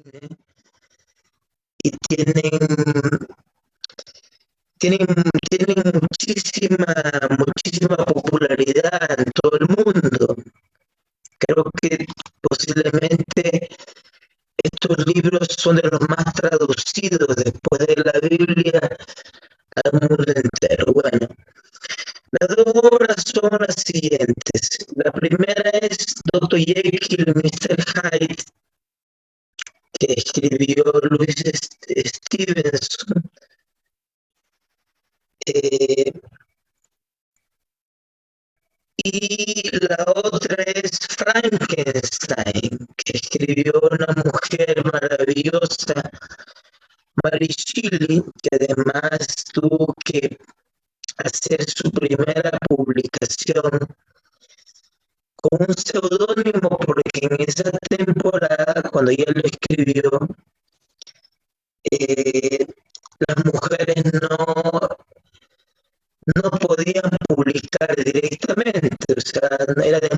cine y tienen, tienen muchísima popularidad en todo el mundo. Creo que posiblemente estos libros son de los más traducidos después de la Biblia al mundo entero. Bueno, las dos obras son las siguientes. La primera es Dr. Jekyll y Mr. Hyde, que escribió Louis Stevenson. Y la otra es Frankenstein, que escribió una mujer maravillosa, Mary Shelley, que además tuvo que hacer su primera publicación con un seudónimo, porque en esa temporada, cuando ella lo escribió, las mujeres no podían publicar directamente, o sea, era de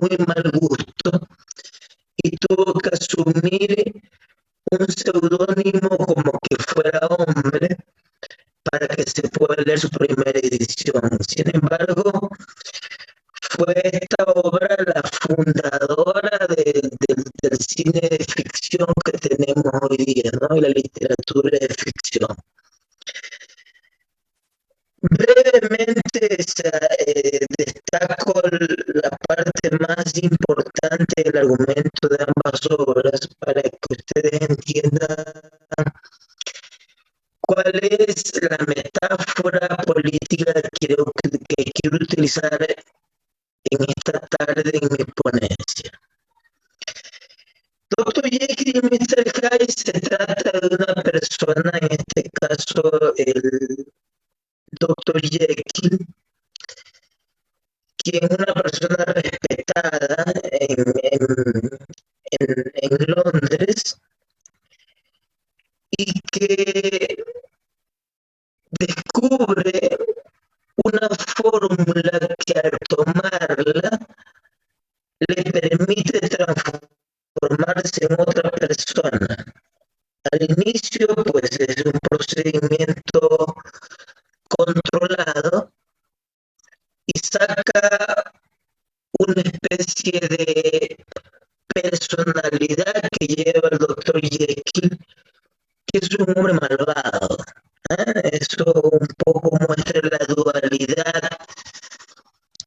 muy mal gusto, y tuvo que asumir un seudónimo como que fuera hombre para que se pueda leer su primera edición. Sin embargo, fue esta obra la fundadora del cine de ficción que tenemos hoy día, ¿no? Y la literatura de ficción. Brevemente, destaco la parte más importante del argumento de ambas obras para que ustedes entiendan cuál es la metáfora política que quiero utilizar en esta tarde en mi ponencia. Dr. Jekyll y Mr. Hyde se trata de una persona, en este caso el Dr. Jekyll, quien es una persona respetada en Londres y que descubre una fórmula que al tomarla le permite transformarse en otra persona. Al inicio, pues es un procedimiento controlado y saca una especie de personalidad que lleva el Dr. Jekyll, que es un hombre malvado. Eso un poco muestra la dualidad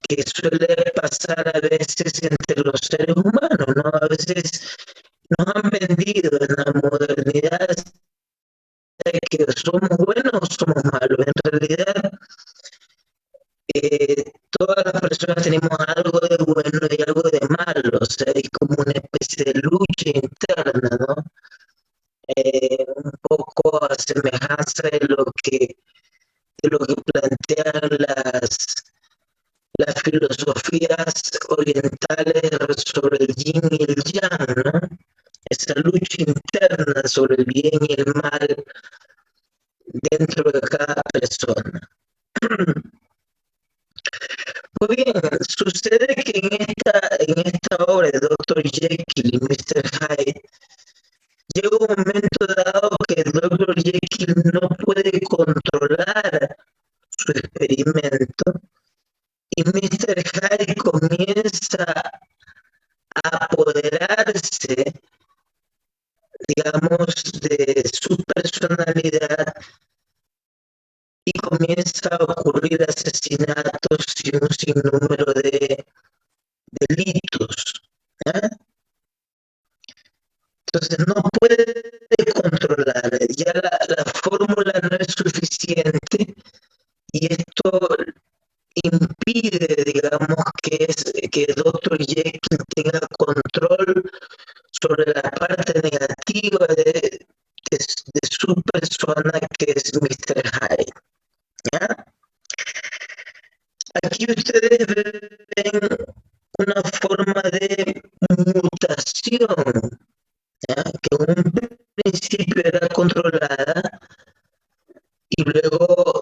que suele pasar a veces entre los seres humanos, ¿no? A veces nos han vendido en la modernidad de que somos buenos o somos malos. En realidad, todas las personas tenemos algo de bueno y algo de malo, o sea, hay como una especie de lucha interna, ¿no? Un poco a semejanza de lo que plantean las filosofías orientales sobre el yin y el yang, ¿no? Esa lucha interna sobre el bien y el mal dentro de cada persona. Pues bien, sucede que en esta obra de Dr. Jekyll y Mr. Hyde llega un momento dado que el Dr. Jekyll no puede controlar su experimento y Mr. Hyde comienza a apoderarse, digamos, de su personalidad y comienza a ocurrir asesinatos y un sinnúmero de delitos. Entonces no puede controlar, ya la fórmula no es suficiente y esto impide, digamos, que el Dr. Jekyll tenga control sobre la parte negativa de su persona, que es Mr. Hyde. ¿Ya? Aquí ustedes ven una forma de mutación, ¿ya? Que en un principio era controlada y luego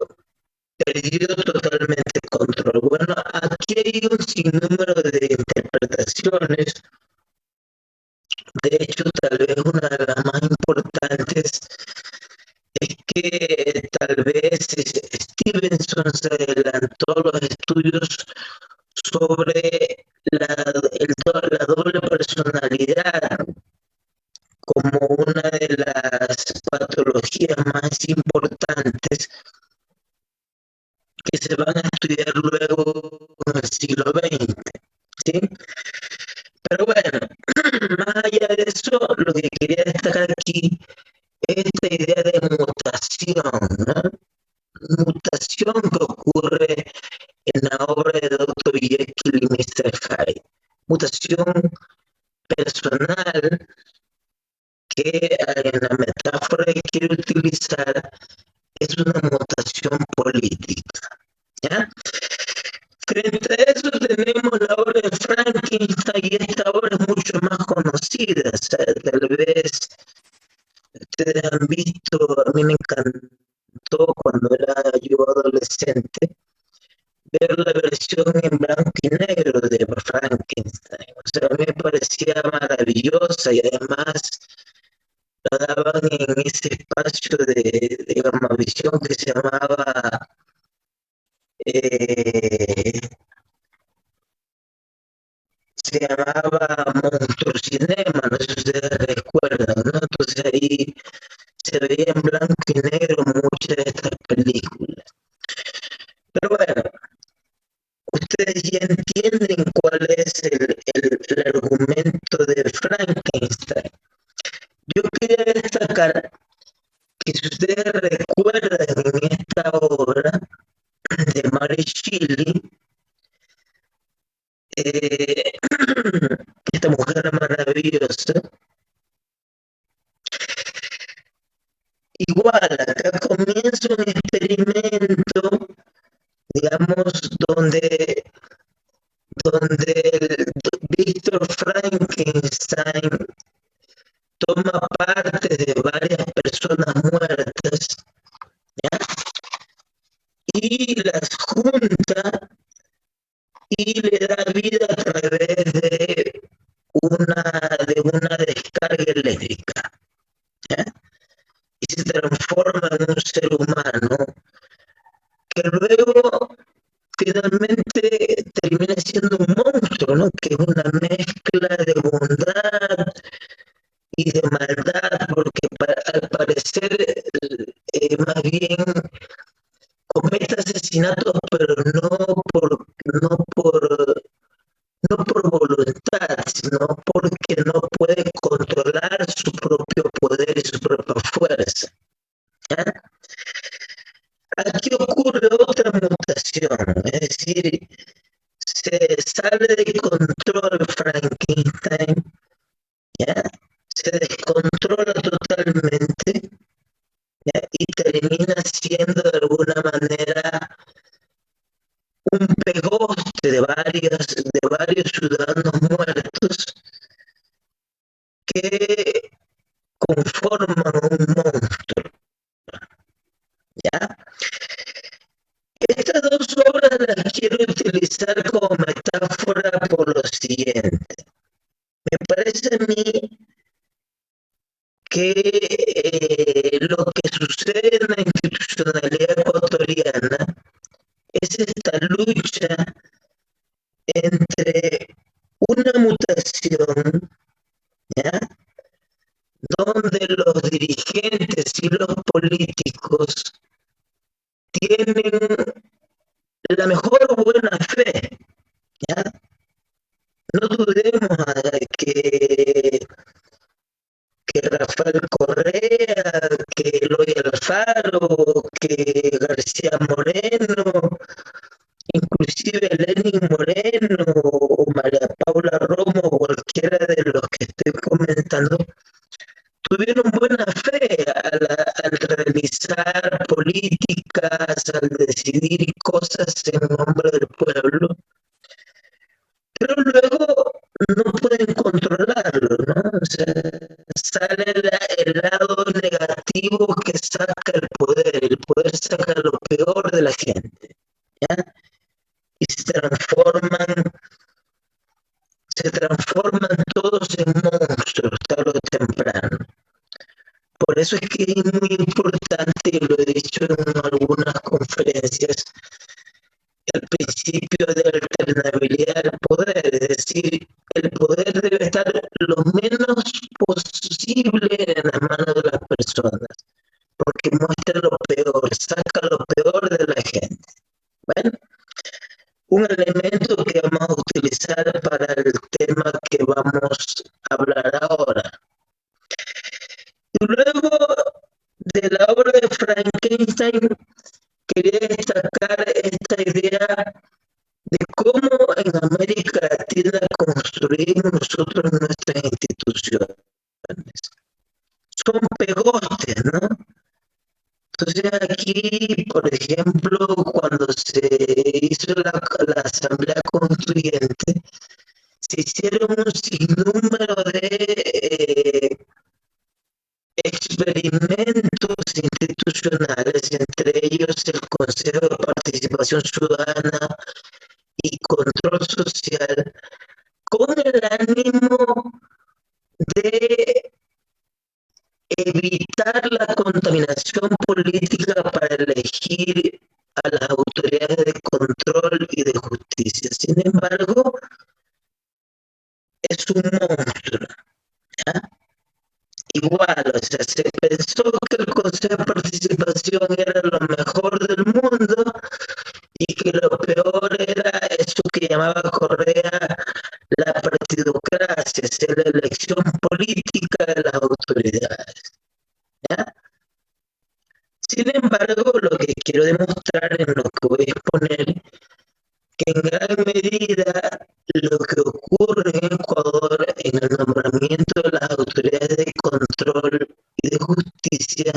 perdió totalmente el control. Bueno, aquí hay un sinnúmero de interpretaciones. De hecho, tal vez una de las Anderson se adelantó a los estudios sobre la doble personalidad como una de las patologías más importantes que se van a estudiar luego en el siglo XX, ¿sí? Pero bueno, más allá de eso, lo que quería destacar aquí es esta idea de mutación, ¿no? Mutación que ocurre en la obra de Dr. Jekyll y Mr. Hyde. Mutación personal que en la metáfora que quiero utilizar es una mutación política, ¿ya? Frente a eso tenemos la obra de Frankenstein y esta obra es mucho más conocida, o sea, tal vez ustedes han visto, a mí me encantó cuando era yo adolescente ver la versión en blanco y negro de Frankenstein, o sea, a mí me parecía maravillosa y además la daban en ese espacio de Gamavisión que eh, se llamaba Monstruo Cinema, no sé si ustedes recuerdan, ¿no? Entonces ahí se veía en blanco y negro muchas de estas películas. Pero bueno, ustedes ya entienden cuál es el argumento de Frankenstein. Yo quería destacar que si ustedes recuerdan en esta obra de Mary Shelley, eh, esta mujer maravillosa, igual acá comienza un experimento, digamos, donde Víctor Frankenstein toma parte de varias personas muertas, ¿ya? Y las junta y le da vida a través de una descarga eléctrica, ¿ya? Y se transforma en un ser humano que luego finalmente termina siendo un monstruo, ¿no? Que es una mezcla de bondad y de maldad, porque al parecer más bien comete asesinatos, pero no por voluntad, sino porque no puede controlar su propio poder y su propia fuerza, ¿ya? Aquí ocurre otra mutación, es decir, se sale de control Frankenstein, ¿ya? Se descontrola totalmente, ¿ya? Y termina siendo de alguna manera un pegoste de varios ciudadanos muertos que conforman un monstruo, ¿ya? Estas dos obras las quiero utilizar como metáfora por lo siguiente. Me parece a mí que lo que sucede en la institucionalidad ecuatoriana es esta lucha entre una mutación, ¿ya? Donde los dirigentes y los políticos tienen la mejor buena fe, ¿ya? No dudemos que Rafael Correa, que Eloy Alfaro, que García Moreno, inclusive Lenin Moreno o María Paula Romo o cualquiera de los que estoy comentando, tuvieron buena fe al realizar políticas, al decidir cosas en nombre del pueblo, pero luego no pueden controlarlo, ¿no? O sea, sale el lado negativo que saca el poder saca lo peor de la gente, ¿ya? Y se transforman todos en monstruos tarde o temprano. Por eso es que es muy importante, y lo he dicho en algunas conferencias, el principio de alternabilidad del poder, es decir, el poder debe estar lo menos posible en las manos de las personas, porque muestra lo peor, saca lo peor de la gente. Bueno, un elemento que vamos a utilizar para el tema que vamos a hablar ahora. Y luego de la obra de Frankenstein, quería destacar esta idea de cómo en América Latina construimos nosotros nuestras instituciones. Son pegotes, ¿no? Entonces aquí, por ejemplo, cuando se hizo la Asamblea Constituyente, se hicieron un sinnúmero de experimentos institucionales, entre ellos el Consejo de Participación Ciudadana y Control Social, con el ánimo de evitar la contaminación política para elegir a las autoridades de control y de justicia. Sin embargo, es un monstruo. ¿Ya? Igual, o sea, se pensó que el Consejo de Participación era lo mejor del mundo y que lo peor era eso que llamaba Correa la partidocracia, es la elección política de las autoridades. ¿Ya? Sin embargo, lo que quiero demostrar en lo que voy a exponer, que en gran medida lo que ocurre en Ecuador en el nombramiento de las autoridades de control y de justicia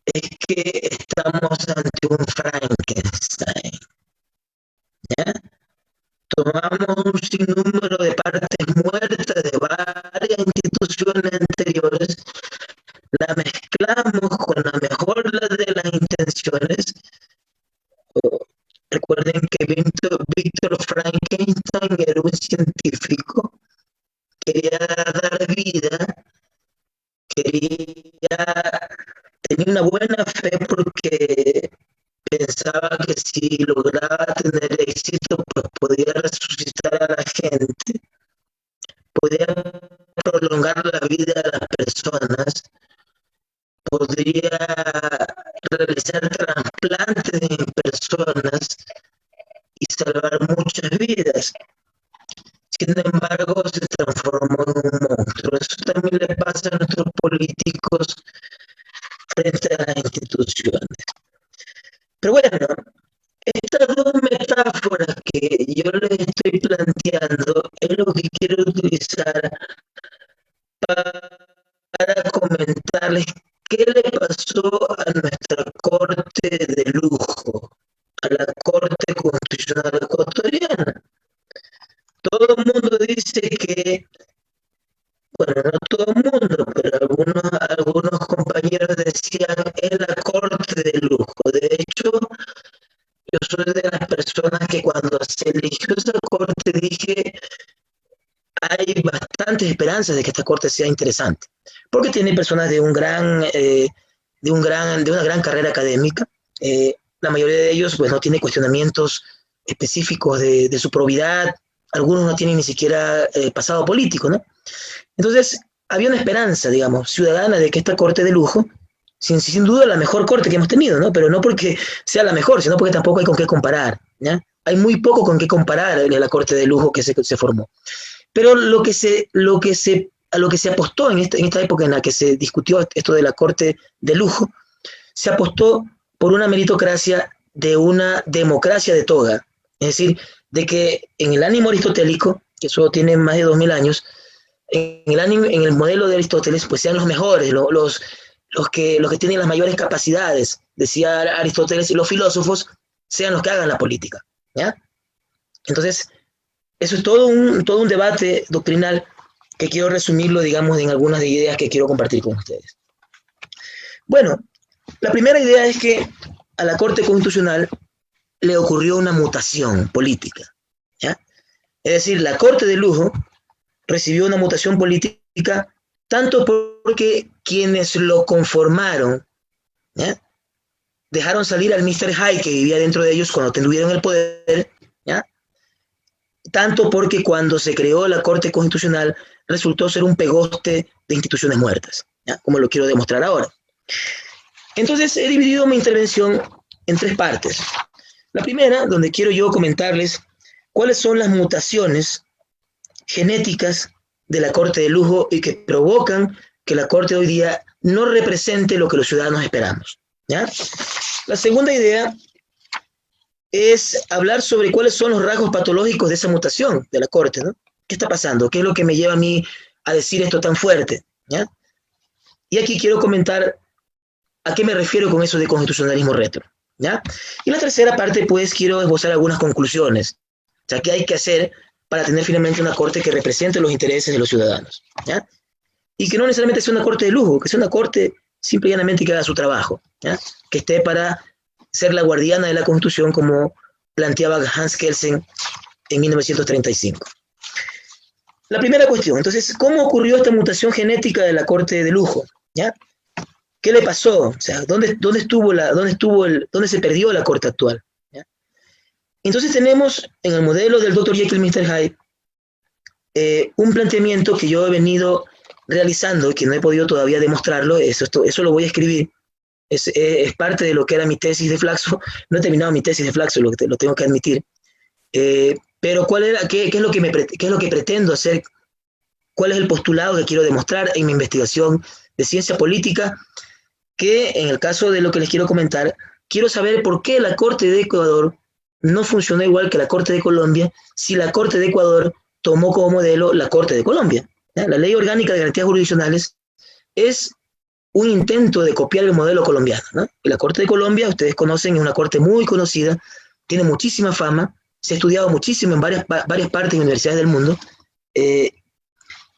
es que estamos ante un Frankenstein. ¿Ya? Tomamos un sinnúmero de partes muertas de varias instituciones anteriores, la mezclamos con la mejor de las intenciones. Recuerden que Víctor Frankenstein era un científico, quería dar vida, tenía una buena fe porque pensaba que si lograba tener éxito, pues podía resucitar a la gente, podía prolongar la vida de las personas, podría realizar trasplantes en personas y salvar muchas vidas. Sin embargo, se transformó en un monstruo. Eso también le pasa a nuestros políticos frente a las instituciones. Pero bueno, estas dos metáforas que yo les estoy planteando es lo que quiero utilizar para comentarles qué le pasó a nuestra Corte de Lujo, a la Corte Constitucional Ecuatoriana. Todo el mundo dice que, bueno, no todo el mundo, pero algunos compañeros decían es la Corte de Lujo. De hecho, yo soy de las personas que cuando se eligió esa Corte dije hay bastantes esperanzas de que esta Corte sea interesante, porque tiene personas de una gran carrera académica. La mayoría de ellos pues no tiene cuestionamientos específicos de su probidad, algunos no tienen ni siquiera pasado político, ¿no? Entonces, había una esperanza, digamos, ciudadana de que esta Corte de Lujo, sin duda la mejor Corte que hemos tenido, ¿no? Pero no porque sea la mejor, sino porque tampoco hay con qué comparar, ¿ya? Hay muy poco con qué comparar en la Corte de Lujo que se formó. Pero a lo que se apostó en esta época en la que se discutió esto de la Corte de Lujo, se apostó por una meritocracia de una democracia de toga. Es decir, de que en el ánimo aristotélico, que eso tiene más de 2000 años, en el modelo de Aristóteles, pues sean los mejores, los que tienen las mayores capacidades, decía Aristóteles, y los filósofos sean los que hagan la política. ¿Ya? Entonces, eso es todo un debate doctrinal que quiero resumirlo, digamos, en algunas ideas que quiero compartir con ustedes. Bueno, la primera idea es que a la Corte Constitucional le ocurrió una mutación política. ¿Ya? Es decir, la Corte de Lujo recibió una mutación política tanto porque quienes lo conformaron, ¿ya? Dejaron salir al Mr. Hyde que vivía dentro de ellos cuando tuvieron el poder, ¿ya? Tanto porque cuando se creó la Corte Constitucional resultó ser un pegoste de instituciones muertas, ¿ya? Como lo quiero demostrar ahora. Entonces he dividido mi intervención en tres partes. La primera, donde quiero yo comentarles cuáles son las mutaciones genéticas de la Corte de Lujo y que provocan que la Corte de hoy día no represente lo que los ciudadanos esperamos, ¿ya? La segunda idea es hablar sobre cuáles son los rasgos patológicos de esa mutación de la Corte, ¿no? ¿Qué está pasando? ¿Qué es lo que me lleva a mí a decir esto tan fuerte? ¿Ya? Y aquí quiero comentar a qué me refiero con eso de constitucionalismo retro, ¿ya? Y la tercera parte, pues, quiero esbozar algunas conclusiones. O sea, ¿qué hay que hacer para tener finalmente una Corte que represente los intereses de los ciudadanos? ¿Ya? Y que no necesariamente sea una Corte de lujo, que sea una Corte simple y llanamente que haga su trabajo, ¿ya? Que esté para ser la guardiana de la Constitución como planteaba Hans Kelsen en 1935. La primera cuestión, entonces, ¿cómo ocurrió esta mutación genética de la Corte de lujo? ¿Ya? ¿Qué le pasó? O sea, ¿dónde se perdió la Corte actual? ¿Ya? Entonces tenemos en el modelo del Dr. Jekyll y Mr. Hyde un planteamiento que yo he venido realizando y que no he podido todavía demostrarlo, eso lo voy a escribir, es parte de lo que era mi tesis de Flaxo. No he terminado mi tesis de Flaxo, lo tengo que admitir, pero qué es lo que pretendo hacer, cuál es el postulado que quiero demostrar en mi investigación de ciencia política, que en el caso de lo que les quiero comentar, quiero saber por qué la Corte de Ecuador no funcionó igual que la Corte de Colombia, si la Corte de Ecuador tomó como modelo la Corte de Colombia, ¿ya? La Ley Orgánica de Garantías Jurisdiccionales es un intento de copiar el modelo colombiano, ¿no? Y la Corte de Colombia, ustedes conocen, es una corte muy conocida, tiene muchísima fama, se ha estudiado muchísimo en varias partes de universidades del mundo,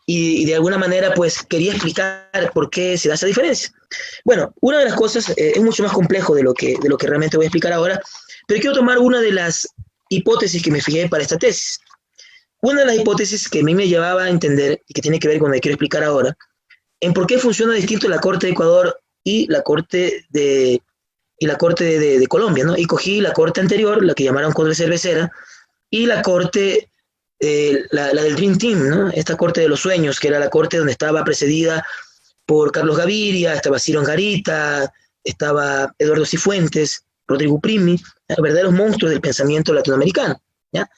y de alguna manera pues quería explicar por qué se da esa diferencia. Bueno, una de las cosas es mucho más complejo de lo que realmente voy a explicar ahora, pero quiero tomar una de las hipótesis que me fijé para esta tesis. Una de las hipótesis que a mí me llevaba a entender, y que tiene que ver con lo que quiero explicar ahora, en por qué funciona distinto la Corte de Ecuador y la Corte de Colombia, ¿no? Y cogí la Corte anterior, la que llamaron Corte Cervecera, y la Corte, la del Dream Team, ¿no? Esta Corte de los Sueños, que era la Corte donde estaba precedida por Carlos Gaviria, estaba Ciro Angarita, estaba Eduardo Cifuentes, Rodrigo Primi, verdaderos monstruos del pensamiento latinoamericano, ¿ya?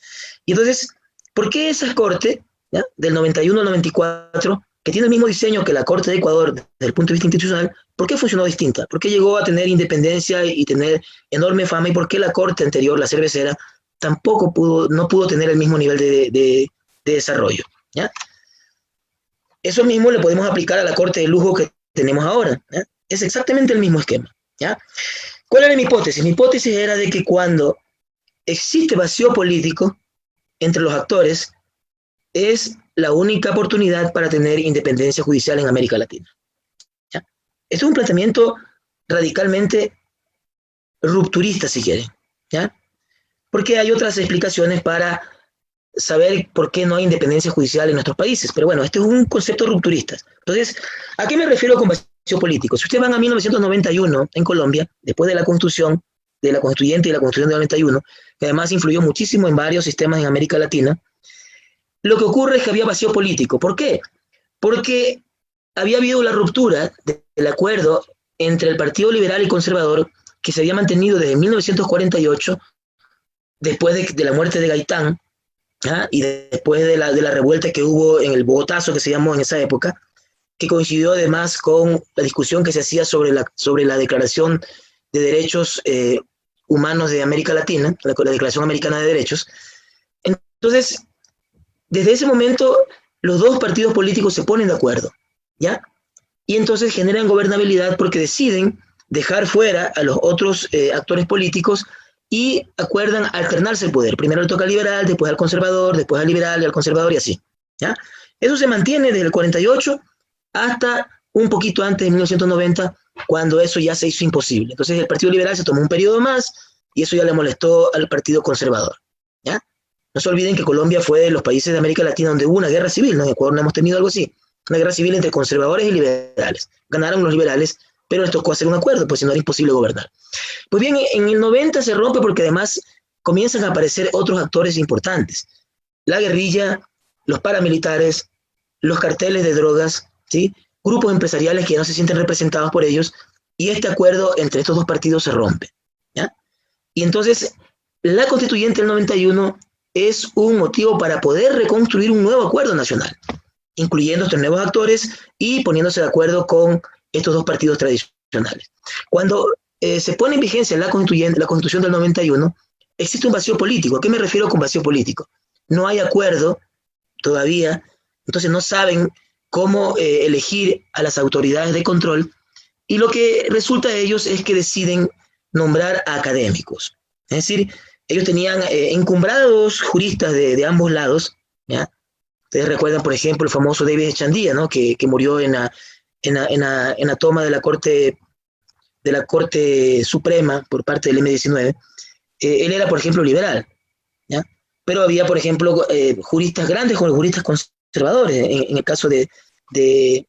Y entonces, ¿por qué esa Corte, ¿ya? Del 91 al 94, que tiene el mismo diseño que la Corte de Ecuador desde el punto de vista institucional, ¿por qué funcionó distinta? ¿Por qué llegó a tener independencia y tener enorme fama? ¿Y por qué la Corte anterior, la cervecera, no pudo tener el mismo nivel de desarrollo? ¿Ya? Eso mismo le podemos aplicar a la Corte de lujo que tenemos ahora, ¿ya? Es exactamente el mismo esquema, ¿ya? ¿Cuál era mi hipótesis? Mi hipótesis era de que cuando existe vacío político entre los actores, es la única oportunidad para tener independencia judicial en América Latina, ¿ya? Esto es un planteamiento radicalmente rupturista, si quieren, ¿ya? Porque hay otras explicaciones para saber por qué no hay independencia judicial en nuestros países, pero bueno, este es un concepto rupturista. Entonces, ¿a qué me refiero con vacío político? Si ustedes van a 1991 en Colombia, después de la Constitución, de la Constituyente y la Constitución de 91, que además influyó muchísimo en varios sistemas en América Latina, lo que ocurre es que había vacío político. ¿Por qué? Porque había habido la ruptura del acuerdo entre el Partido Liberal y Conservador que se había mantenido desde 1948, después de la muerte de Gaitán, ¿ah? Y después de la revuelta que hubo en el Bogotazo, que se llamó en esa época, que coincidió además con la discusión que se hacía sobre la Declaración de Derechos Humanos de América Latina, la Declaración Americana de Derechos. Entonces, desde ese momento, los dos partidos políticos se ponen de acuerdo, ¿ya? Y entonces generan gobernabilidad porque deciden dejar fuera a los otros actores políticos y acuerdan alternarse el poder. Primero le toca al liberal, después al conservador, después al liberal y al conservador y así, ¿ya? Eso se mantiene desde el 48 hasta un poquito antes de 1990, cuando eso ya se hizo imposible. Entonces el Partido Liberal se tomó un periodo más y eso ya le molestó al Partido Conservador, ¿ya? No se olviden que Colombia fue de los países de América Latina donde hubo una guerra civil, ¿no? En Ecuador no hemos tenido algo así. una guerra civil entre conservadores y liberales. Ganaron los liberales, pero les tocó hacer un acuerdo, pues si no era imposible gobernar. Pues bien, en el 90 se rompe porque además comienzan a aparecer otros actores importantes. La guerrilla, los paramilitares, los carteles de drogas, ¿sí? Grupos empresariales que no se sienten representados por ellos, y este acuerdo entre estos dos partidos se rompe, ¿ya? Y entonces la constituyente del 91 es un motivo para poder reconstruir un nuevo acuerdo nacional, incluyendo estos nuevos actores y poniéndose de acuerdo con estos dos partidos tradicionales. Cuando se pone en vigencia la constitución del 91, existe un vacío político. ¿A qué me refiero con vacío político? No hay acuerdo todavía, entonces no saben cómo elegir a las autoridades de control, y lo que resulta de ellos es que deciden nombrar a académicos. Es decir, ellos tenían encumbrados juristas de ambos lados, ¿ya? Ustedes recuerdan, por ejemplo, el famoso David Echandía, ¿no? que murió en la toma de la Corte Suprema por parte del M-19. Él era, por ejemplo, liberal, ¿ya? Pero había, por ejemplo, juristas grandes como juristas conservadores, en el caso de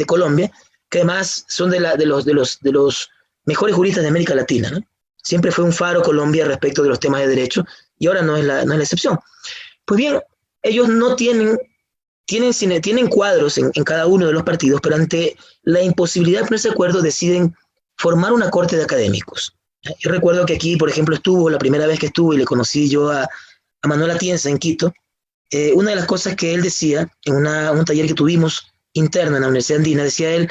Colombia, que además son de los mejores juristas de América Latina, ¿no? Siempre fue un faro Colombia respecto de los temas de derecho, y ahora no es la excepción. Pues bien, ellos no tienen cuadros en cada uno de los partidos, pero ante la imposibilidad de ponerse de acuerdo deciden formar una corte de académicos. Yo recuerdo que aquí, por ejemplo, la primera vez que estuvo, y le conocí yo a Manuel Atienza en Quito, una de las cosas que él decía en un taller que tuvimos interno en la Universidad Andina, decía él,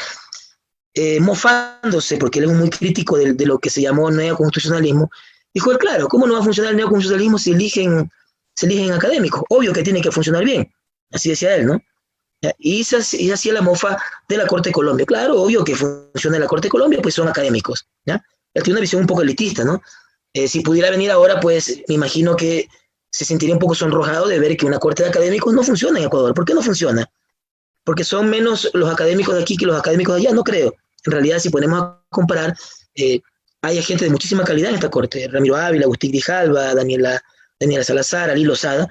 mofándose, porque él es muy crítico de lo que se llamó neoconstitucionalismo, dijo él, claro, ¿cómo no va a funcionar el neoconstitucionalismo si se eligen académicos? Obvio que tiene que funcionar bien, así decía él, ¿no? Y hacía la mofa de la Corte de Colombia. Claro, obvio que funciona la Corte de Colombia, pues son académicos, ¿ya? Él tiene una visión un poco elitista, ¿no? Si pudiera venir ahora, pues me imagino que se sentiría un poco sonrojado de ver que una corte de académicos no funciona en Ecuador. ¿Por qué no funciona? Porque son menos los académicos de aquí que los académicos de allá, no creo. En realidad, si ponemos a comparar, hay gente de muchísima calidad en esta corte. Ramiro Ávila, Agustín Grijalva, Daniela Salazar, Ali Lozada,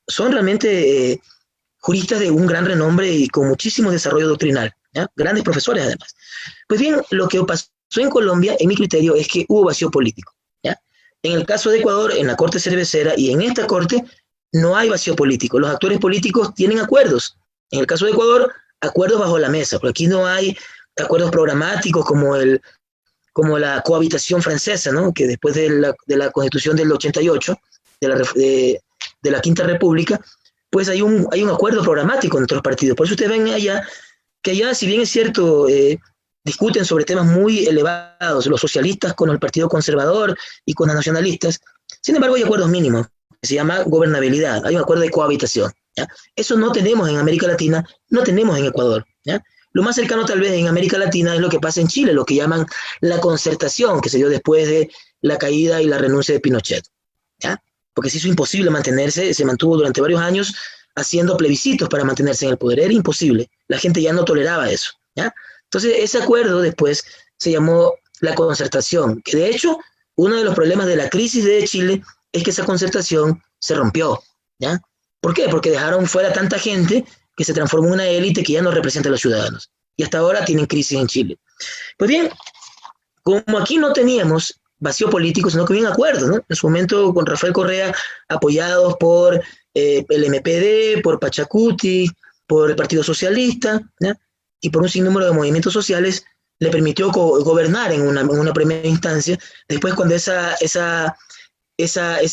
son realmente juristas de un gran renombre y con muchísimo desarrollo doctrinal, ¿ya? Grandes profesores además. Pues bien, lo que pasó en Colombia, en mi criterio, es que hubo vacío político, ¿ya? En el caso de Ecuador, en la Corte Cervecera y en esta Corte, no hay vacío político. Los actores políticos tienen acuerdos. En el caso de Ecuador, acuerdos bajo la mesa, porque aquí no hay acuerdos programáticos como la cohabitación francesa, ¿no? Que después de la Constitución del 88, de la Quinta República, pues hay un acuerdo programático entre los partidos. Por eso ustedes ven que allá, si bien es cierto, discuten sobre temas muy elevados, los socialistas con el Partido Conservador y con los nacionalistas, sin embargo hay acuerdos mínimos, que se llama gobernabilidad, hay un acuerdo de cohabitación, ¿ya? Eso no tenemos en América Latina, no tenemos en Ecuador, ¿ya? Lo más cercano tal vez en América Latina es lo que pasa en Chile, lo que llaman la concertación, que se dio después de la caída y la renuncia de Pinochet, ¿ya? Porque se hizo imposible mantenerse, se mantuvo durante varios años haciendo plebiscitos para mantenerse en el poder, era imposible, la gente ya no toleraba eso, ¿ya? Entonces ese acuerdo después se llamó la concertación, que de hecho uno de los problemas de la crisis de Chile es que esa concertación se rompió, ¿ya? ¿Por qué? Porque dejaron fuera tanta gente que se transformó en una élite que ya no representa a los ciudadanos, y hasta ahora tienen crisis en Chile. Pues bien, como aquí no teníamos vacío político, sino que había un acuerdo, ¿no? En su momento con Rafael Correa, apoyados por el MPD, por Pachacuti, por el Partido Socialista, ¿ya? Y por un sinnúmero de movimientos sociales, le permitió gobernar en una primera instancia. Después, cuando ese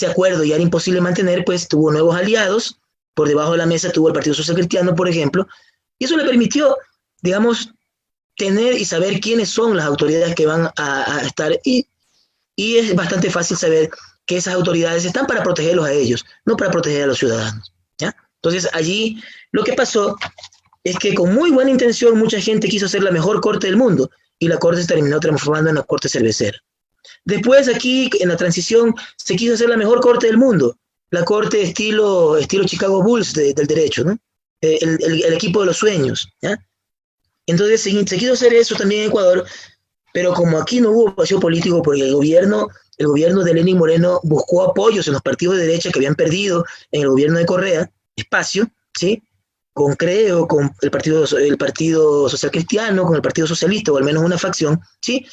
acuerdo ya era imposible mantener, pues tuvo nuevos aliados. Por debajo de la mesa tuvo el Partido Social Cristiano, por ejemplo, y eso le permitió, digamos, tener y saber quiénes son las autoridades que van a estar, y es bastante fácil saber que esas autoridades están para protegerlos a ellos, no para proteger a los ciudadanos, ¿ya? Entonces allí lo que pasó es que con muy buena intención mucha gente quiso hacer la mejor corte del mundo, y la corte se terminó transformando en la corte cervecera. Después aquí, en la transición, se quiso hacer la mejor corte del mundo, la corte estilo Chicago Bulls del derecho, ¿no? El equipo de los sueños, ¿ya? Entonces se quiso hacer eso también en Ecuador, pero como aquí no hubo vacío político porque el gobierno de Lenín Moreno buscó apoyos en los partidos de derecha que habían perdido en el gobierno de Correa, espacio, ¿sí? con Creo, con el partido Social Cristiano, con el Partido Socialista, o al menos una facción, ¿sí?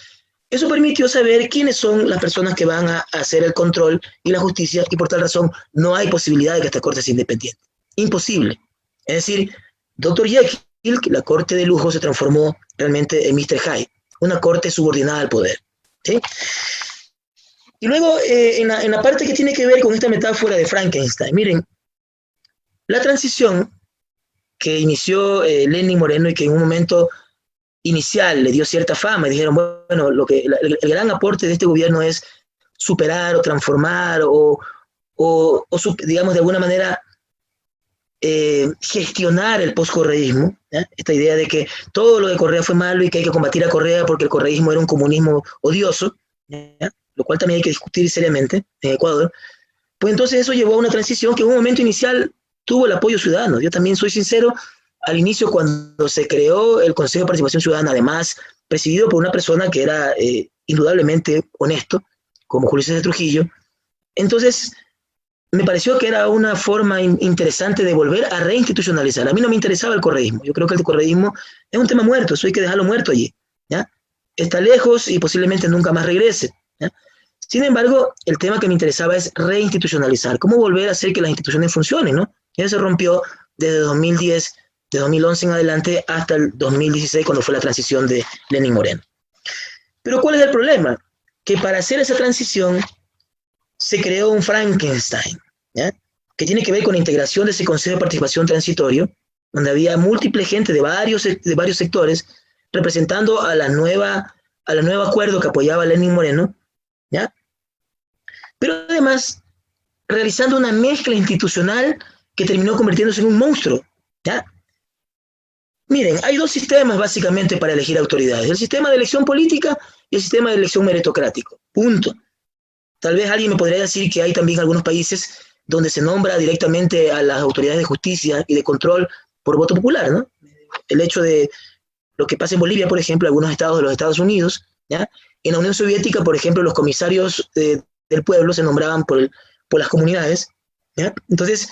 Eso permitió saber quiénes son las personas que van a hacer el control y la justicia, y por tal razón no hay posibilidad de que esta corte sea independiente. Imposible. Es decir, Dr. Jekyll, la corte de lujo, se transformó realmente en Mr. Hyde, una corte subordinada al poder. ¿Sí? Y luego, en la parte que tiene que ver con esta metáfora de Frankenstein, miren, la transición que inició Lenin Moreno y que en un momento inicial le dio cierta fama y dijeron, bueno, el gran aporte de este gobierno es superar o transformar digamos, de alguna manera gestionar el poscorreísmo, esta idea de que todo lo de Correa fue malo y que hay que combatir a Correa porque el correísmo era un comunismo odioso, ¿ya? Lo cual también hay que discutir seriamente en Ecuador. Pues entonces eso llevó a una transición que en un momento inicial tuvo el apoyo ciudadano. Yo también soy sincero, al inicio cuando se creó el Consejo de Participación Ciudadana, además presidido por una persona que era indudablemente honesto, como Julio César Trujillo, entonces me pareció que era una forma interesante de volver a reinstitucionalizar. A mí no me interesaba el correísmo. Yo creo que el correísmo es un tema muerto, eso hay que dejarlo muerto allí, ¿ya? Está lejos y posiblemente nunca más regrese, ¿ya? Sin embargo, el tema que me interesaba es reinstitucionalizar, cómo volver a hacer que las instituciones funcionen, ¿no? Ya se rompió desde 2010, de 2011 en adelante hasta el 2016, cuando fue la transición de Lenin Moreno. Pero ¿cuál es el problema? Que para hacer esa transición se creó un Frankenstein, ¿ya? Que tiene que ver con la integración de ese Consejo de Participación Transitorio, donde había múltiple gente de varios sectores representando al nuevo acuerdo que apoyaba a Lenin Moreno, ¿ya? Pero además realizando una mezcla institucional que terminó convirtiéndose en un monstruo, ¿ya? Miren, hay dos sistemas básicamente para elegir autoridades, el sistema de elección política y el sistema de elección meritocrático, punto. Tal vez alguien me podría decir que hay también algunos países donde se nombra directamente a las autoridades de justicia y de control por voto popular, ¿no? El hecho de lo que pasa en Bolivia, por ejemplo, algunos estados de los Estados Unidos, ¿ya? En la Unión Soviética, por ejemplo, los comisarios del pueblo se nombraban por las comunidades, ¿ya? Entonces,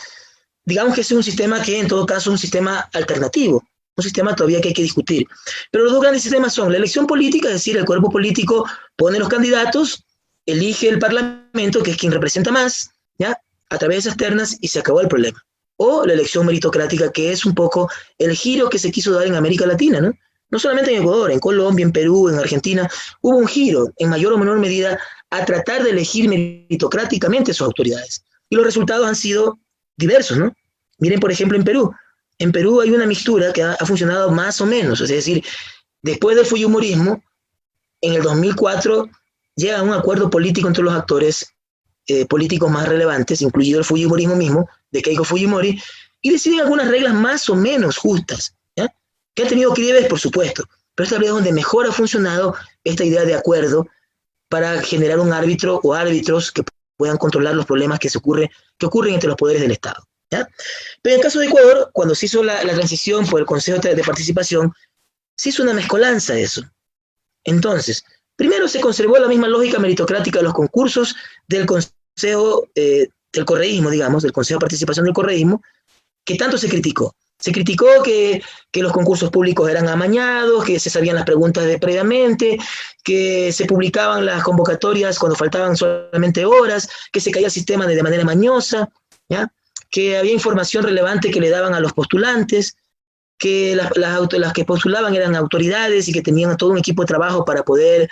digamos que es un sistema que en todo caso es un sistema alternativo, un sistema todavía que hay que discutir. Pero los dos grandes sistemas son la elección política, es decir, el cuerpo político pone los candidatos, elige el parlamento, que es quien representa más, ¿ya? A través de esas ternas y se acabó el problema. O la elección meritocrática, que es un poco el giro que se quiso dar en América Latina, ¿no? No solamente en Ecuador, en Colombia, en Perú, en Argentina, hubo un giro, en mayor o menor medida, a tratar de elegir meritocráticamente sus autoridades. Y los resultados han sido diversos, ¿no? Miren, por ejemplo, en Perú. En Perú hay una mixtura que ha funcionado más o menos, es decir, después del fujimorismo, en el 2004 llega a un acuerdo político entre los actores políticos más relevantes, incluido el fujimorismo mismo, de Keiko Fujimori, y deciden algunas reglas más o menos justas, ¿ya? Que han tenido quiebres, por supuesto, pero esta es donde mejor ha funcionado esta idea de acuerdo para generar un árbitro o árbitros que puedan controlar los problemas que ocurren entre los poderes del Estado, ¿ya? Pero en el caso de Ecuador, cuando se hizo la transición por el Consejo de Participación, se hizo una mezcolanza de eso. Entonces, primero se conservó la misma lógica meritocrática de los concursos del Consejo del Correísmo, digamos, del Consejo de Participación del Correísmo, que tanto se criticó. Se criticó que los concursos públicos eran amañados, que se sabían las preguntas previamente, que se publicaban las convocatorias cuando faltaban solamente horas, que se caía el sistema de manera mañosa, ¿ya? Que había información relevante que le daban a los postulantes, que las que postulaban eran autoridades y que tenían todo un equipo de trabajo para poder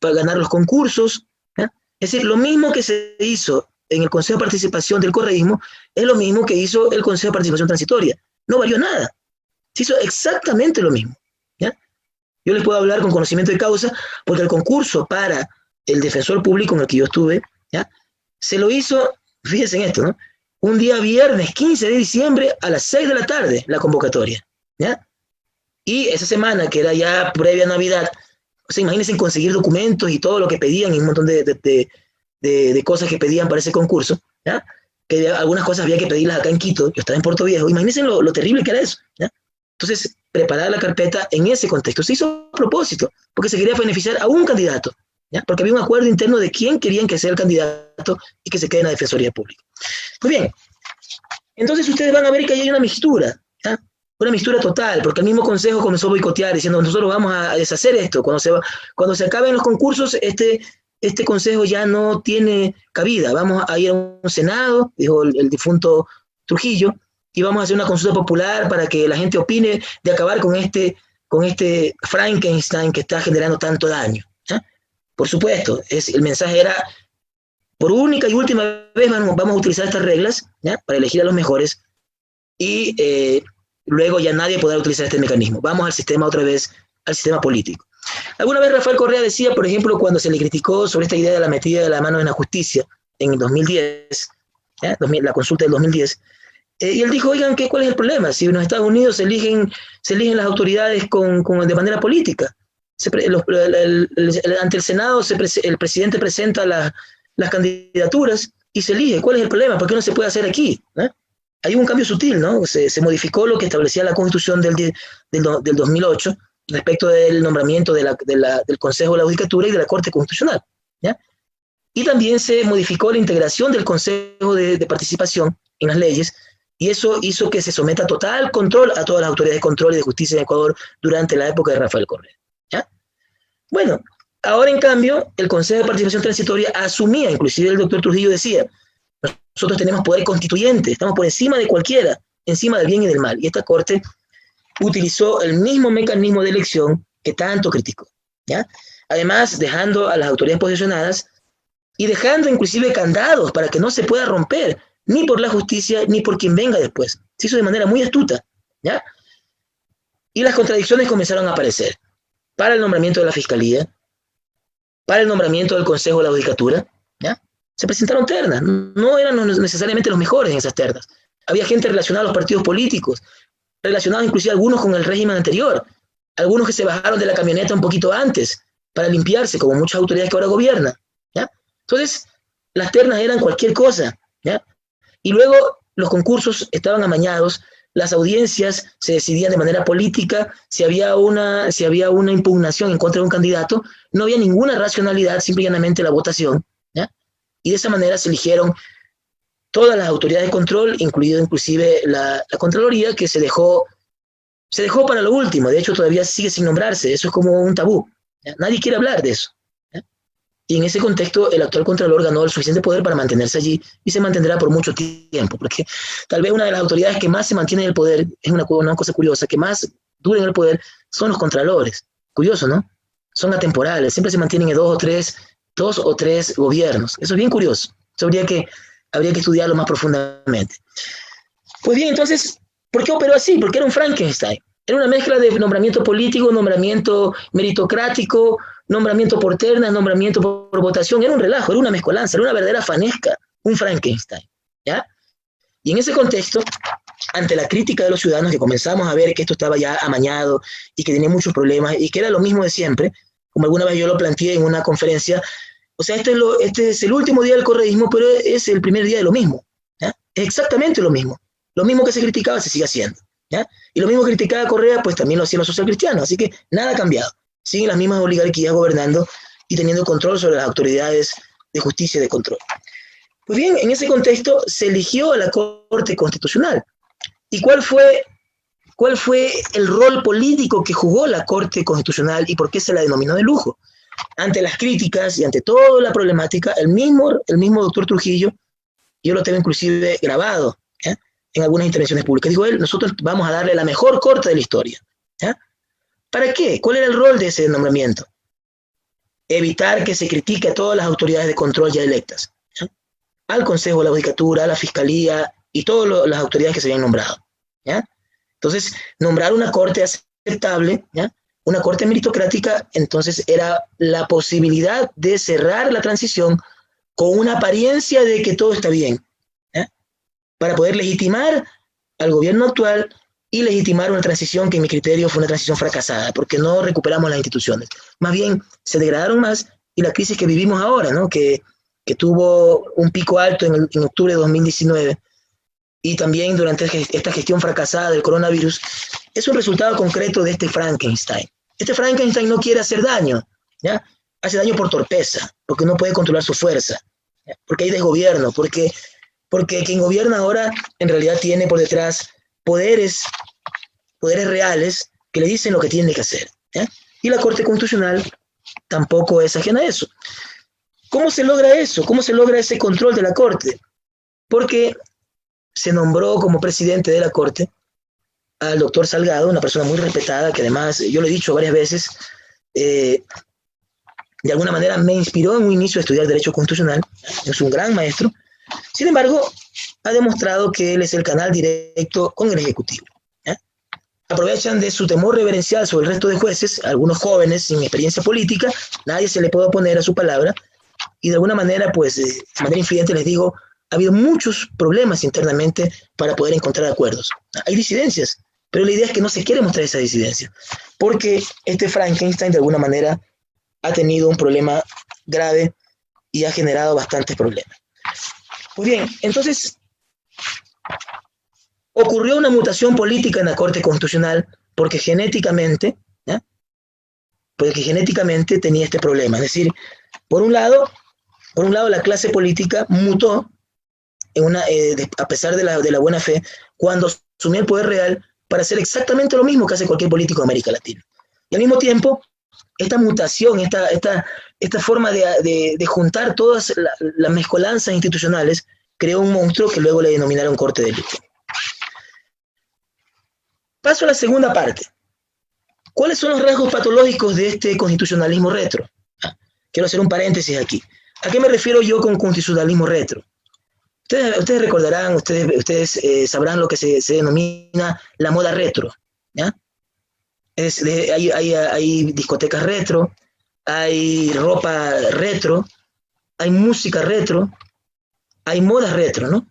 para ganar los concursos, ¿ya? Es decir, lo mismo que se hizo en el Consejo de Participación del Correísmo es lo mismo que hizo el Consejo de Participación Transitoria. No varió nada. Se hizo exactamente lo mismo, ¿ya? Yo les puedo hablar con conocimiento de causa porque el concurso para el defensor público en el que yo estuve, ¿ya? Se lo hizo, fíjense en esto, ¿no? Un día viernes 15 de diciembre a las 6 de la tarde la convocatoria, ¿ya? Y esa semana, que era ya previa a Navidad, o sea, imagínense conseguir documentos y todo lo que pedían y un montón de cosas que pedían para ese concurso, ¿ya? Que algunas cosas había que pedirlas acá en Quito, yo estaba en Puerto Viejo, imagínense lo terrible que era eso, ¿ya? Entonces, preparar la carpeta en ese contexto se hizo a propósito, porque se quería beneficiar a un candidato, ¿ya? Porque había un acuerdo interno de quién querían que sea el candidato y que se quede en la Defensoría Pública. Muy bien, Entonces ustedes van a ver que ahí hay una mixtura, ¿ya? Una mixtura total, porque el mismo consejo comenzó a boicotear, diciendo, nosotros vamos a deshacer esto, cuando se acaben los concursos, este consejo ya no tiene cabida, vamos a ir a un senado, dijo el difunto Trujillo, y vamos a hacer una consulta popular para que la gente opine de acabar con este Frankenstein que está generando tanto daño, ¿ya? Por supuesto, el mensaje era, por única y última vez vamos a utilizar estas reglas, ¿ya? Para elegir a los mejores, y luego ya nadie podrá utilizar este mecanismo. Vamos al sistema otra vez, al sistema político. Alguna vez Rafael Correa decía, por ejemplo, cuando se le criticó sobre esta idea de la metida de la mano en la justicia en el 2010, ¿ya? La consulta del 2010, y él dijo, oigan, ¿cuál es el problema? Si en los Estados Unidos se eligen las autoridades de manera política. Ante el Senado el presidente presenta las candidaturas y se elige. ¿Cuál es el problema? ¿Por qué no se puede hacer aquí? ¿Eh? Hay un cambio sutil, ¿no? Se modificó lo que establecía la Constitución del 2008 respecto del nombramiento del Consejo de la Judicatura y de la Corte Constitucional, ¿ya? Y también se modificó la integración del Consejo de Participación en las leyes, y eso hizo que se someta total control a todas las autoridades de control y de justicia en Ecuador durante la época de Rafael Correa, ¿ya? Bueno, ahora en cambio, el Consejo de Participación Transitoria asumía, inclusive el doctor Trujillo decía, nosotros tenemos poder constituyente, estamos por encima de cualquiera, encima del bien y del mal, y esta Corte utilizó el mismo mecanismo de elección que tanto criticó, ¿ya? Además, dejando a las autoridades posesionadas y dejando inclusive candados para que no se pueda romper ni por la justicia ni por quien venga después. Se hizo de manera muy astuta, ¿ya? Y las contradicciones comenzaron a aparecer para el nombramiento de la Fiscalía, para el nombramiento del Consejo de la Judicatura, ¿ya? Se presentaron ternas, no eran necesariamente los mejores en esas ternas. Había gente relacionada a los partidos políticos, relacionados inclusive algunos con el régimen anterior, algunos que se bajaron de la camioneta un poquito antes para limpiarse, como muchas autoridades que ahora gobiernan, ¿ya? Entonces, las ternas eran cualquier cosa, ¿ya? Y luego los concursos estaban amañados, las audiencias se decidían de manera política, si había una impugnación en contra de un candidato, no había ninguna racionalidad, simplemente la votación, ¿ya? Y de esa manera se eligieron todas las autoridades de control, inclusive la Contraloría, que se dejó para lo último. De hecho, todavía sigue sin nombrarse. Eso es como un tabú, ¿ya? Nadie quiere hablar de eso, ¿ya? Y en ese contexto, el actual Contralor ganó el suficiente poder para mantenerse allí y se mantendrá por mucho tiempo, porque tal vez una de las autoridades que más se mantiene en el poder, es una cosa curiosa, que más dura en el poder, son los Contralores. Curioso, ¿no? Son atemporales, siempre se mantienen en dos o tres gobiernos. Eso es bien curioso. Eso habría que estudiarlo más profundamente. Pues bien, entonces, ¿por qué operó así? Porque era un Frankenstein. Era una mezcla de nombramiento político, nombramiento meritocrático, nombramiento por ternas, nombramiento por votación. Era un relajo, era una mezcolanza, era una verdadera fanesca, un Frankenstein, ¿ya? Y en ese contexto, ante la crítica de los ciudadanos, que comenzamos a ver que esto estaba ya amañado y que tenía muchos problemas y que era lo mismo de siempre, como alguna vez yo lo planteé en una conferencia, o sea, este es el último día del correísmo, pero es el primer día de lo mismo, ¿ya? Es exactamente lo mismo. Lo mismo que se criticaba se sigue haciendo, ¿ya? Y lo mismo que criticaba Correa, pues también lo hacían los socialcristianos. Así que nada ha cambiado. Siguen las mismas oligarquías gobernando y teniendo control sobre las autoridades de justicia y de control. Pues bien, en ese contexto se eligió a la Corte Constitucional. ¿Y cuál fue el rol político que jugó la Corte Constitucional y por qué se la denominó de lujo? Ante las críticas y ante toda la problemática, el mismo doctor Trujillo, yo lo tengo inclusive grabado, ¿ya?, en algunas intervenciones públicas, dijo él, nosotros vamos a darle la mejor corte de la historia, ¿ya? ¿Para qué? ¿Cuál era el rol de ese nombramiento? Evitar que se critique a todas las autoridades de control ya electas, ¿ya?, al Consejo de la Judicatura, a la Fiscalía y todas las autoridades que se habían nombrado, ¿ya? Entonces, nombrar una corte aceptable, ¿ya?, una corte meritocrática, entonces era la posibilidad de cerrar la transición con una apariencia de que todo está bien, ¿ya?, para poder legitimar al gobierno actual y legitimar una transición que en mi criterio fue una transición fracasada, porque no recuperamos las instituciones. Más bien, se degradaron más, y la crisis que vivimos ahora, ¿no?, que tuvo un pico alto en octubre de 2019, y también durante esta gestión fracasada del coronavirus, es un resultado concreto de este Frankenstein. Este Frankenstein no quiere hacer daño, ¿ya? Hace daño por torpeza, porque no puede controlar su fuerza, ¿ya?, porque hay desgobierno, porque porque quien gobierna ahora en realidad tiene por detrás poderes reales que le dicen lo que tiene que hacer, ¿ya? Y la Corte Constitucional tampoco es ajena a eso. ¿Cómo se logra eso? ¿Cómo se logra ese control de la Corte? Porque se nombró como presidente de la Corte al doctor Salgado, una persona muy respetada, que además, yo lo he dicho varias veces, de alguna manera me inspiró en un inicio a estudiar Derecho Constitucional, es un gran maestro. Sin embargo, ha demostrado que él es el canal directo con el Ejecutivo. ¿Ya? Aprovechan de su temor reverencial sobre el resto de jueces, algunos jóvenes sin experiencia política, nadie se le puede oponer a su palabra, y de alguna manera, pues, de manera influyente les digo, ha habido muchos problemas internamente para poder encontrar acuerdos. Hay disidencias, pero la idea es que no se quiere mostrar esa disidencia, porque este Frankenstein de alguna manera ha tenido un problema grave y ha generado bastantes problemas. Pues bien, entonces ocurrió una mutación política en la Corte Constitucional porque genéticamente, ¿ya? Porque genéticamente tenía este problema. Es decir, por un lado la clase política mutó a pesar de la buena fe, cuando asumió el poder real para hacer exactamente lo mismo que hace cualquier político de América Latina. Y al mismo tiempo, esta mutación, esta forma de juntar todas las mezcolanzas institucionales, creó un monstruo que luego le denominaron Corte de Lujo. Paso a la segunda parte. ¿Cuáles son los rasgos patológicos de este constitucionalismo retro? Quiero hacer un paréntesis aquí. ¿A qué me refiero yo con constitucionalismo retro? Ustedes recordarán, ustedes sabrán lo que se denomina la moda retro, ¿ya? Hay discotecas retro, hay ropa retro, hay música retro, hay modas retro, ¿no?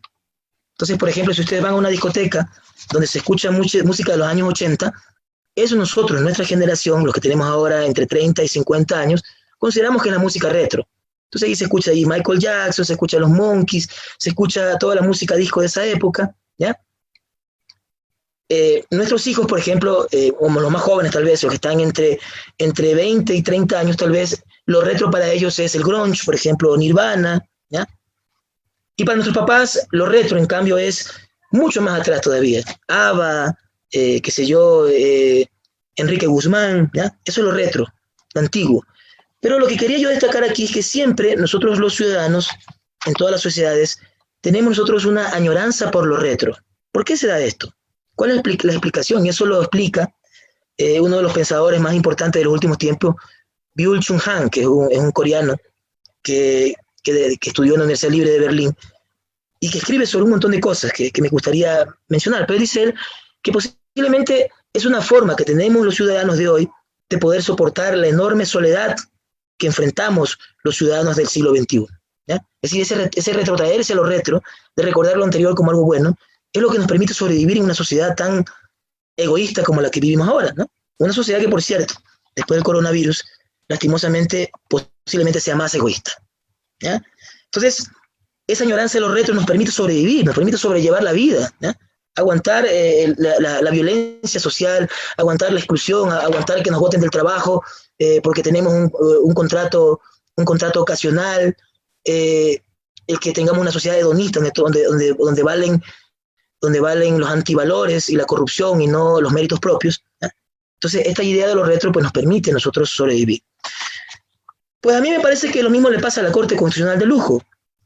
Entonces, por ejemplo, si ustedes van a una discoteca donde se escucha mucha música de los años 80, eso nosotros, nuestra generación, los que tenemos ahora entre 30 y 50 años, consideramos que es la música retro. Entonces ahí se escucha ahí Michael Jackson, se escucha los Monkees, se escucha toda la música disco de esa época, ¿ya? Nuestros hijos, por ejemplo, como los más jóvenes tal vez, los que están entre 20 y 30 años tal vez, lo retro para ellos es el grunge, por ejemplo, Nirvana, ¿ya? Y para nuestros papás, lo retro, en cambio, es mucho más atrás todavía. ABBA, qué sé yo, Enrique Guzmán, ¿ya? Eso es lo retro, lo antiguo. Pero lo que quería yo destacar aquí es que siempre nosotros los ciudadanos, en todas las sociedades, tenemos nosotros una añoranza por lo retro. ¿Por qué se da esto? ¿Cuál es la explicación? Y eso lo explica uno de los pensadores más importantes de los últimos tiempos, Byung-Chul Han, que es un coreano que estudió en la Universidad Libre de Berlín y que escribe sobre un montón de cosas que me gustaría mencionar. Pero dice él que posiblemente es una forma que tenemos los ciudadanos de hoy de poder soportar la enorme soledad que enfrentamos los ciudadanos del siglo XXI. ¿Ya? Es decir, ese retrotraerse a lo retro, de recordar lo anterior como algo bueno, es lo que nos permite sobrevivir en una sociedad tan egoísta como la que vivimos ahora, ¿no? Una sociedad que, por cierto, después del coronavirus, lastimosamente, posiblemente sea más egoísta. ¿Ya? Entonces, esa añoranza de los retros nos permite sobrevivir, nos permite sobrellevar la vida, ¿ya? Aguantar la violencia social, aguantar la exclusión, aguantar que nos boten del trabajo porque tenemos un contrato ocasional, el que tengamos una sociedad hedonista donde valen los antivalores y la corrupción y no los méritos propios, ¿ya? Entonces, esta idea de los retros pues, nos permite a nosotros sobrevivir. Pues a mí me parece que lo mismo le pasa a la Corte Constitucional de Lujo.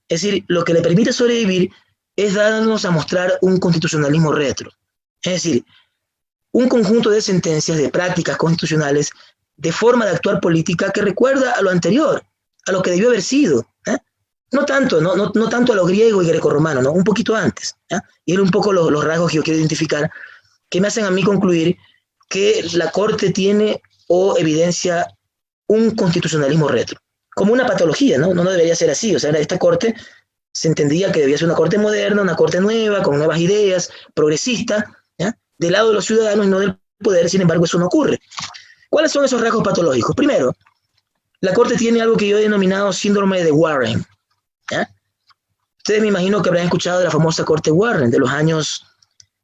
Es decir, lo que le permite sobrevivir es darnos a mostrar un constitucionalismo retro. Es decir, un conjunto de sentencias, de prácticas constitucionales, de forma de actuar política que recuerda a lo anterior, a lo que debió haber sido. ¿Eh? No tanto a lo griego y grecorromano, ¿no? Un poquito antes. ¿Eh? Y un poco los rasgos que yo quiero identificar que me hacen a mí concluir que la Corte tiene o evidencia un constitucionalismo retro, como una patología, ¿no? No debería ser así. O sea, esta Corte se entendía que debía ser una Corte moderna, una Corte nueva, con nuevas ideas, progresista, ¿ya? Del lado de los ciudadanos y no del poder. Sin embargo, eso no ocurre. ¿Cuáles son esos rasgos patológicos? Primero, la Corte tiene algo que yo he denominado síndrome de Warren, ¿ya? Ustedes me imagino que habrán escuchado de la famosa Corte Warren de los años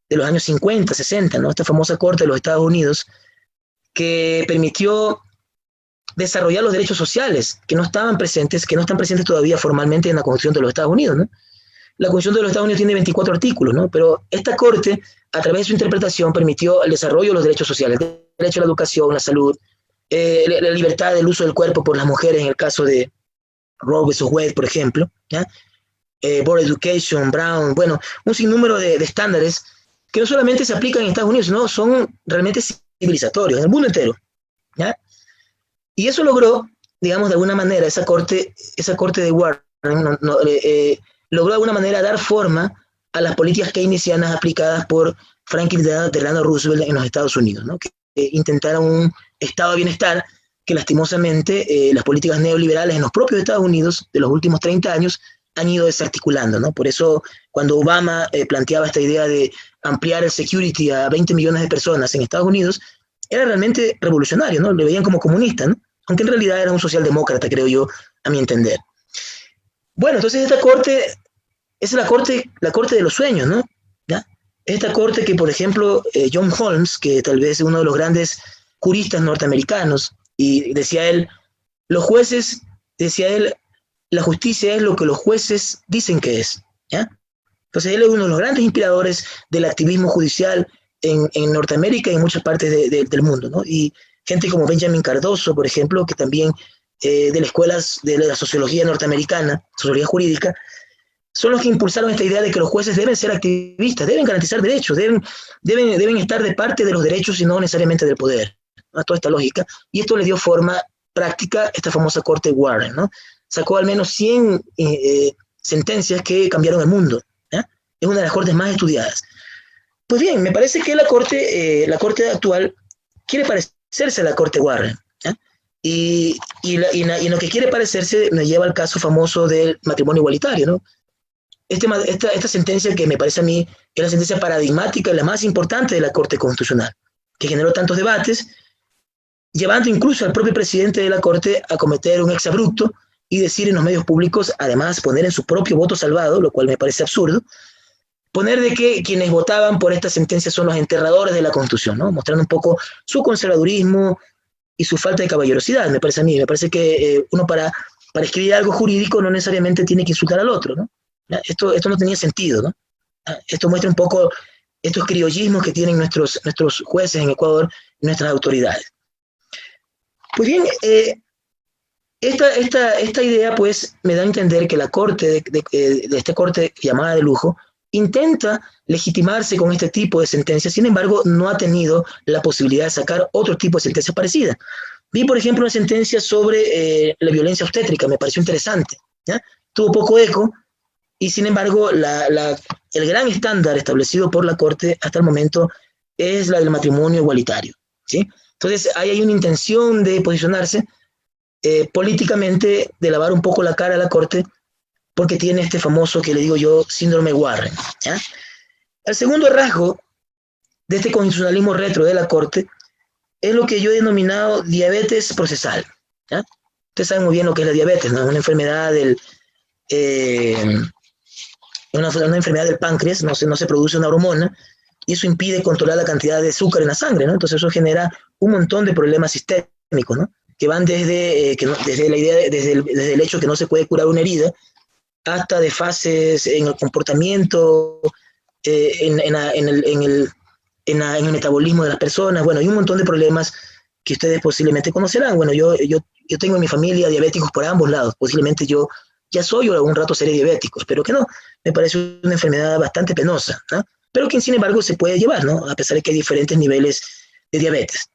50, 60, ¿no? Esta famosa Corte de los Estados Unidos que permitió desarrollar los derechos sociales que no están presentes todavía formalmente en la Constitución de los Estados Unidos, ¿no? la Constitución de los Estados Unidos tiene 24 artículos, ¿no? Pero esta Corte, a través de su interpretación, permitió el desarrollo de los derechos sociales, el derecho a la educación, la salud, la libertad del uso del cuerpo por las mujeres en el caso de Roe vs. Wade, por ejemplo, ¿ya? Board Education, Brown, bueno, un sinnúmero de estándares que no solamente se aplican en Estados Unidos, sino son realmente civilizatorios en el mundo entero, ¿ya? Y eso logró, digamos, de alguna manera, esa corte de Warren logró de alguna manera dar forma a las políticas keynesianas aplicadas por Franklin Delano Roosevelt en los Estados Unidos, ¿no? Que intentaron un estado de bienestar que lastimosamente las políticas neoliberales en los propios Estados Unidos de los últimos 30 años han ido desarticulando, ¿no? Por eso cuando Obama planteaba esta idea de ampliar el security a 20 millones de personas en Estados Unidos, era realmente revolucionario, ¿no? Le veían como comunista, ¿no? Aunque en realidad era un socialdemócrata, creo yo, a mi entender. Bueno, entonces esta corte es la corte de los sueños, ¿no? ¿Ya? Esta corte que, por ejemplo, John Holmes, que tal vez es uno de los grandes juristas norteamericanos, y decía él, los jueces, decía él, la justicia es lo que los jueces dicen que es, ¿ya? Entonces él es uno de los grandes inspiradores del activismo judicial en Norteamérica y en muchas partes del mundo, ¿no? Y gente como Benjamin Cardoso, por ejemplo, que también de las escuelas de la sociología norteamericana, sociología jurídica, son los que impulsaron esta idea de que los jueces deben ser activistas, deben garantizar derechos, deben estar de parte de los derechos y no necesariamente del poder, ¿no? Toda esta lógica. Y esto le dio forma práctica a esta famosa corte Warren, ¿no? Sacó al menos 100 sentencias que cambiaron el mundo, ¿ya? Es una de las cortes más estudiadas. Pues bien, me parece que la corte actual quiere parecerse a la corte Warren, ¿ya? Y lo que quiere parecerse nos lleva al caso famoso del matrimonio igualitario, ¿no? Esta sentencia que me parece a mí es la sentencia paradigmática y la más importante de la Corte Constitucional, que generó tantos debates, llevando incluso al propio presidente de la Corte a cometer un exabrupto y decir en los medios públicos, además poner en su propio voto salvado, lo cual me parece absurdo, poner de que quienes votaban por esta sentencia son los enterradores de la Constitución, ¿no? Mostrando un poco su conservadurismo y su falta de caballerosidad, me parece a mí. Me parece que uno para escribir algo jurídico no necesariamente tiene que insultar al otro, ¿no? Esto no tenía sentido, ¿no? Esto muestra un poco estos criollismos que tienen nuestros jueces en Ecuador y nuestras autoridades. Pues bien, esta idea pues me da a entender que la corte de esta corte llamada de lujo intenta legitimarse con este tipo de sentencias, sin embargo no ha tenido la posibilidad de sacar otro tipo de sentencias parecidas. Vi, por ejemplo, una sentencia sobre la violencia obstétrica, me pareció interesante, ¿ya? Tuvo poco eco, y sin embargo el gran estándar establecido por la Corte hasta el momento es la del matrimonio igualitario, ¿sí? Entonces ahí hay una intención de posicionarse políticamente, de lavar un poco la cara a la Corte, porque tiene este famoso, que le digo yo, síndrome Warren, ¿ya? El segundo rasgo de este constitucionalismo retro de la Corte es lo que yo he denominado diabetes procesal, ¿ya? Ustedes saben muy bien lo que es la diabetes, ¿no? Una enfermedad una enfermedad del páncreas, no se produce una hormona, y eso impide controlar la cantidad de azúcar en la sangre, ¿no? Entonces eso genera un montón de problemas sistémicos, ¿no? Que van desde la idea, desde el hecho que no se puede curar una herida, hasta desfases en el comportamiento, en el metabolismo de las personas. Bueno, hay un montón de problemas que ustedes posiblemente conocerán. Bueno, yo tengo en mi familia diabéticos por ambos lados. Posiblemente yo ya soy o algún rato seré diabético, espero que no. Me parece una enfermedad bastante penosa, ¿no? Pero que sin embargo se puede llevar, ¿no? A pesar de que hay diferentes niveles de diabetes.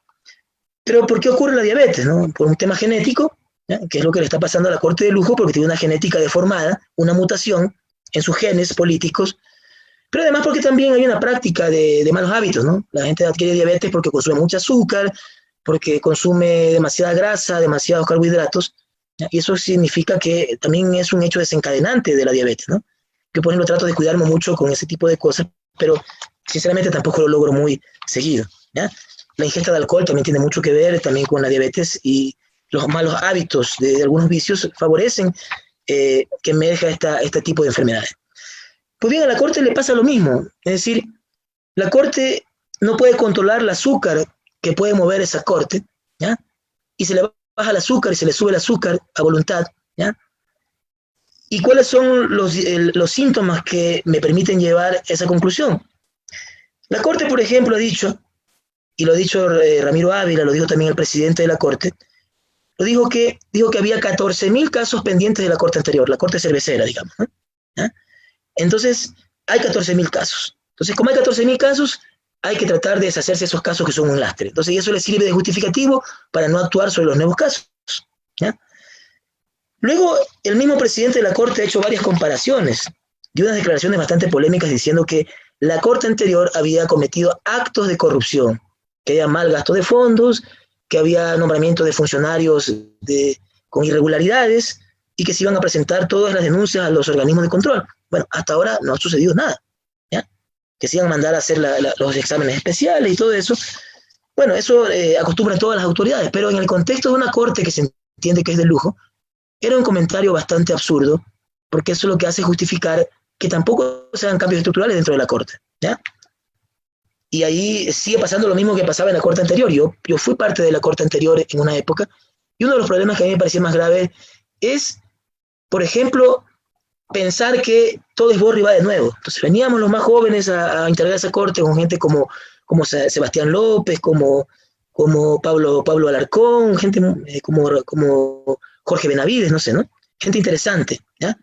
Pero ¿por qué ocurre la diabetes, no? Por un tema genético, ¿ya? Que es lo que le está pasando a la Corte de Lujo, porque tiene una genética deformada, una mutación en sus genes políticos, pero además porque también hay una práctica de malos hábitos, ¿no? La gente adquiere diabetes porque consume mucho azúcar, porque consume demasiada grasa, demasiados carbohidratos, ¿ya? Y eso significa que también es un hecho desencadenante de la diabetes, ¿no? Yo, por ejemplo, trato de cuidarme mucho con ese tipo de cosas, pero sinceramente tampoco lo logro muy seguido, ¿ya? La ingesta de alcohol también tiene mucho que ver también con la diabetes, y los malos hábitos de algunos vicios favorecen que emerja este tipo de enfermedades. Pues bien, a la Corte le pasa lo mismo, es decir, la Corte no puede controlar el azúcar que puede mover esa Corte, ¿ya? Y se le baja el azúcar y se le sube el azúcar a voluntad, ¿ya? ¿Y cuáles son los síntomas que me permiten llevar a esa conclusión? La Corte, por ejemplo, ha dicho, y lo ha dicho Ramiro Ávila, lo dijo también el presidente de la Corte, dijo que había 14.000 casos pendientes de la Corte anterior, la Corte cervecera, digamos, ¿no? ¿Ah? Entonces, hay 14.000 casos. Entonces, como hay 14.000 casos, hay que tratar de deshacerse de esos casos que son un lastre. Entonces, y eso le sirve de justificativo para no actuar sobre los nuevos casos. ¿Ya? Luego, el mismo presidente de la Corte ha hecho varias comparaciones y unas declaraciones bastante polémicas diciendo que la Corte anterior había cometido actos de corrupción, que había mal gasto de fondos, que había nombramiento de funcionarios con irregularidades y que se iban a presentar todas las denuncias a los organismos de control. Bueno, hasta ahora no ha sucedido nada. ¿Ya? Que se iban a mandar a hacer los exámenes especiales y todo eso. Bueno, eso acostumbran todas las autoridades, pero en el contexto de una corte que se entiende que es de lujo, era un comentario bastante absurdo, porque eso lo que hace es justificar que tampoco se hagan cambios estructurales dentro de la corte. ¿Ya? Y ahí sigue pasando lo mismo que pasaba en la corte anterior. Yo fui parte de la corte anterior en una época, y uno de los problemas que a mí me parecía más grave es, por ejemplo, pensar que todo es borra y va de nuevo. Entonces veníamos los más jóvenes a integrar esa corte con gente como Sebastián López, como Pablo Alarcón, gente como Jorge Benavides, no sé, ¿no? Gente interesante, ¿ya?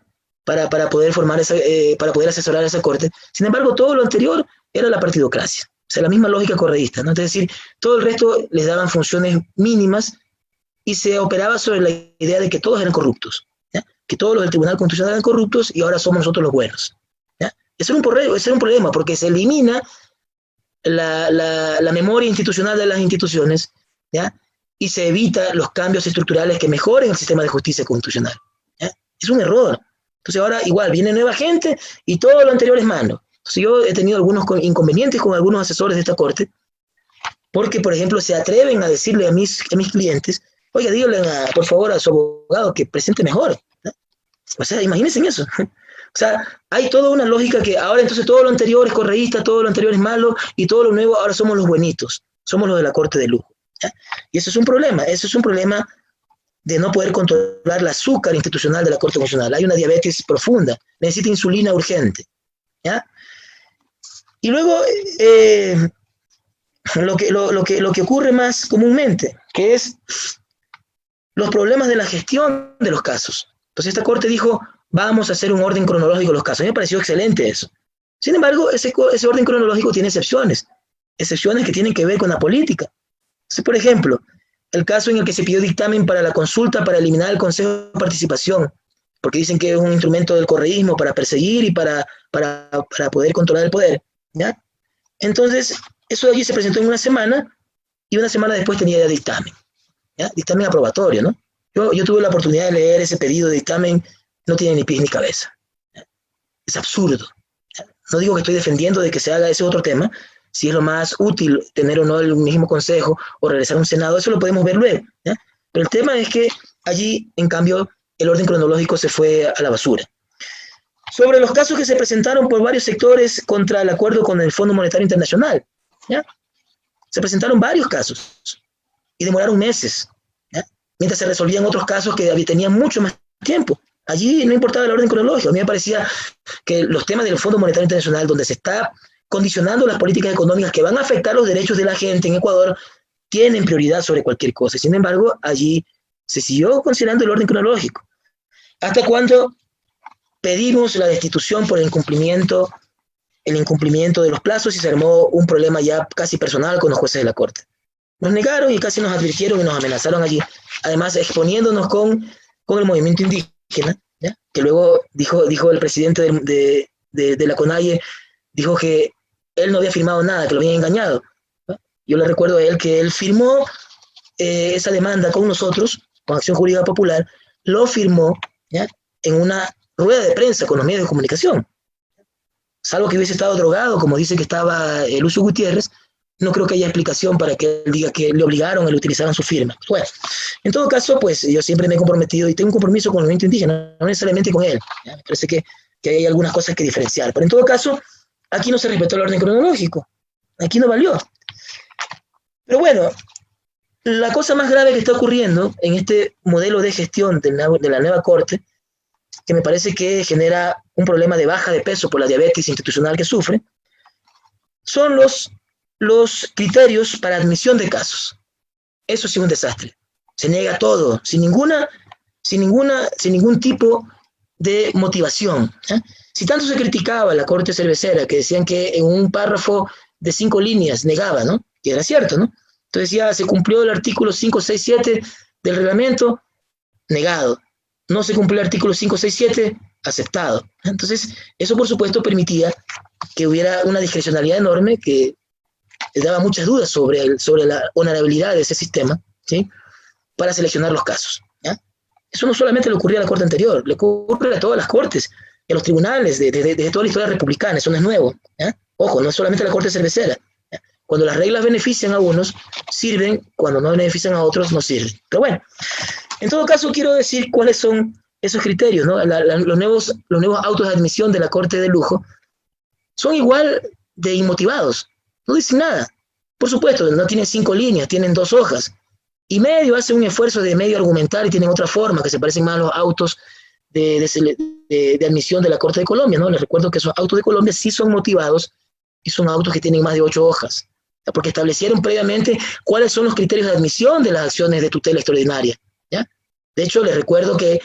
Para poder para poder asesorar a esa corte. Sin embargo, todo lo anterior era la partidocracia. O sea, la misma lógica correísta, ¿no? Es decir, todo el resto les daban funciones mínimas y se operaba sobre la idea de que todos eran corruptos, ¿ya? Que todos los del Tribunal Constitucional eran corruptos y ahora somos nosotros los buenos. ¿Ya? Ese era un problema porque se elimina la memoria institucional de las instituciones, ¿ya? Y se evita los cambios estructurales que mejoren el sistema de justicia constitucional. ¿Ya? Es un error. Entonces ahora igual viene nueva gente y todo lo anterior es malo. Entonces yo he tenido algunos inconvenientes con algunos asesores de esta corte, porque por ejemplo se atreven a decirle a mis clientes, oiga, díganle por favor a su abogado que presente mejor. ¿No? O sea, imagínense en eso. O sea, hay toda una lógica que ahora entonces todo lo anterior es correísta, todo lo anterior es malo y todo lo nuevo ahora somos los buenitos, somos los de la corte de lujo. ¿Ya? Y eso es un problema de no poder controlar el azúcar institucional de la Corte Constitucional. Hay una diabetes profunda, necesita insulina urgente. ¿Ya? Y luego, lo que ocurre más comúnmente, que es los problemas de la gestión de los casos. Entonces esta corte dijo, vamos a hacer un orden cronológico de los casos. A mí me pareció excelente eso. Sin embargo, ese orden cronológico tiene excepciones que tienen que ver con la política. Entonces, por ejemplo, el caso en el que se pidió dictamen para la consulta para eliminar el Consejo de Participación, porque dicen que es un instrumento del correísmo para perseguir y para poder controlar el poder. ¿Ya? Entonces, eso de allí se presentó en una semana y una semana después tenía ya dictamen. ¿Ya? Dictamen aprobatorio, ¿no? Yo tuve la oportunidad de leer ese pedido de dictamen, no tiene ni pies ni cabeza. ¿Ya? Es absurdo. ¿Ya? No digo que estoy defendiendo de que se haga ese otro tema, si es lo más útil tener o no el mismo consejo o regresar a un senado, eso lo podemos ver luego. ¿Ya? Pero el tema es que allí, en cambio, el orden cronológico se fue a la basura. Sobre los casos que se presentaron por varios sectores contra el acuerdo con el Fondo Monetario Internacional, ¿ya? Se presentaron varios casos y demoraron meses, ¿ya? Mientras se resolvían otros casos que tenían mucho más tiempo. Allí no importaba el orden cronológico. A mí me parecía que los temas del Fondo Monetario Internacional, donde se está condicionando las políticas económicas que van a afectar los derechos de la gente en Ecuador, tienen prioridad sobre cualquier cosa. Sin embargo, allí se siguió considerando el orden cronológico. Hasta cuando pedimos la destitución por el incumplimiento de los plazos y se armó un problema ya casi personal con los jueces de la Corte. Nos negaron y casi nos advirtieron y nos amenazaron allí, además exponiéndonos con el movimiento indígena, ¿ya? Que luego dijo el presidente de la CONAIE, dijo que él no había firmado nada, que lo habían engañado. ¿No? Yo le recuerdo a él que él firmó esa demanda con nosotros, con Acción Jurídica Popular, lo firmó, ¿ya? En una rueda de prensa con los medios de comunicación. Salvo que hubiese estado drogado, como dice que estaba Lucio Gutiérrez, no creo que haya explicación para que él diga que le obligaron a que utilizaran su firma. Bueno, en todo caso, pues yo siempre me he comprometido y tengo un compromiso con el movimiento indígena, no necesariamente con él. ¿Ya? Me parece que hay algunas cosas que diferenciar. Pero en todo caso, aquí no se respetó el orden cronológico. Aquí no valió. Pero bueno, la cosa más grave que está ocurriendo en este modelo de gestión de la nueva Corte que me parece que genera un problema de baja de peso por la diabetes institucional que sufre, son los criterios para admisión de casos. Eso sí es un desastre. Se niega todo, sin ningún tipo de motivación. ¿Eh? Si tanto se criticaba la Corte Cervecera, que decían que en un párrafo de 5 líneas negaba, ¿no? Que era cierto, ¿no? Entonces ya se cumplió el artículo 567 del reglamento, negado. No se cumplió el artículo 567, aceptado. Entonces, eso por supuesto permitía que hubiera una discrecionalidad enorme que daba muchas dudas sobre la honorabilidad de ese sistema, ¿sí? Para seleccionar los casos. ¿Ya? Eso no solamente le ocurría a la Corte anterior, le ocurre a todas las cortes, a los tribunales, de toda la historia republicana, eso no es nuevo. ¿Ya? Ojo, no es solamente la Corte Cervecera. ¿Ya? Cuando las reglas benefician a unos, sirven, cuando no benefician a otros, no sirven. Pero bueno, en todo caso quiero decir cuáles son esos criterios, ¿no? Los nuevos autos de admisión de la Corte de Lujo son igual de inmotivados, no dicen nada. Por supuesto, no tienen 5 líneas, tienen 2 hojas. Y medio hace un esfuerzo de medio argumentar y tienen otra forma, que se parecen más a los autos de admisión de la Corte de Colombia, ¿no? Les recuerdo que esos autos de Colombia sí son motivados y son autos que tienen más de 8 hojas, porque establecieron previamente cuáles son los criterios de admisión de las acciones de tutela extraordinaria. ¿Ya? De hecho, les recuerdo que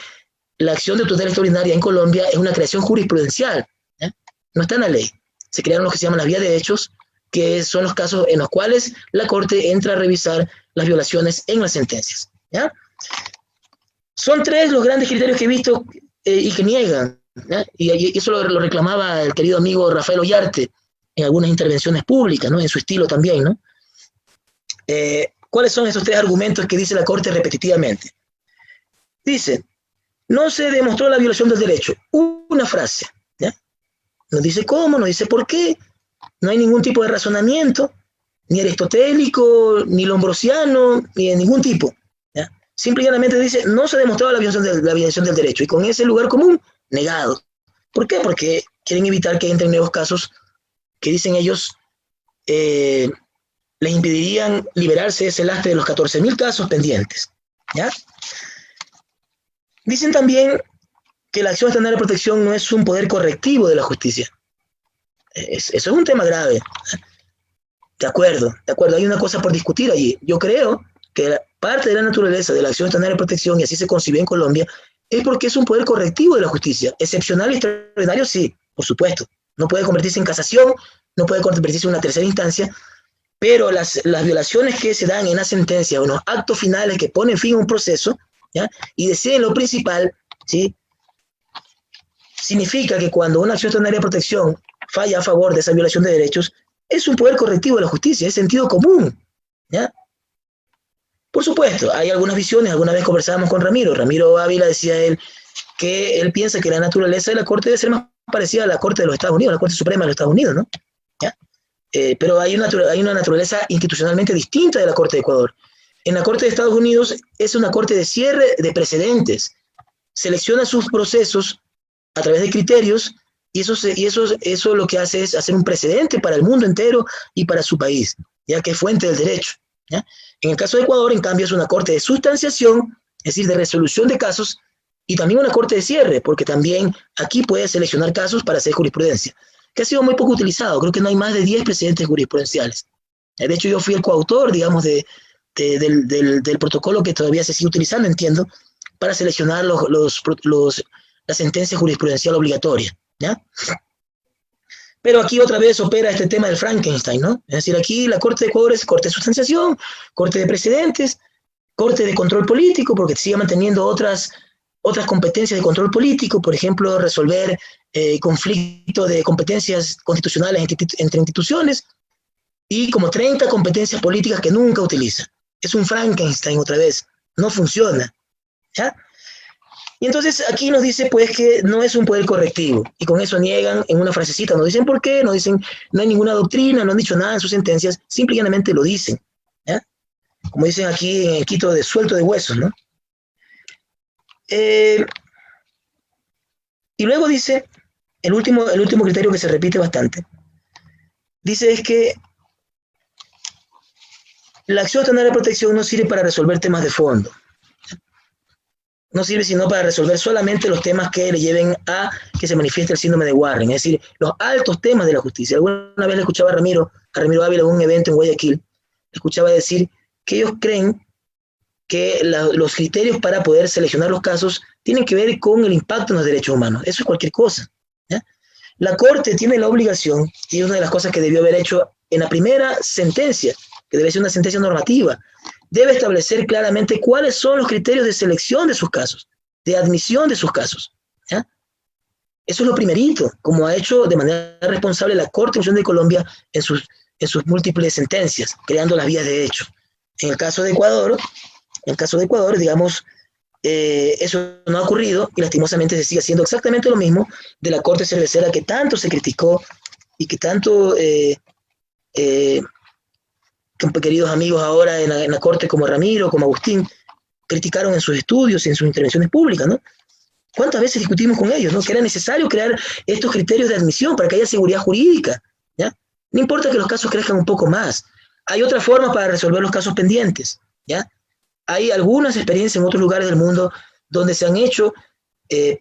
la acción de tutela extraordinaria en Colombia es una creación jurisprudencial, ¿ya? No está en la ley. Se crearon los que se llaman las vías de hechos, que son los casos en los cuales la Corte entra a revisar las violaciones en las sentencias. ¿Ya? Son 3 los grandes criterios que he visto y que niegan. ¿Ya? Y eso lo reclamaba el querido amigo Rafael Ollarte en algunas intervenciones públicas, ¿no? En su estilo también, ¿no? ¿Cuáles son esos 3 argumentos que dice la Corte repetitivamente? Dice, no se demostró la violación del derecho. Una frase. ¿Ya? No dice cómo, no dice por qué, no hay ningún tipo de razonamiento, ni aristotélico, ni lombrosiano, ni de ningún tipo. ¿Ya? Simple y llanamente dice, no se ha demostrado la violación del derecho, y con ese lugar común, negado. ¿Por qué? Porque quieren evitar que entren nuevos casos que dicen ellos les impedirían liberarse de ese lastre de los 14.000 casos pendientes. ¿Ya? Dicen también que la acción extraordinaria de protección no es un poder correctivo de la justicia. Eso es un tema grave. De acuerdo, hay una cosa por discutir allí. Yo creo que parte de la naturaleza de la acción extraordinaria de protección, y así se concibió en Colombia, es porque es un poder correctivo de la justicia. Excepcional y extraordinario, sí, por supuesto. No puede convertirse en casación, no puede convertirse en una tercera instancia, pero las violaciones que se dan en la sentencia o en los actos finales que ponen fin a un proceso, ¿ya? Y deciden lo principal, ¿sí? Significa que cuando una acción extraordinaria de protección falla a favor de esa violación de derechos, es un poder correctivo de la justicia, es sentido común. ¿Ya? Por supuesto, hay algunas visiones, alguna vez conversábamos con Ramiro Ávila decía él que él piensa que la naturaleza de la Corte debe ser más parecida a la Corte de los Estados Unidos, a la Corte Suprema de los Estados Unidos, ¿no? ¿Ya? Pero hay una naturaleza institucionalmente distinta de la Corte de Ecuador. En la Corte de Estados Unidos es una corte de cierre de precedentes, selecciona sus procesos a través de criterios y eso lo que hace es hacer un precedente para el mundo entero y para su país, ya que es fuente del derecho. ¿Ya? En el caso de Ecuador, en cambio, es una corte de sustanciación, es decir, de resolución de casos, y también una corte de cierre, porque también aquí puede seleccionar casos para hacer jurisprudencia, que ha sido muy poco utilizado. Creo que no hay más de 10 precedentes jurisprudenciales. De hecho, yo fui el coautor, digamos, del protocolo que todavía se sigue utilizando, entiendo, para seleccionar la sentencia jurisprudencial obligatoria. ¿Ya? Pero aquí otra vez opera este tema del Frankenstein, ¿no? Es decir, aquí la Corte de Ecuador es corte de sustanciación, corte de precedentes, corte de control político, porque sigue manteniendo otras competencias de control político, por ejemplo, resolver conflicto de competencias constitucionales entre instituciones, y como 30 competencias políticas que nunca utiliza. Es un Frankenstein otra vez, no funciona. ¿Ya? Y entonces aquí nos dice pues que no es un poder correctivo, y con eso niegan en una frasecita, no dicen por qué, no dicen, no hay ninguna doctrina, no han dicho nada en sus sentencias, simplemente lo dicen, ¿ya? Como dicen aquí en Quito, de suelto de huesos, ¿no? Y luego dice, el último criterio que se repite bastante, dice es que la acción extraordinaria de protección no sirve para resolver temas de fondo. no sirve sino para resolver solamente los temas que le lleven a que se manifieste el síndrome de Warren, es decir, los altos temas de la justicia. Alguna vez le escuchaba a Ramiro Ávila en un evento en Guayaquil, le escuchaba decir que ellos creen que los criterios para poder seleccionar los casos tienen que ver con el impacto en los derechos humanos. Eso es cualquier cosa. ¿Ya? La Corte tiene la obligación, y es una de las cosas que debió haber hecho en la primera sentencia, que debe ser una sentencia normativa, debe establecer claramente cuáles son los criterios de selección de sus casos, de admisión de sus casos. ¿Ya? Eso es lo primerito, como ha hecho de manera responsable la Corte Constitucional de Colombia en sus múltiples sentencias, creando las vías de hecho. En el caso de Ecuador, digamos, eso no ha ocurrido y lastimosamente se sigue haciendo exactamente lo mismo de la Corte Cervecera que tanto se criticó y que tanto queridos amigos ahora en la Corte como Ramiro, como Agustín, criticaron en sus estudios y en sus intervenciones públicas, ¿no? ¿Cuántas veces discutimos con ellos, ¿no? Que era necesario crear estos criterios de admisión para que haya seguridad jurídica, ¿ya? No importa que los casos crezcan un poco más. Hay otras formas para resolver los casos pendientes, ¿ya? Hay algunas experiencias en otros lugares del mundo donde se han hecho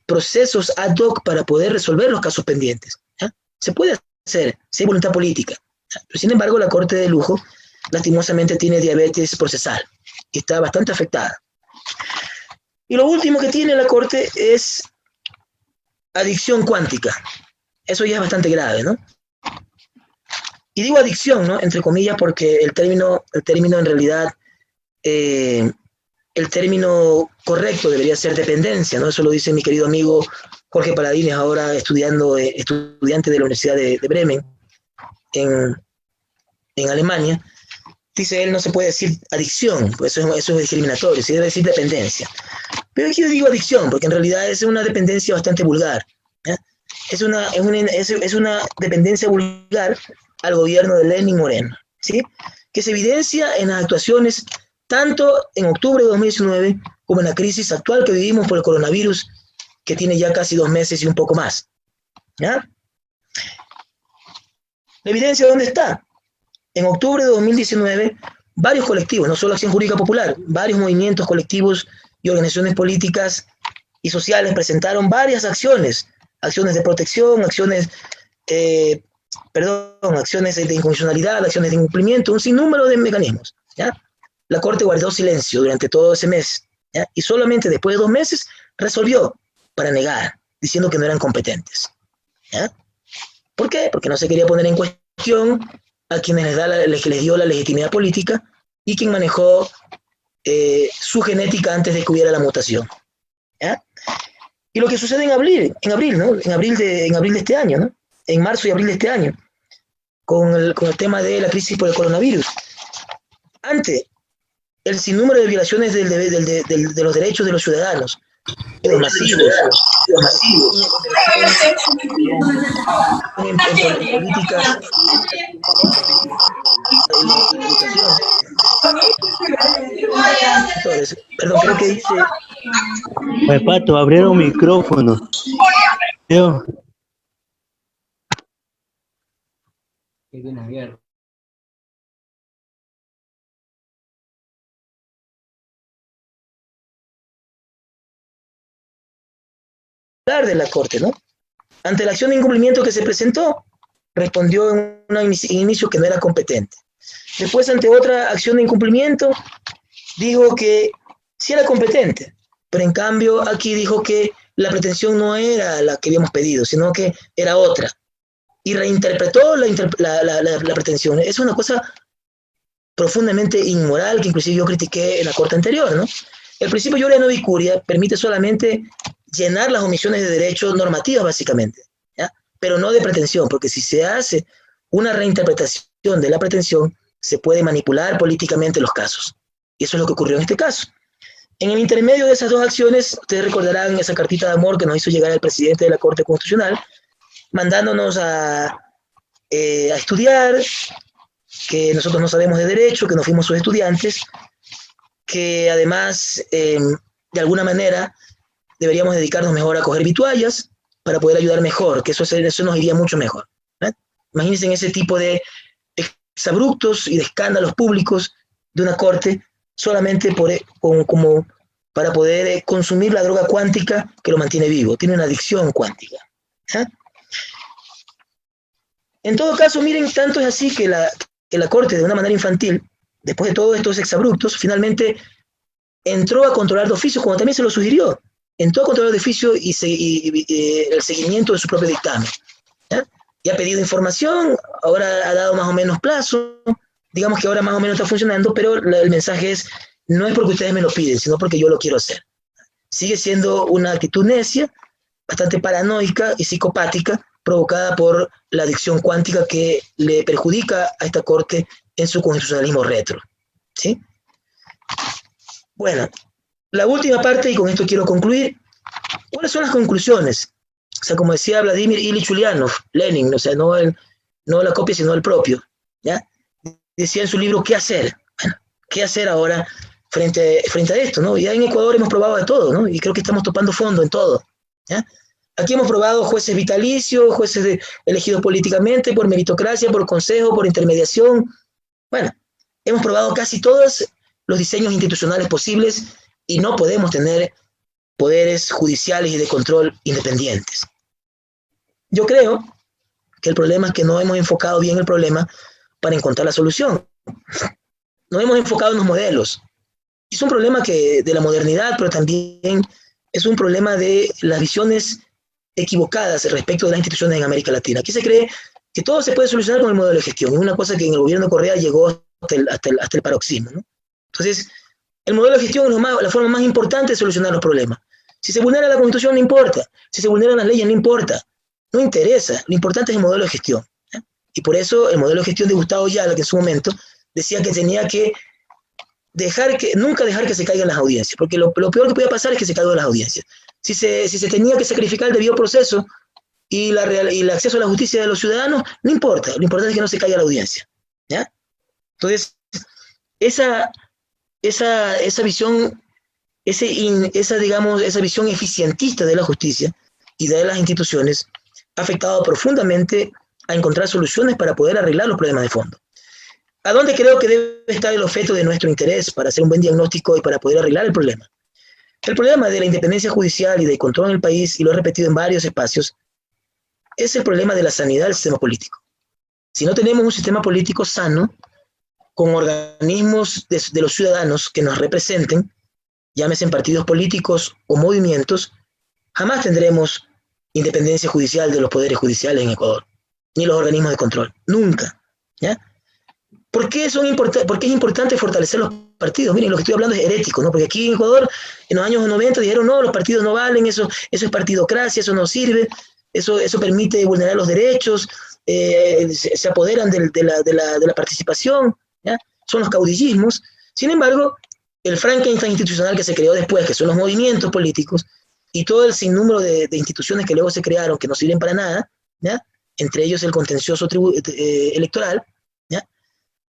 procesos ad hoc para poder resolver los casos pendientes, ¿ya? Se puede hacer, si hay voluntad política, ¿ya? Pero sin embargo, la Corte de Lujo lastimosamente tiene diabetes procesal y está bastante afectada. Y lo último que tiene la Corte es adicción cuántica. Eso ya es bastante grave, ¿no? Y digo adicción, ¿no? Entre comillas, porque el término en realidad, el término correcto debería ser dependencia, ¿no? Eso lo dice mi querido amigo Jorge Paladines, ahora estudiante de la Universidad de Bremen, en Alemania. Dice él, no se puede decir adicción, pues eso es discriminatorio, se debe decir dependencia. Pero aquí yo digo adicción, porque en realidad es una dependencia bastante vulgar. ¿Ya? Es una dependencia vulgar al gobierno de Lenín Moreno, ¿sí? Que se evidencia en las actuaciones tanto en octubre de 2019 como en la crisis actual que vivimos por el coronavirus, que tiene ya casi 2 meses y un poco más. ¿Ya? ¿La evidencia dónde está? En octubre de 2019, varios colectivos, no solo Acción Jurídica Popular, varios movimientos colectivos y organizaciones políticas y sociales presentaron varias acciones de protección, acciones de incondicionalidad, acciones de incumplimiento, un sinnúmero de mecanismos. ¿Ya? La Corte guardó silencio durante todo ese mes, ¿ya? Y solamente después de 2 meses resolvió para negar, diciendo que no eran competentes. ¿Ya? ¿Por qué? Porque no se quería poner en cuestión a quienes les dio la legitimidad política y quien manejó su genética antes de que hubiera la mutación. ¿Ya? Y lo que sucede en abril, ¿no? En abril de este año, ¿no? En marzo y abril de este año, con el tema de la crisis por el coronavirus. Ante el sinnúmero de violaciones de los derechos de los ciudadanos, masivos, en políticas de educación. Entonces, perdón, creo que dice... Pues, Pato, abrieron micrófono. Yo. Qué bien abierto. De la Corte, ¿no? Ante la acción de incumplimiento que se presentó, respondió en un inicio que no era competente. Después, ante otra acción de incumplimiento, dijo que sí era competente, pero en cambio aquí dijo que la pretensión no era la que habíamos pedido, sino que era otra. Y reinterpretó la pretensión. Es una cosa profundamente inmoral que inclusive yo critiqué en la Corte anterior, ¿no? El principio iure no vicuria permite solamente llenar las omisiones de derechos normativas, básicamente, ¿ya? Pero no de pretensión, porque si se hace una reinterpretación de la pretensión, se puede manipular políticamente los casos. Y eso es lo que ocurrió en este caso. En el intermedio de esas dos acciones, ustedes recordarán esa cartita de amor que nos hizo llegar el presidente de la Corte Constitucional, mandándonos a estudiar, que nosotros no sabemos de derecho, que no fuimos sus estudiantes, que además, de alguna manera, deberíamos dedicarnos mejor a coger vituallas para poder ayudar mejor, que eso nos iría mucho mejor. ¿Eh? Imagínense en ese tipo de exabruptos y de escándalos públicos de una corte solamente como para poder consumir la droga cuántica que lo mantiene vivo. Tiene una adicción cuántica. ¿Ah? En todo caso, miren, tanto es así que la Corte, de una manera infantil, después de todos estos exabruptos, finalmente entró a controlar de oficio, como también se lo sugirió. Entró a controlar de oficio y el seguimiento de su propio dictamen. ¿Ya? Y ha pedido información, ahora ha dado más o menos plazo, digamos que ahora más o menos está funcionando, pero el mensaje es, no es porque ustedes me lo piden, sino porque yo lo quiero hacer. Sigue siendo una actitud necia, bastante paranoica y psicopática, provocada por la adicción cuántica que le perjudica a esta Corte en su constitucionalismo retro. ¿Sí? Bueno, la última parte, y con esto quiero concluir, ¿cuáles son las conclusiones? O sea, como decía Vladimir Ilich Ulyanov, Lenin, o sea, no la copia, sino el propio, ¿ya? Decía en su libro, ¿qué hacer? Bueno, ¿qué hacer ahora frente a esto, ¿no? Ya en Ecuador hemos probado de todo, ¿no? Y creo que estamos topando fondo en todo, ¿ya? Aquí hemos probado jueces vitalicios, jueces elegidos políticamente, por meritocracia, por consejo, por intermediación. Bueno, hemos probado casi todos los diseños institucionales posibles y no podemos tener poderes judiciales y de control independientes. Yo creo que el problema es que no hemos enfocado bien el problema para encontrar la solución. No hemos enfocado en los modelos. Es un problema de la modernidad, pero también es un problema de las visiones equivocadas respecto de las instituciones en América Latina. Aquí se cree que todo se puede solucionar con el modelo de gestión. Es una cosa que en el gobierno de Correa llegó hasta el paroxismo, ¿no? Entonces, el modelo de gestión es la forma más importante de solucionar los problemas. Si se vulnera la Constitución, no importa. Si se vulneran las leyes, no importa. No interesa. Lo importante es el modelo de gestión. ¿Eh? Y por eso el modelo de gestión de Gustavo Yala, que en su momento decía que tenía que nunca dejar que se caigan las audiencias, porque lo peor que podía pasar es que se caigan las audiencias. Si se tenía que sacrificar el debido proceso y el acceso a la justicia de los ciudadanos, no importa. Lo importante es que no se caiga la audiencia. ¿Ya? Entonces, esa visión, esa visión eficientista de la justicia y de las instituciones ha afectado profundamente a encontrar soluciones para poder arreglar los problemas de fondo. ¿A dónde creo que debe estar el objeto de nuestro interés para hacer un buen diagnóstico y para poder arreglar el problema? El problema de la independencia judicial y de control en el país, y lo he repetido en varios espacios, es el problema de la sanidad del sistema político. Si no tenemos un sistema político sano, con organismos de los ciudadanos que nos representen, llámese en partidos políticos o movimientos, jamás tendremos independencia judicial de los poderes judiciales en Ecuador, ni los organismos de control, nunca. ¿Ya? ¿Por qué es importante fortalecer los partidos? Miren, lo que estoy hablando es herético, ¿no? Porque aquí en Ecuador, en los años 90, dijeron, no, los partidos no valen, eso es partidocracia, eso no sirve, eso permite vulnerar los derechos, se apoderan de la participación, ¿ya? Son los caudillismos. Sin embargo, el Frankenstein institucional que se creó después, que son los movimientos políticos, y todo el sinnúmero de instituciones que luego se crearon que no sirven para nada, ¿ya? Entre ellos el contencioso electoral, ¿ya?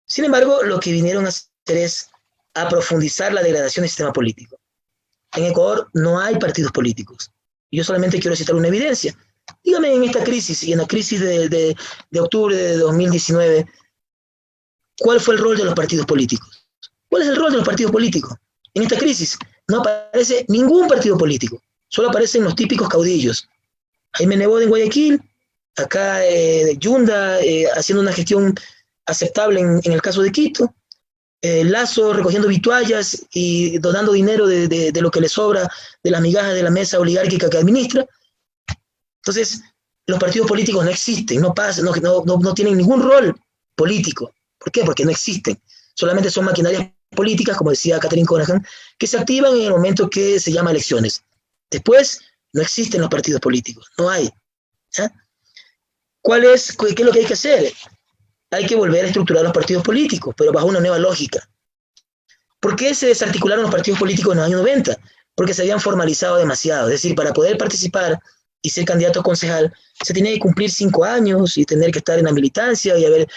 Sin embargo, lo que vinieron a hacer es a profundizar la degradación del sistema político. En Ecuador no hay partidos políticos. Yo solamente quiero citar una evidencia. Dígame en esta crisis, y en la crisis de octubre de 2019, ¿cuál fue el rol de los partidos políticos? ¿Cuál es el rol de los partidos políticos? En esta crisis no aparece ningún partido político, solo aparecen los típicos caudillos. Jaime Nebot en Guayaquil, acá Yunda haciendo una gestión aceptable en el caso de Quito, Lazo recogiendo vituallas y donando dinero de lo que le sobra de las migajas de la mesa oligárquica que administra. Entonces, los partidos políticos no existen, no tienen ningún rol político. ¿Por qué? Porque no existen. Solamente son maquinarias políticas, como decía Catherine Conaghan, que se activan en el momento que se llama elecciones. Después, no existen los partidos políticos, no hay. ¿Ya? ¿Qué es lo que hay que hacer? Hay que volver a estructurar los partidos políticos, pero bajo una nueva lógica. ¿Por qué se desarticularon los partidos políticos en los años 90? Porque se habían formalizado demasiado. Es decir, para poder participar y ser candidato a concejal, se tenía que cumplir 5 años y tener que estar en la militancia y haber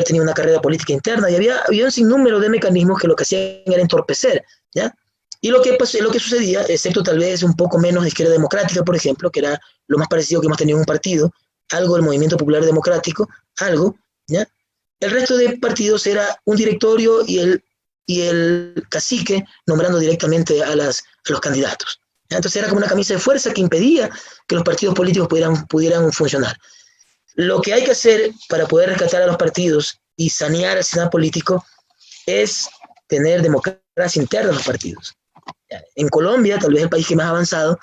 tenido una carrera política interna. Y había un sinnúmero de mecanismos que lo que hacían era entorpecer, ¿ya? Y lo que sucedía, excepto tal vez un poco menos de Izquierda Democrática, por ejemplo, que era lo más parecido que hemos tenido en un partido, algo del Movimiento Popular Democrático, algo, ¿ya? El resto de partidos era un directorio y el y el cacique nombrando directamente a los candidatos. Entonces era como una camisa de fuerza que impedía que los partidos políticos pudieran funcionar. Lo que hay que hacer para poder rescatar a los partidos y sanear el sistema político es tener democracia interna en los partidos. En Colombia, tal vez el país que más ha avanzado,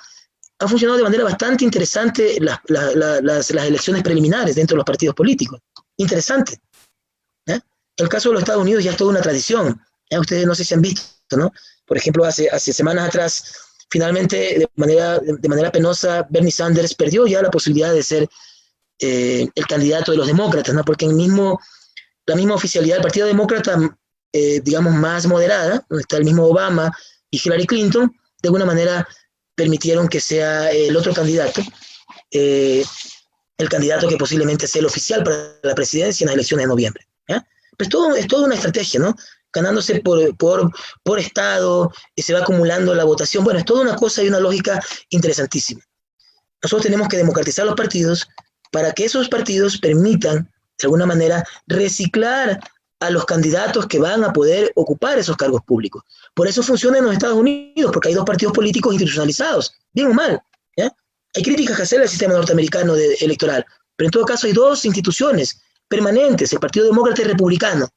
ha funcionado de manera bastante interesante las elecciones preliminares dentro de los partidos políticos. Interesante. El caso de los Estados Unidos ya es toda una tradición. Ustedes no sé si han visto, ¿no? Por ejemplo, hace semanas atrás, finalmente, de manera penosa, Bernie Sanders perdió ya la posibilidad de ser el candidato de los demócratas, ¿no? Porque la misma oficialidad del Partido Demócrata, digamos, más moderada, donde está el mismo Obama y Hillary Clinton, de alguna manera permitieron que sea el otro candidato, el candidato que posiblemente sea el oficial para la presidencia en las elecciones de noviembre. Pues es toda una estrategia, ¿no? Ganándose por estado, y se va acumulando la votación. Bueno, es toda una cosa y una lógica interesantísima. Nosotros tenemos que democratizar los partidos para que esos partidos permitan, de alguna manera, reciclar a los candidatos que van a poder ocupar esos cargos públicos. Por eso funciona en los Estados Unidos, porque hay dos partidos políticos institucionalizados, bien o mal. ¿Ya? Hay críticas que hacer al sistema norteamericano electoral, pero en todo caso hay dos instituciones permanentes, el Partido Demócrata y Republicano.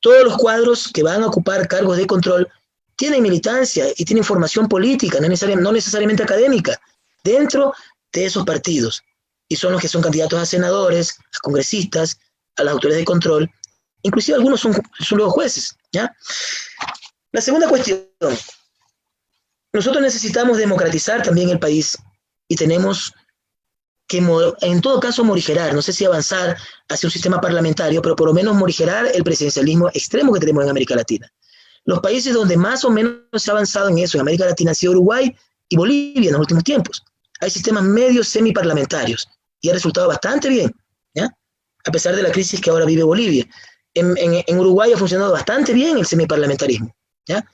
Todos los cuadros que van a ocupar cargos de control tienen militancia y tienen formación política, no necesariamente académica, dentro de esos partidos. Y son los que son candidatos a senadores, a congresistas, a las autoridades de control. Inclusive algunos son luego jueces. ¿Ya? La segunda cuestión. Nosotros necesitamos democratizar también el país y tenemos que, en todo caso, morigerar, no sé si avanzar hacia un sistema parlamentario, pero por lo menos morigerar el presidencialismo extremo que tenemos en América Latina. Los países donde más o menos se ha avanzado en eso, en América Latina, han sido Uruguay y Bolivia en los últimos tiempos. Hay sistemas medios semiparlamentarios y ha resultado bastante bien, ¿ya? A pesar de la crisis que ahora vive Bolivia. En Uruguay ha funcionado bastante bien el semiparlamentarismo, ¿ya?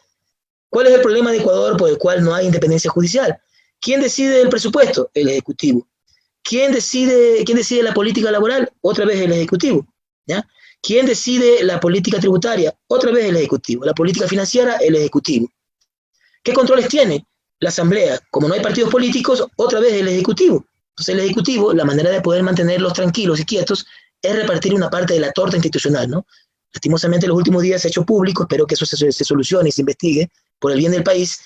¿Cuál es el problema de Ecuador por el cual no hay independencia judicial? ¿Quién decide el presupuesto? El Ejecutivo. ¿Quién decide la política laboral? Otra vez el Ejecutivo. ¿Ya? ¿Quién decide la política tributaria? Otra vez el Ejecutivo. La política financiera, el Ejecutivo. ¿Qué controles tiene? La Asamblea. Como no hay partidos políticos, otra vez el Ejecutivo. Entonces el Ejecutivo, la manera de poder mantenerlos tranquilos y quietos es repartir una parte de la torta institucional, ¿no? Lastimosamente en los últimos días se ha hecho público, espero que eso se solucione y se investigue por el bien del país,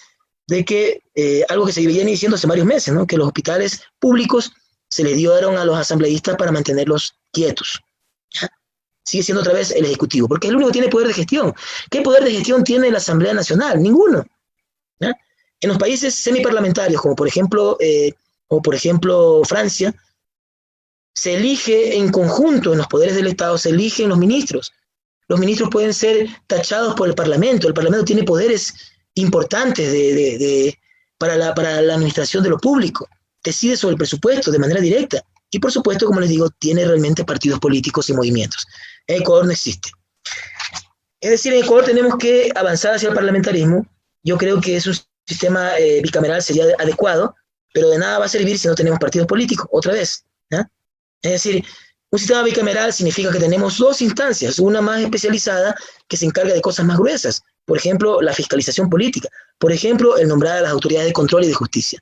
de que algo que se viene diciendo hace varios meses, ¿no? Que los hospitales públicos se les dieron a los asambleístas para mantenerlos quietos. ¿Ya? Sigue siendo otra vez el Ejecutivo, porque es el único que tiene poder de gestión. ¿Qué poder de gestión tiene la Asamblea Nacional? Ninguno. ¿Ya? En los países semiparlamentarios, como por ejemplo Francia, se elige en conjunto, en los poderes del Estado, se eligen los ministros. Los ministros pueden ser tachados por el Parlamento. El Parlamento tiene poderes importantes para la administración de lo público. Decide sobre el presupuesto de manera directa. Y por supuesto, como les digo, tiene realmente partidos políticos y movimientos. En Ecuador no existe. Es decir, en Ecuador tenemos que avanzar hacia el parlamentarismo. Yo creo que es un sistema bicameral sería adecuado, pero de nada va a servir si no tenemos partidos políticos, otra vez. ¿Ya? Es decir, un sistema bicameral significa que tenemos dos instancias, una más especializada que se encarga de cosas más gruesas, por ejemplo, la fiscalización política, por ejemplo, el nombrar a las autoridades de control y de justicia.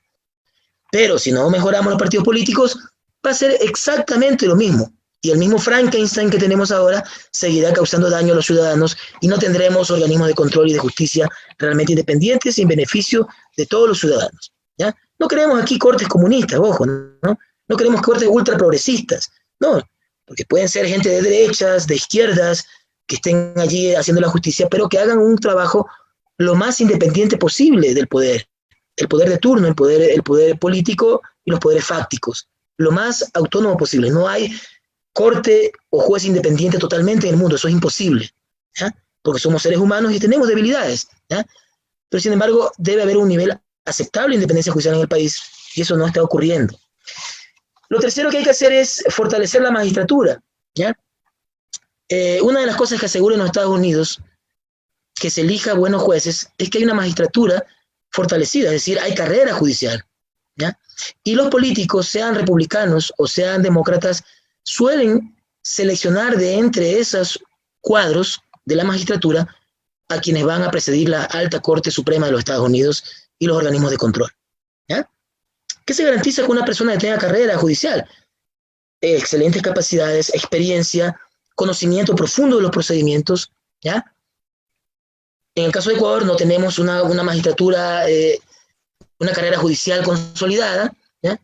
Pero si no mejoramos los partidos políticos, va a ser exactamente lo mismo. Y el mismo Frankenstein que tenemos ahora seguirá causando daño a los ciudadanos y no tendremos organismos de control y de justicia realmente independientes y en beneficio de todos los ciudadanos. ¿Ya? No queremos aquí cortes comunistas, ojo, ¿no? No queremos cortes ultra progresistas, no, porque pueden ser gente de derechas, de izquierdas, que estén allí haciendo la justicia, pero que hagan un trabajo lo más independiente posible del poder. El poder de turno, el poder político y los poderes fácticos. Lo más autónomo posible. No hay corte o juez independiente totalmente en el mundo. Eso es imposible. ¿Ya? Porque somos seres humanos y tenemos debilidades. ¿Ya? Pero sin embargo, debe haber un nivel aceptable de independencia judicial en el país. Y eso no está ocurriendo. Lo tercero que hay que hacer es fortalecer la magistratura. ¿Ya? Una de las cosas que asegura en los Estados Unidos que se elija buenos jueces es que hay una magistratura fortalecida, es decir, hay carrera judicial. ¿Ya? Y los políticos, sean republicanos o sean demócratas, suelen seleccionar de entre esos cuadros de la magistratura a quienes van a presidir la Alta Corte Suprema de los Estados Unidos y los organismos de control. ¿Ya? ¿Qué se garantiza con una persona que tenga carrera judicial? Excelentes capacidades, experiencia, conocimiento profundo de los procedimientos. ¿Ya? En el caso de Ecuador no tenemos una magistratura, una carrera judicial consolidada, ¿ya?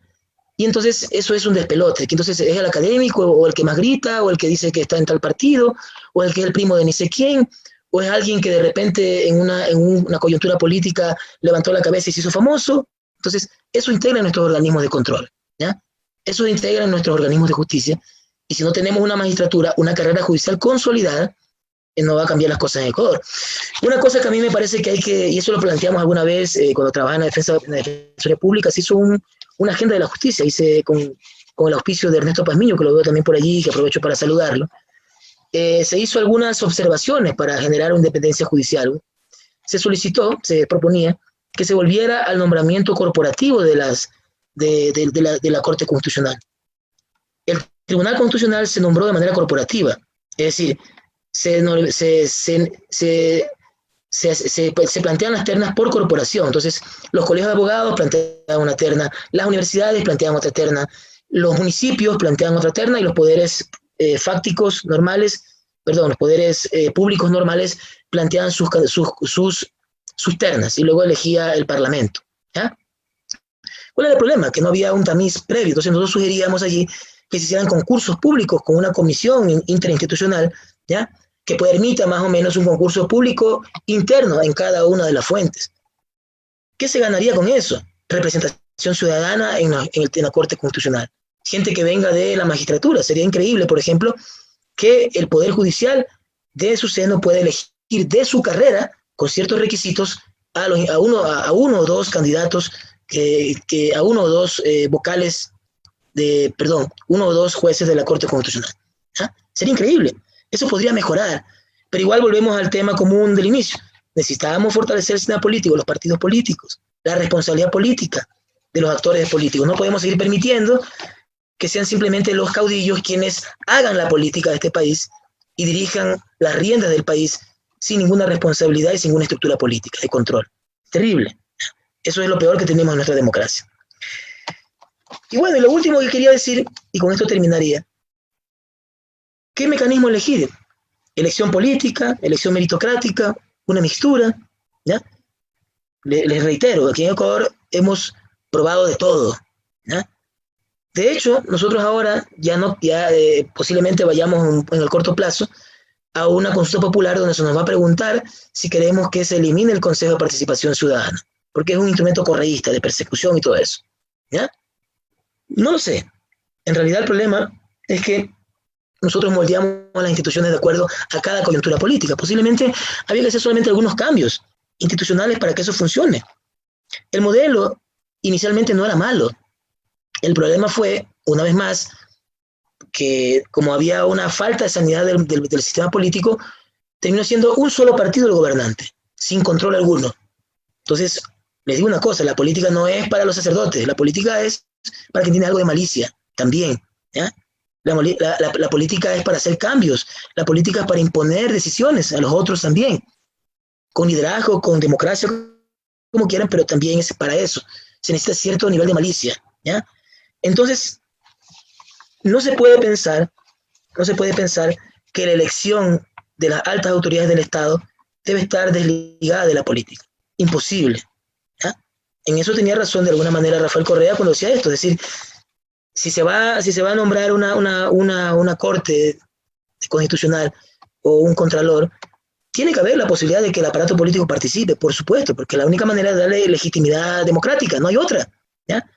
Y entonces eso es un despelote, que entonces es el académico o el que más grita, o el que dice que está en tal partido, o el que es el primo de ni sé quién, o es alguien que de repente en una coyuntura política levantó la cabeza y se hizo famoso. Entonces eso integra en nuestros organismos de control, ¿ya? Eso integra en nuestros organismos de justicia, y si no tenemos una magistratura, una carrera judicial consolidada, no va a cambiar las cosas en Ecuador. Una cosa que a mí me parece que hay que, y eso lo planteamos alguna vez cuando trabajaba en la Defensoría Pública, se hizo una agenda de la justicia, hice con el auspicio de Ernesto Pazmiño, que lo veo también por allí, que aprovecho para saludarlo. Se hizo algunas observaciones para generar una independencia judicial. Se solicitó, se proponía, que se volviera al nombramiento corporativo de la Corte Constitucional. El Tribunal Constitucional se nombró de manera corporativa, es decir, se plantean las ternas por corporación. Entonces, los colegios de abogados plantean una terna, las universidades plantean otra terna, los municipios plantean otra terna, y los poderes fácticos normales, perdón, los poderes públicos normales planteaban sus ternas, y luego elegía el Parlamento. ¿Ya? ¿Cuál era el problema? Que no había un tamiz previo. Entonces nosotros sugeríamos allí que se hicieran concursos públicos con una comisión interinstitucional, ¿ya?, que permita más o menos un concurso público interno en cada una de las fuentes. ¿Qué se ganaría con eso? Representación ciudadana en la Corte Constitucional. Gente que venga de la magistratura. Sería increíble, por ejemplo, que el Poder Judicial de su seno pueda elegir de su carrera, con ciertos requisitos, a uno o dos candidatos, a uno o dos uno o dos jueces de la Corte Constitucional. ¿Ah? Sería increíble. Eso podría mejorar, pero igual volvemos al tema común del inicio. Necesitábamos fortalecer el sistema político, los partidos políticos, la responsabilidad política de los actores políticos. No podemos seguir permitiendo que sean simplemente los caudillos quienes hagan la política de este país y dirijan las riendas del país sin ninguna responsabilidad y sin ninguna estructura política de control. Terrible. Eso es lo peor que tenemos en nuestra democracia. Y bueno, y lo último que quería decir, y con esto terminaría, ¿qué mecanismo elegir? Elección política, elección meritocrática, una mixtura, ¿ya? Les reitero, aquí en Ecuador hemos probado de todo, ¿ya? De hecho, nosotros ahora posiblemente vayamos en el corto plazo a una consulta popular donde se nos va a preguntar si queremos que se elimine el Consejo de Participación Ciudadana, porque es un instrumento correísta de persecución y todo eso, ¿ya? No lo sé. En realidad el problema es que nosotros moldeamos las instituciones de acuerdo a cada coyuntura política. Posiblemente había que hacer solamente algunos cambios institucionales para que eso funcione. El modelo inicialmente no era malo. El problema fue, una vez más, que como había una falta de sanidad del sistema político, terminó siendo un solo partido el gobernante, sin control alguno. Entonces, les digo una cosa, la política no es para los sacerdotes, la política es para quien tiene algo de malicia, también, ¿ya? La política es para hacer cambios, la política es para imponer decisiones a los otros también, con liderazgo, con democracia, como quieran, pero también es para eso. Se necesita cierto nivel de malicia, ¿ya? Entonces, no se puede pensar que la elección de las altas autoridades del Estado debe estar desligada de la política. Imposible, ¿ya? En eso tenía razón de alguna manera Rafael Correa cuando decía esto, es decir, si se va a nombrar una corte constitucional o un contralor, tiene que haber la posibilidad de que el aparato político participe, por supuesto, porque la única manera de darle legitimidad democrática, no hay otra, ¿ya?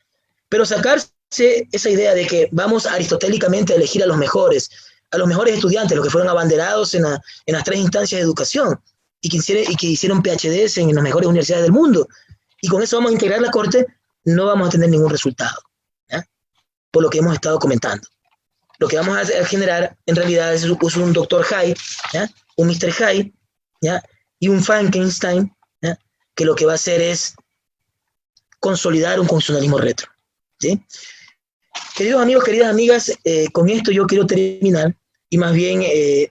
Pero sacarse esa idea de que vamos aristotélicamente a elegir a los mejores estudiantes, los que fueron abanderados en las 3 instancias de educación y que hicieron PhDs en las mejores universidades del mundo, y con eso vamos a integrar la corte, no vamos a tener ningún resultado, ¿ya? Por lo que hemos estado comentando. Lo que vamos a generar en realidad es un Dr. Hyde, ¿ya?, un Mr. Hyde, ¿ya?, y un Frankenstein, ¿ya?, que lo que va a hacer es consolidar un constitucionalismo retro, ¿sí? Queridos amigos, queridas amigas, con esto yo quiero terminar y más bien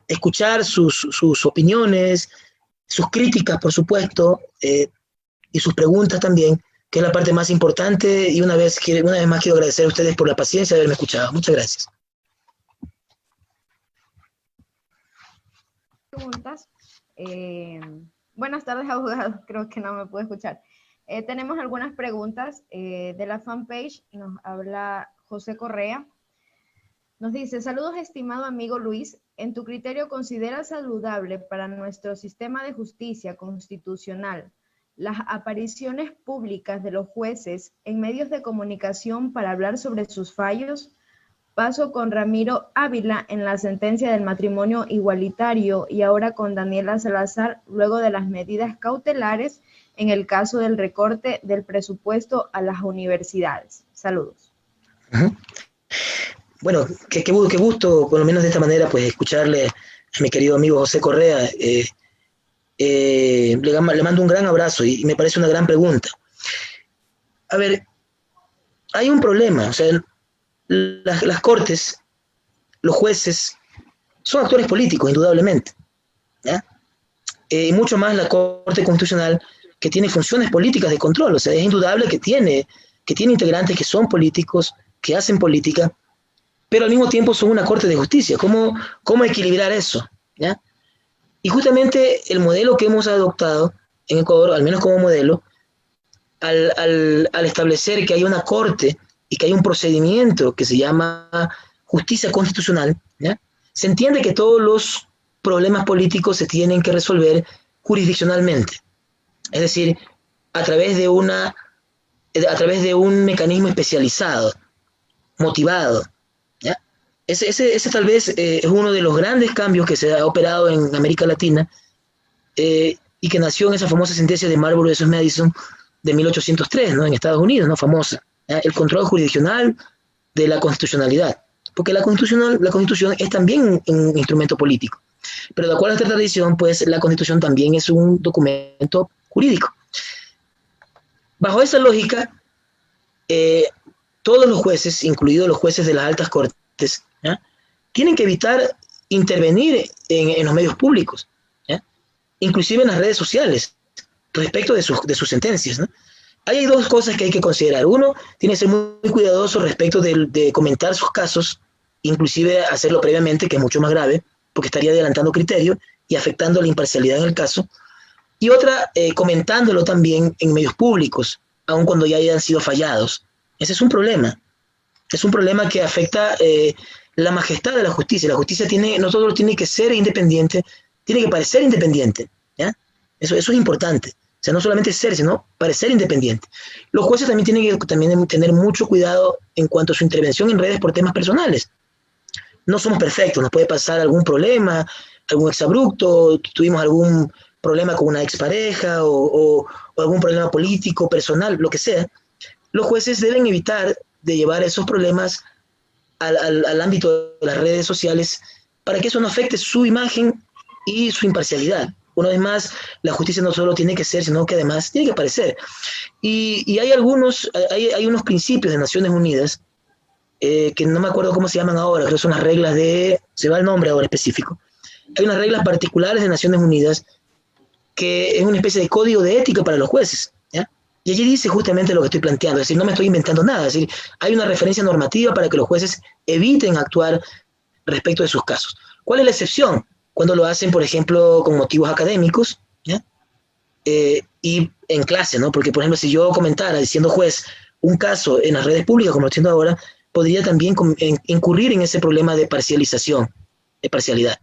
escuchar sus opiniones, sus críticas, por supuesto, y sus preguntas también, que es la parte más importante, y una vez más quiero agradecer a ustedes por la paciencia de haberme escuchado. Muchas gracias. Preguntas. Buenas tardes, abogado. Creo que no me puede escuchar. Tenemos algunas preguntas de la fanpage. Nos habla José Correa. Nos dice, saludos estimado amigo Luis. ¿En tu criterio consideras saludable para nuestro sistema de justicia constitucional las apariciones públicas de los jueces en medios de comunicación para hablar sobre sus fallos? Paso con Ramiro Ávila en la sentencia del matrimonio igualitario y ahora con Daniela Salazar luego de las medidas cautelares en el caso del recorte del presupuesto a las universidades. Saludos. Bueno, qué gusto, por lo menos de esta manera, pues escucharle a mi querido amigo José Correa. Le mando un gran abrazo y me parece una gran pregunta. A ver, hay un problema, o sea, las cortes, los jueces, son actores políticos, indudablemente, ¿ya? Y mucho más la Corte Constitucional, que tiene funciones políticas de control, o sea, es indudable que tiene integrantes que son políticos, que hacen política, pero al mismo tiempo son una Corte de Justicia. ¿Cómo equilibrar eso? ¿Ya? Y justamente el modelo que hemos adoptado en Ecuador, al menos como modelo, al establecer que hay una Corte y que hay un procedimiento que se llama justicia constitucional, ¿ya? Se entiende que todos los problemas políticos se tienen que resolver jurisdiccionalmente, es decir, a través de un mecanismo especializado, motivado, ¿ya? Ese tal vez es uno de los grandes cambios que se ha operado en América Latina y que nació en esa famosa sentencia de Marbury vs. Madison de 1803, ¿no? En Estados Unidos, ¿no? Famosa. El control jurisdiccional de la constitucionalidad, porque la Constitución es también un instrumento político, pero de acuerdo a esta tradición, pues la Constitución también es un documento jurídico. Bajo esa lógica, todos los jueces, incluidos los jueces de las altas cortes, ¿ya? Tienen que evitar intervenir en los medios públicos, ¿ya? Inclusive en las redes sociales, respecto de sus sentencias, ¿no? Hay dos cosas que hay que considerar. Uno, tiene que ser muy cuidadoso respecto de comentar sus casos, inclusive hacerlo previamente, que es mucho más grave, porque estaría adelantando criterio y afectando la imparcialidad en el caso. Y otra, comentándolo también en medios públicos, aun cuando ya hayan sido fallados. Ese es un problema. Es un problema que afecta la majestad de la justicia. La justicia no solo tiene que ser independiente, tiene que parecer independiente, ¿ya? Eso es importante. O sea, no solamente ser, sino parecer independiente. Los jueces también tienen que tener mucho cuidado en cuanto a su intervención en redes por temas personales. No somos perfectos, nos puede pasar algún problema, algún exabrupto, tuvimos algún problema con una expareja o algún problema político, personal, lo que sea. Los jueces deben evitar de llevar esos problemas al ámbito de las redes sociales para que eso no afecte su imagen y su imparcialidad. Una vez más, la justicia no solo tiene que ser, sino que además tiene que parecer. Y hay unos principios de Naciones Unidas, que no me acuerdo cómo se llaman ahora, creo que son las reglas se va el nombre ahora específico. Hay unas reglas particulares de Naciones Unidas que es una especie de código de ética para los jueces, ¿ya? Y allí dice justamente lo que estoy planteando, es decir, no me estoy inventando nada, es decir, hay una referencia normativa para que los jueces eviten actuar respecto de sus casos. ¿Cuál es la excepción? Cuando lo hacen, por ejemplo, con motivos académicos, ¿ya? Y en clase, ¿no? Porque, por ejemplo, si yo comentara, siendo juez, un caso en las redes públicas, como lo estoy haciendo ahora, podría también incurrir en ese problema de parcialización, de parcialidad.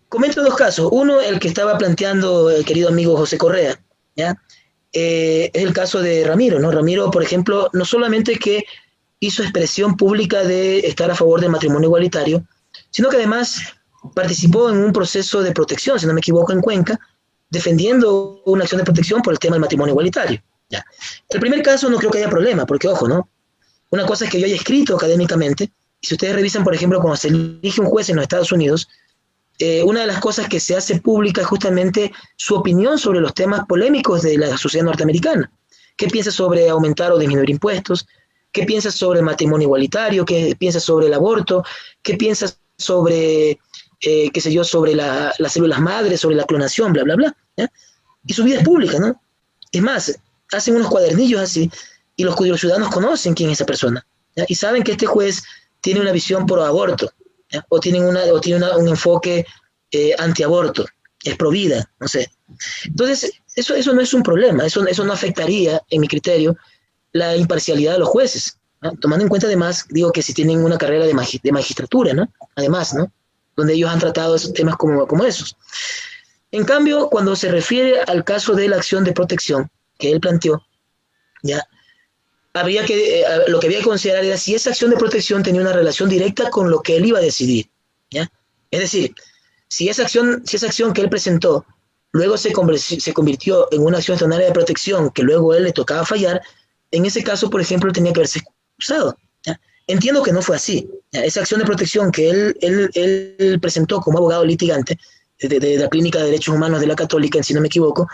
Comento dos casos. Uno, el que estaba planteando el querido amigo José Correa, ¿ya? Es el caso de Ramiro, ¿no? Ramiro, por ejemplo, no solamente que hizo expresión pública de estar a favor del matrimonio igualitario, sino que además participó en un proceso de protección, si no me equivoco, en Cuenca, defendiendo una acción de protección por el tema del matrimonio igualitario. ¿Ya? El primer caso no creo que haya problema, porque, ojo, ¿no? Una cosa es que yo haya escrito académicamente, y si ustedes revisan, por ejemplo, cuando se elige un juez en los Estados Unidos, una de las cosas que se hace pública es justamente su opinión sobre los temas polémicos de la sociedad norteamericana. ¿Qué piensa sobre aumentar o disminuir impuestos? ¿Qué piensa sobre el matrimonio igualitario? ¿Qué piensa sobre el aborto? ¿Qué piensa sobre qué sé yo, sobre las células madres, sobre la clonación, bla, bla, bla, ¿ya? Y su vida es pública, ¿no? Es más, hacen unos cuadernillos así, y los ciudadanos conocen quién es esa persona, ¿ya? Y saben que este juez tiene una visión pro aborto, ¿ya? O tiene un enfoque antiaborto, es pro vida, no sé. Entonces, eso no es un problema, eso no afectaría, en mi criterio, la imparcialidad de los jueces, ¿no? Tomando en cuenta además, digo que si tienen una carrera de magistratura, ¿no? Además, ¿no? Donde ellos han tratado esos temas como esos. En cambio, cuando se refiere al caso de la acción de protección que él planteó, ya, lo que había que considerar era si esa acción de protección tenía una relación directa con lo que él iba a decidir, ¿ya? Es decir, si esa acción que él presentó luego se convirtió en una acción extraordinaria de protección que luego a él le tocaba fallar, en ese caso, por ejemplo, tenía que haberse excusado, ¿ya? Entiendo que no fue así, ¿ya? Esa acción de protección que él presentó como abogado litigante de la Clínica de Derechos Humanos de la Católica, si no me equivoco,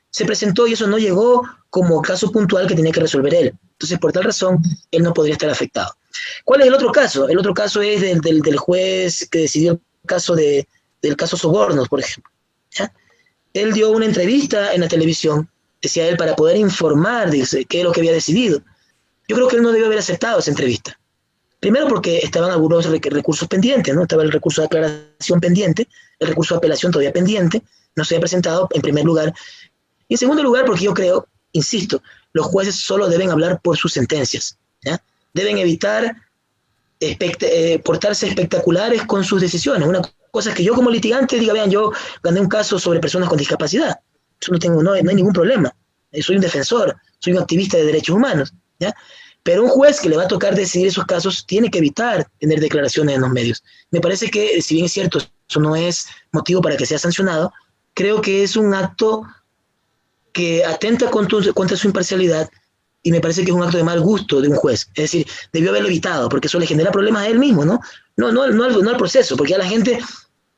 se presentó y eso no llegó como caso puntual que tenía que resolver él. Entonces, por tal razón, él no podría estar afectado. ¿Cuál es el otro caso? El otro caso es del juez que decidió el caso del caso Sobornos, por ejemplo, ¿ya? Él dio una entrevista en la televisión, decía él, para poder informar, dice, qué es lo que había decidido. Yo creo que él no debió haber aceptado esa entrevista. Primero porque estaban algunos recursos pendientes, ¿no? Estaba el recurso de aclaración pendiente, el recurso de apelación todavía pendiente, no se había presentado en primer lugar. Y en segundo lugar porque yo creo, insisto, los jueces solo deben hablar por sus sentencias, ¿ya? Deben evitar portarse espectaculares con sus decisiones. Una cosa es que yo como litigante diga, vean, yo gané un caso sobre personas con discapacidad. Eso no hay ningún problema. Soy un defensor, soy un activista de derechos humanos, ¿ya? Pero un juez que le va a tocar decidir esos casos tiene que evitar tener declaraciones en los medios. Me parece que, si bien es cierto, eso no es motivo para que sea sancionado, creo que es un acto que atenta contra su imparcialidad y me parece que es un acto de mal gusto de un juez. Es decir, debió haberlo evitado, porque eso le genera problemas a él mismo, ¿no? No al proceso, porque a la gente,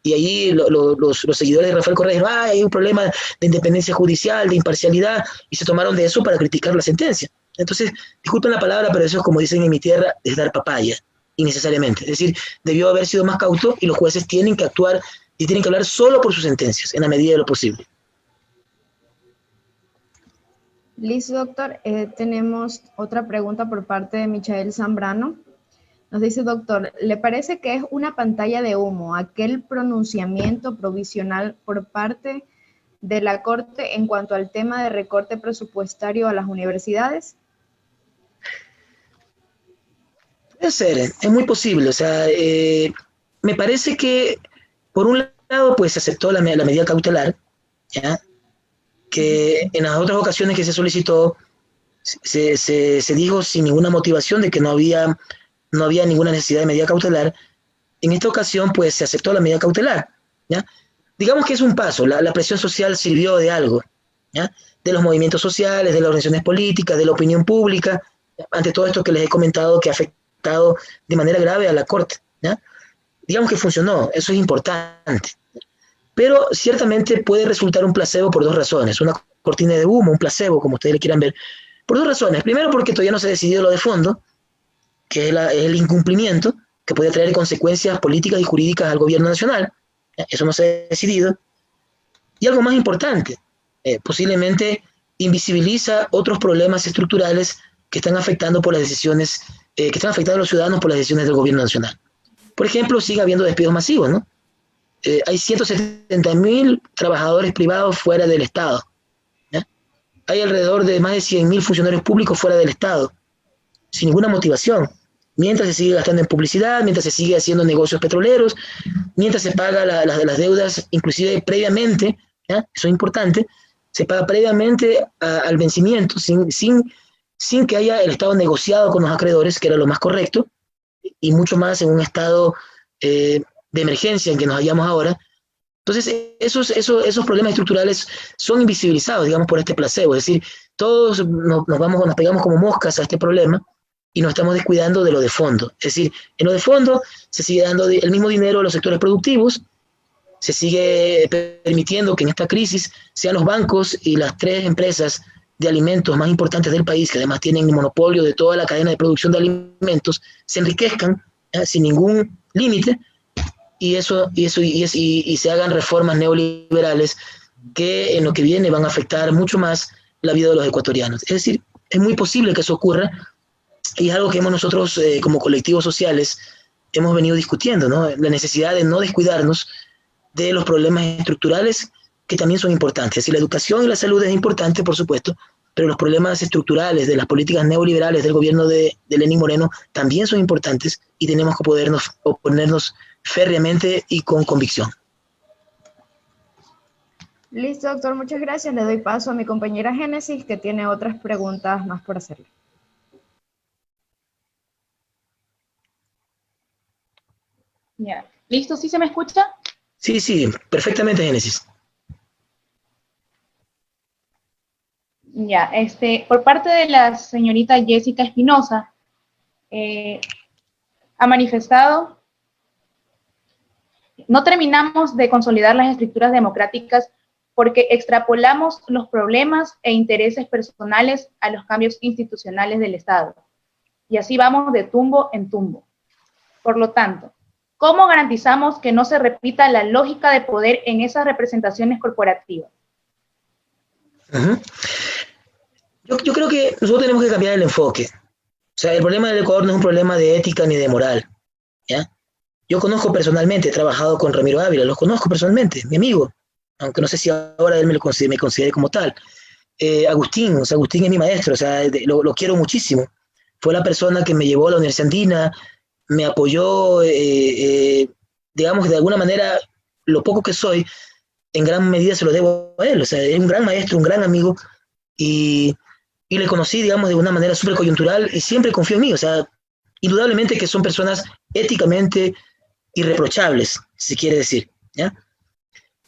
y ahí los seguidores de Rafael Correa dijeron, hay un problema de independencia judicial, de imparcialidad, y se tomaron de eso para criticar la sentencia. Entonces, disculpen la palabra, pero eso es, como dicen en mi tierra, es dar papaya, innecesariamente. Es decir, debió haber sido más cauto y los jueces tienen que actuar y tienen que hablar solo por sus sentencias, en la medida de lo posible. Listo, doctor. Tenemos otra pregunta por parte de Michael Zambrano. Nos dice, doctor, ¿le parece que es una pantalla de humo aquel pronunciamiento provisional por parte de la Corte en cuanto al tema de recorte presupuestario a las universidades? Puede ser, es muy posible. O sea, me parece que, por un lado, pues se aceptó la medida cautelar, ¿ya? Que en las otras ocasiones que se solicitó, se dijo sin ninguna motivación de que no había ninguna necesidad de medida cautelar. En esta ocasión, pues se aceptó la medida cautelar, ¿ya? Digamos que es un paso, la presión social sirvió de algo, ¿ya? De los movimientos sociales, de las organizaciones políticas, de la opinión pública, ante todo esto que les he comentado que ha afectado de manera grave a la Corte, ¿ya? Digamos que funcionó, eso es importante. Pero ciertamente puede resultar un placebo por dos razones, una cortina de humo, un placebo, como ustedes le quieran ver, por dos razones. Primero, porque todavía no se ha decidido lo de fondo, que es el incumplimiento, que puede traer consecuencias políticas y jurídicas al gobierno nacional. Eso no se ha decidido. Y algo más importante, posiblemente invisibiliza otros problemas estructurales que están afectando por las decisiones, que están afectando a los ciudadanos por las decisiones del gobierno nacional. Por ejemplo, sigue habiendo despidos masivos, ¿no? Hay 170.000 trabajadores privados fuera del Estado, ¿ya? Hay alrededor de más de 100.000 funcionarios públicos fuera del Estado, sin ninguna motivación, mientras se sigue gastando en publicidad, mientras se sigue haciendo negocios petroleros, mientras se paga las deudas, inclusive previamente, ¿ya? Eso es importante, se paga previamente al vencimiento, sin que haya el Estado negociado con los acreedores, que era lo más correcto, y mucho más en un estado de emergencia en que nos hallamos ahora. Entonces, esos problemas estructurales son invisibilizados, digamos, por este placebo. Es decir, todos nos pegamos como moscas a este problema y nos estamos descuidando de lo de fondo. Es decir, en lo de fondo se sigue dando el mismo dinero a los sectores productivos, se sigue permitiendo que en esta crisis sean los bancos y las 3 empresas de alimentos más importantes del país, que además tienen el monopolio de toda la cadena de producción de alimentos, se enriquezcan sin ningún límite, y se hagan reformas neoliberales que en lo que viene van a afectar mucho más la vida de los ecuatorianos. Es decir, es muy posible que eso ocurra y es algo que nosotros como colectivos sociales hemos venido discutiendo, ¿no? La necesidad de no descuidarnos de los problemas estructurales que también son importantes. Es decir, la educación y la salud es importante, por supuesto, pero los problemas estructurales de las políticas neoliberales del gobierno de Lenín Moreno también son importantes y tenemos que podernos oponernos férreamente y con convicción. Listo, doctor, muchas gracias. Le doy paso a mi compañera Génesis, que tiene otras preguntas más por hacerle. Ya. ¿Listo? ¿Sí se me escucha? Sí, sí, perfectamente, Génesis. Ya, por parte de la señorita Jessica Espinosa, ha manifestado: no terminamos de consolidar las estructuras democráticas porque extrapolamos los problemas e intereses personales a los cambios institucionales del Estado. Y así vamos de tumbo en tumbo. Por lo tanto, ¿cómo garantizamos que no se repita la lógica de poder en esas representaciones corporativas? Uh-huh. Yo creo que nosotros tenemos que cambiar el enfoque. O sea, el problema del Ecuador no es un problema de ética ni de moral, ¿ya? Yo conozco personalmente, he trabajado con Ramiro Ávila, lo conozco personalmente, mi amigo, aunque no sé si ahora él me considere como tal. Agustín, o sea, Agustín es mi maestro, o sea, lo quiero muchísimo. Fue la persona que me llevó a la Universidad Andina, me apoyó, digamos, de alguna manera, lo poco que soy, en gran medida se lo debo a él. O sea, es un gran maestro, un gran amigo, y le conocí, digamos, de una manera súper coyuntural y siempre confió en mí. O sea, indudablemente que son personas éticamente irreprochables, si quiere decir, ¿ya?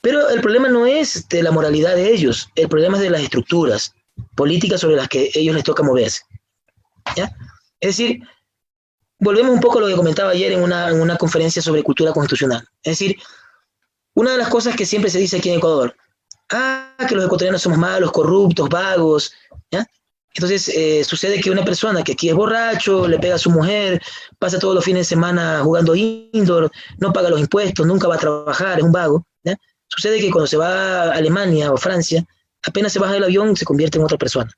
Pero el problema no es de la moralidad de ellos, el problema es de las estructuras políticas sobre las que ellos les toca moverse, ¿ya? Es decir, volvemos un poco a lo que comentaba ayer en una conferencia sobre cultura constitucional. Es decir, una de las cosas que siempre se dice aquí en Ecuador, que los ecuatorianos somos malos, corruptos, vagos, ¿ya? Entonces sucede que una persona que aquí es borracho, le pega a su mujer, pasa todos los fines de semana jugando indoor, no paga los impuestos, nunca va a trabajar, es un vago, ¿ya? Sucede que cuando se va a Alemania o Francia, apenas se baja del avión, se convierte en otra persona,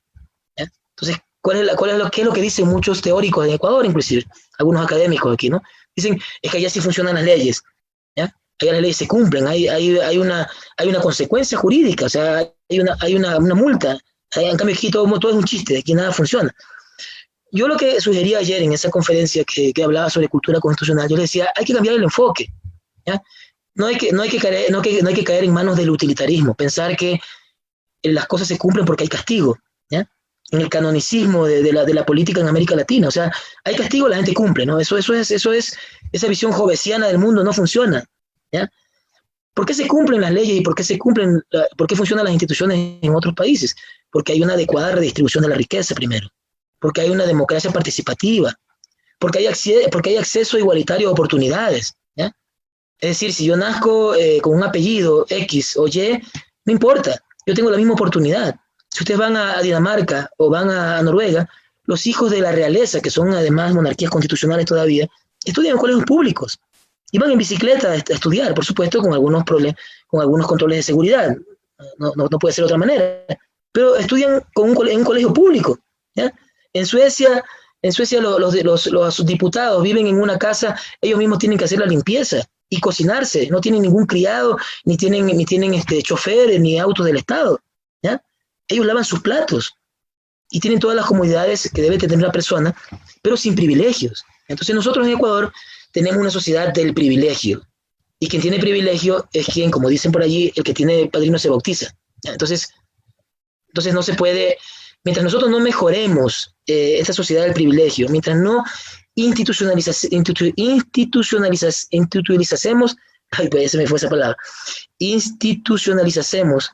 ¿ya? Entonces, ¿qué es lo que dicen muchos teóricos en Ecuador, inclusive, algunos académicos aquí, ¿no? Dicen, es que allá sí funcionan las leyes, ¿ya? Allá las leyes se cumplen, hay una consecuencia jurídica, o sea, hay una multa. En cambio aquí todo es un chiste, aquí nada funciona. Yo lo que sugería ayer en esa conferencia que hablaba sobre cultura constitucional, yo le decía, hay que cambiar el enfoque, ¿ya? No hay que caer en manos del utilitarismo, pensar que las cosas se cumplen porque hay castigo, ¿ya? En el canonicismo de la política en América Latina, o sea, hay castigo, la gente cumple, ¿no? Esa visión jovesiana del mundo no funciona, ¿ya? ¿Por qué se cumplen las leyes y por qué funcionan las instituciones en otros países? Porque hay una adecuada redistribución de la riqueza primero, porque hay una democracia participativa, porque hay acceso igualitario a oportunidades, ¿ya? Es decir, si yo nazco con un apellido X o Y, no importa, yo tengo la misma oportunidad. Si ustedes van a Dinamarca o van a Noruega, los hijos de la realeza, que son además monarquías constitucionales todavía, estudian en colegios públicos y van en bicicleta a estudiar, por supuesto, con algunos controles de seguridad. No puede ser de otra manera. Pero estudian en un colegio público, ¿ya? En Suecia los diputados viven en una casa, ellos mismos tienen que hacer la limpieza y cocinarse, no tienen ningún criado, ni tienen choferes, ni autos del Estado, ¿ya? Ellos lavan sus platos y tienen todas las comodidades que debe tener una persona, pero sin privilegios. Entonces nosotros en Ecuador tenemos una sociedad del privilegio, y quien tiene privilegio es quien, como dicen por allí, el que tiene padrino se bautiza, ¿ya? Entonces no se puede, mientras nosotros no mejoremos esta sociedad del privilegio, mientras no institucionalicemos, ay, pues se me fue esa palabra, institucionalicemos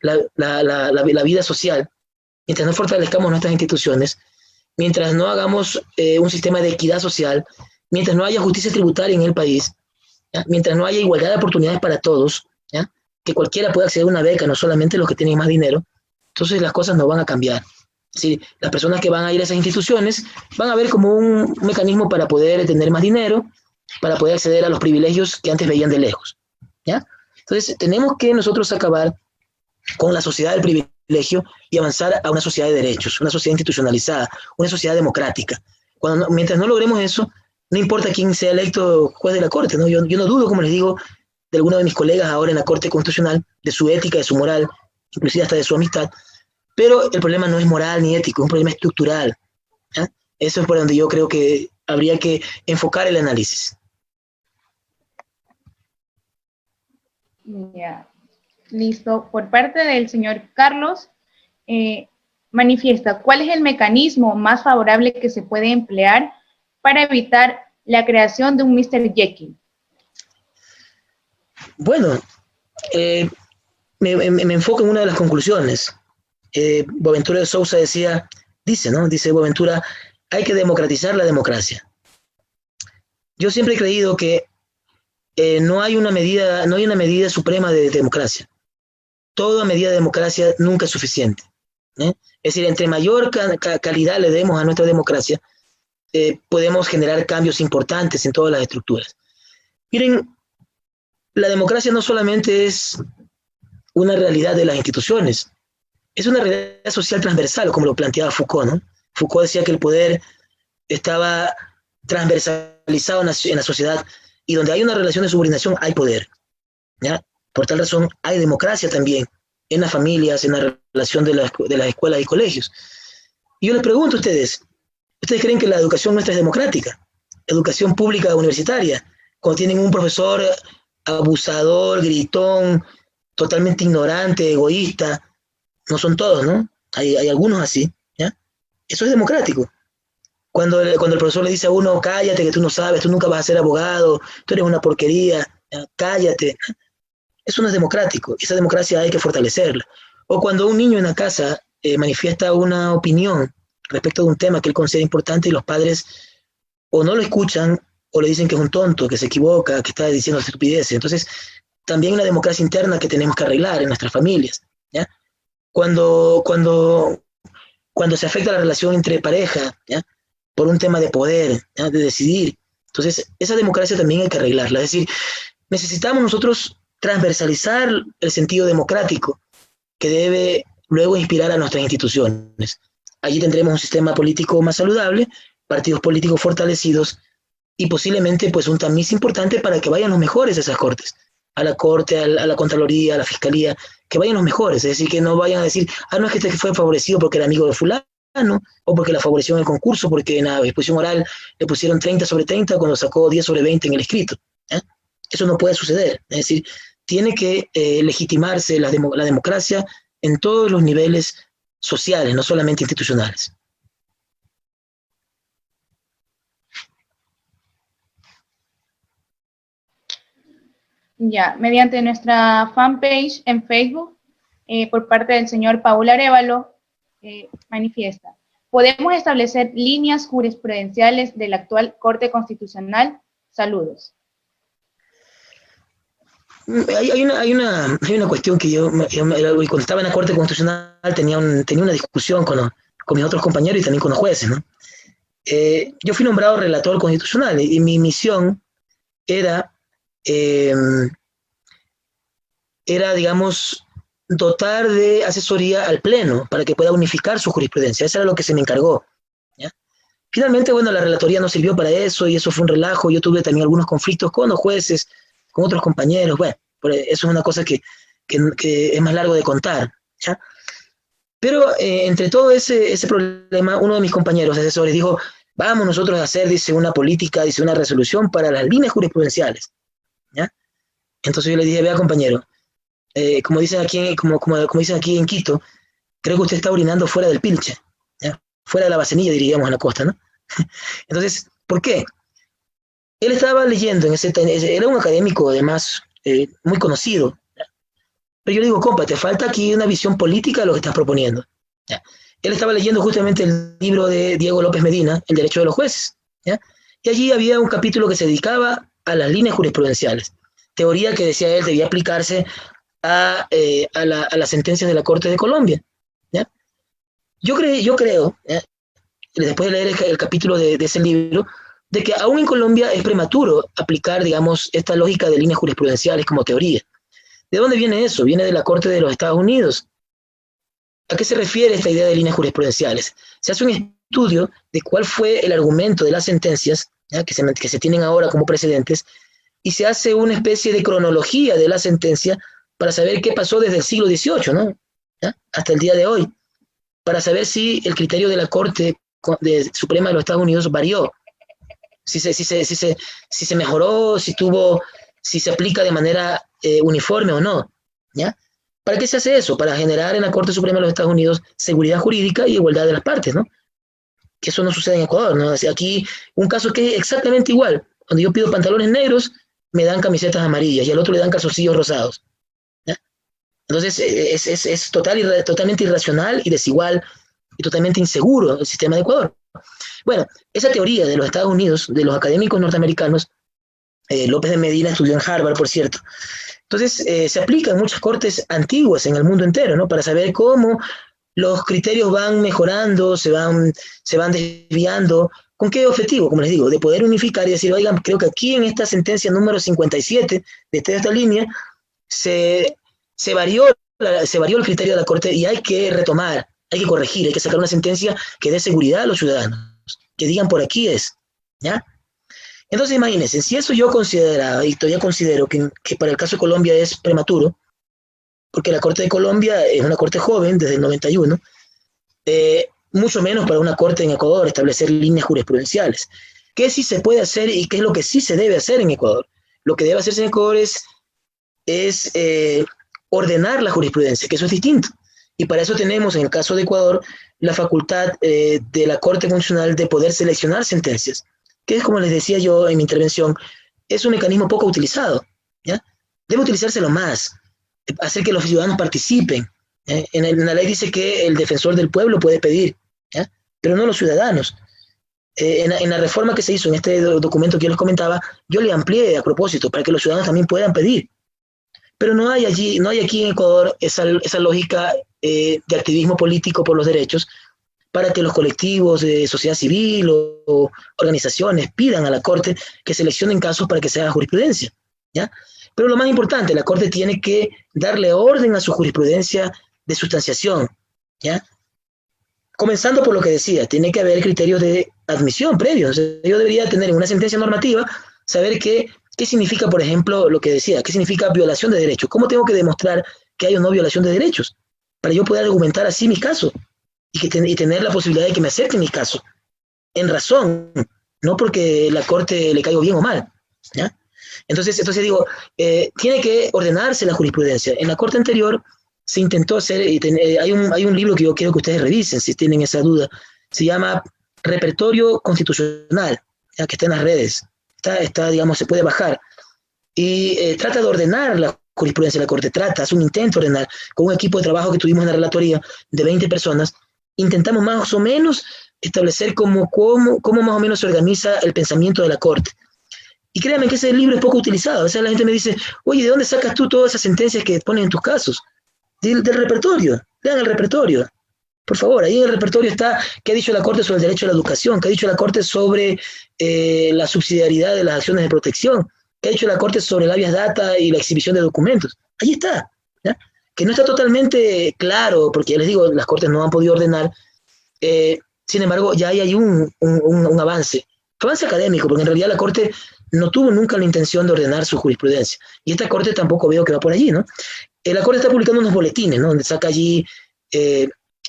la vida social, mientras no fortalezcamos nuestras instituciones, mientras no hagamos un sistema de equidad social, mientras no haya justicia tributaria en el país, ¿ya? Mientras no haya igualdad de oportunidades para todos, ¿ya? Que cualquiera pueda acceder a una beca, no solamente los que tienen más dinero, entonces las cosas no van a cambiar. ¿Sí? Las personas que van a ir a esas instituciones van a ver como un mecanismo para poder tener más dinero, para poder acceder a los privilegios que antes veían de lejos, ¿ya? Entonces, tenemos que nosotros acabar con la sociedad del privilegio y avanzar a una sociedad de derechos, una sociedad institucionalizada, una sociedad democrática. Mientras no logremos eso, no importa quién sea electo juez de la Corte, ¿no? Yo no dudo, como les digo, de algunos de mis colegas ahora en la Corte Constitucional, de su ética, de su moral, inclusive hasta de su amistad, pero el problema no es moral ni ético, es un problema estructural, ¿ya? Eso es por donde yo creo que habría que enfocar el análisis. Ya, listo. Por parte del señor Carlos, manifiesta, ¿cuál es el mecanismo más favorable que se puede emplear para evitar la creación de un Mr. Jekyll? Bueno, me enfoco en una de las conclusiones. Boaventura de Sousa dice Boaventura, hay que democratizar la democracia. Yo siempre he creído que no hay una medida suprema de democracia. Toda medida de democracia nunca es suficiente. Es decir, entre mayor calidad le demos a nuestra democracia, podemos generar cambios importantes en todas las estructuras. Miren, la democracia no solamente es una realidad de las instituciones, es una realidad social transversal, como lo planteaba Foucault, ¿no? Foucault decía que el poder estaba transversalizado en la sociedad, y donde hay una relación de subordinación hay poder, ¿ya? Por tal razón hay democracia también en las familias, en la relación de las escuelas y colegios. Y yo les pregunto a ustedes, ¿ustedes creen que la educación nuestra es democrática? Educación pública universitaria, cuando tienen un profesor abusador, gritón, totalmente ignorante, egoísta, no son todos, ¿no? Hay algunos así, ¿ya? Eso es democrático. Cuando el profesor le dice a uno, cállate que tú no sabes, tú nunca vas a ser abogado, tú eres una porquería, ¿ya? Cállate. Eso no es democrático, esa democracia hay que fortalecerla. O cuando un niño en la casa manifiesta una opinión respecto de un tema que él considera importante y los padres o no lo escuchan o le dicen que es un tonto, que se equivoca, que está diciendo estupideces. Entonces, también la democracia interna que tenemos que arreglar en nuestras familias, ¿ya? Cuando se afecta la relación entre pareja, ¿ya? Por un tema de poder, ¿ya? De decidir, entonces esa democracia también hay que arreglarla. Es decir, necesitamos nosotros transversalizar el sentido democrático que debe luego inspirar a nuestras instituciones. Allí tendremos un sistema político más saludable, partidos políticos fortalecidos y posiblemente pues un tamiz importante para que vayan los mejores a esas cortes, a la corte, a la Contraloría, a la Fiscalía, que vayan los mejores, es decir, que no vayan a decir, no es que este fue favorecido porque era amigo de fulano, o porque la favoreció en el concurso, porque en la exposición oral le pusieron 30 sobre 30 cuando sacó 10 sobre 20 en el escrito. Eso no puede suceder, es decir, tiene que legitimarse la democracia en todos los niveles sociales, no solamente institucionales. Ya, mediante nuestra fanpage en Facebook, por parte del señor Paul Arévalo, manifiesta, ¿podemos establecer líneas jurisprudenciales de la actual Corte Constitucional? Saludos. Hay una cuestión que yo cuando estaba en la Corte Constitucional tenía una discusión con mis otros compañeros y también con los jueces, ¿no? Yo fui nombrado relator constitucional y mi misión era, digamos, dotar de asesoría al Pleno para que pueda unificar su jurisprudencia. Eso era lo que se me encargó, ¿ya? Finalmente, bueno, la relatoría no sirvió para eso y eso fue un relajo. Yo tuve también algunos conflictos con los jueces, con otros compañeros. Bueno, eso es una cosa que es más largo de contar, ¿ya? Pero entre todo ese problema, uno de mis compañeros asesores dijo, vamos nosotros a hacer, dice, una política, dice, una resolución para las líneas jurisprudenciales, ¿ya? Entonces yo le dije, vea compañero, como dicen aquí en Quito, creo que usted está orinando fuera del pilche, ¿ya? Fuera de la bacenilla, diríamos en la costa, ¿no? Entonces, ¿por qué? Él estaba leyendo, era un académico además muy conocido, ¿ya? Pero yo le digo, compa, te falta aquí una visión política de lo que estás proponiendo, ¿ya? Él estaba leyendo justamente el libro de Diego López Medina, El derecho de los jueces, ¿ya? Y allí había un capítulo que se dedicaba a las líneas jurisprudenciales, teoría que decía él debía aplicarse a las sentencias de la Corte de Colombia, ¿ya? Yo creo, ¿ya? Después de leer el capítulo de ese libro, de que aún en Colombia es prematuro aplicar, digamos, esta lógica de líneas jurisprudenciales como teoría. ¿De dónde viene eso? Viene de la Corte de los Estados Unidos. ¿A qué se refiere esta idea de líneas jurisprudenciales? Se hace un estudio de cuál fue el argumento de las sentencias, ¿ya? Que se tienen ahora como precedentes, y se hace una especie de cronología de la sentencia para saber qué pasó desde el siglo XVIII, ¿no? ¿Ya? Hasta el día de hoy, para saber si el criterio de la Corte Suprema de los Estados Unidos varió, si se mejoró, si se aplica de manera uniforme o no, ¿ya? ¿Para qué se hace eso? Para generar en la Corte Suprema de los Estados Unidos seguridad jurídica y igualdad de las partes, ¿no? Que eso no sucede en Ecuador, ¿no? Aquí un caso que es exactamente igual. Cuando yo pido pantalones negros, me dan camisetas amarillas y al otro le dan calzoncillos rosados, ¿ya? Entonces es totalmente irracional y desigual y totalmente inseguro el sistema de Ecuador. Bueno, esa teoría de los Estados Unidos, de los académicos norteamericanos, López de Medina estudió en Harvard, por cierto. Entonces, se aplica en muchas cortes antiguas en el mundo entero, ¿no? Para saber cómo los criterios van mejorando, se van desviando. ¿Con qué objetivo? Como les digo, de poder unificar y decir, oigan, creo que aquí en esta sentencia número 57 de esta línea se, se, varió se varió el criterio de la Corte y hay que retomar, hay que corregir, hay que sacar una sentencia que dé seguridad a los ciudadanos, que digan por aquí es, ¿ya? Entonces imagínense, si eso yo consideraba y todavía considero que para el caso de Colombia es prematuro, porque la Corte de Colombia es una corte joven desde el 91, mucho menos para una corte en Ecuador establecer líneas jurisprudenciales. ¿Qué sí se puede hacer y qué es lo que sí se debe hacer en Ecuador? Lo que debe hacerse en Ecuador es ordenar la jurisprudencia, que eso es distinto. Y para eso tenemos, en el caso de Ecuador, la facultad de la Corte Constitucional de poder seleccionar sentencias, que es, como les decía yo en mi intervención, es un mecanismo poco utilizado, ¿ya? Debe utilizárselo más, hacer que los ciudadanos participen. En la ley dice que el defensor del pueblo puede pedir, ¿ya? Pero no los ciudadanos. En la reforma que se hizo en este documento que yo les comentaba, yo le amplié a propósito para que los ciudadanos también puedan pedir. Pero no hay aquí en Ecuador esa lógica de activismo político por los derechos para que los colectivos de sociedad civil o organizaciones pidan a la Corte que seleccionen casos para que se haga jurisprudencia, ¿ya? Pero lo más importante, la Corte tiene que darle orden a su jurisprudencia de sustanciación, ¿ya? Comenzando por lo que decía, tiene que haber criterios de admisión previos. O sea, yo debería tener en una sentencia normativa, saber qué significa, por ejemplo, lo que decía, qué significa violación de derechos. ¿Cómo tengo que demostrar que hay o no violación de derechos? Para yo poder argumentar así mis casos y tener la posibilidad de que me acepten mis casos en razón, no porque la Corte le caigo bien o mal, ¿ya? Entonces digo, tiene que ordenarse la jurisprudencia. En la Corte anterior se intentó hacer, hay un libro que yo quiero que ustedes revisen si tienen esa duda, se llama Repertorio Constitucional, ¿ya? Que está en las redes, digamos, se puede bajar, y trata de ordenar la jurisprudencia de la Corte, hace un intento de ordenar, con un equipo de trabajo que tuvimos en la relatoría de 20 personas, intentamos más o menos establecer cómo más o menos se organiza el pensamiento de la Corte. Y créanme que ese libro es poco utilizado. A veces la gente me dice, oye, ¿de dónde sacas tú todas esas sentencias que ponen en tus casos? Del repertorio. Lean el repertorio. Por favor, ahí en el repertorio está qué ha dicho la Corte sobre el derecho a la educación, qué ha dicho la Corte sobre la subsidiariedad de las acciones de protección, qué ha dicho la Corte sobre el habeas data y la exhibición de documentos. Ahí está, ¿ya? Que no está totalmente claro, porque ya les digo, las Cortes no han podido ordenar. Sin embargo, ya hay un avance académico, porque en realidad la Corte no tuvo nunca la intención de ordenar su jurisprudencia. Y esta Corte tampoco veo que va por allí, ¿no? La Corte está publicando unos boletines, ¿no? Donde saca allí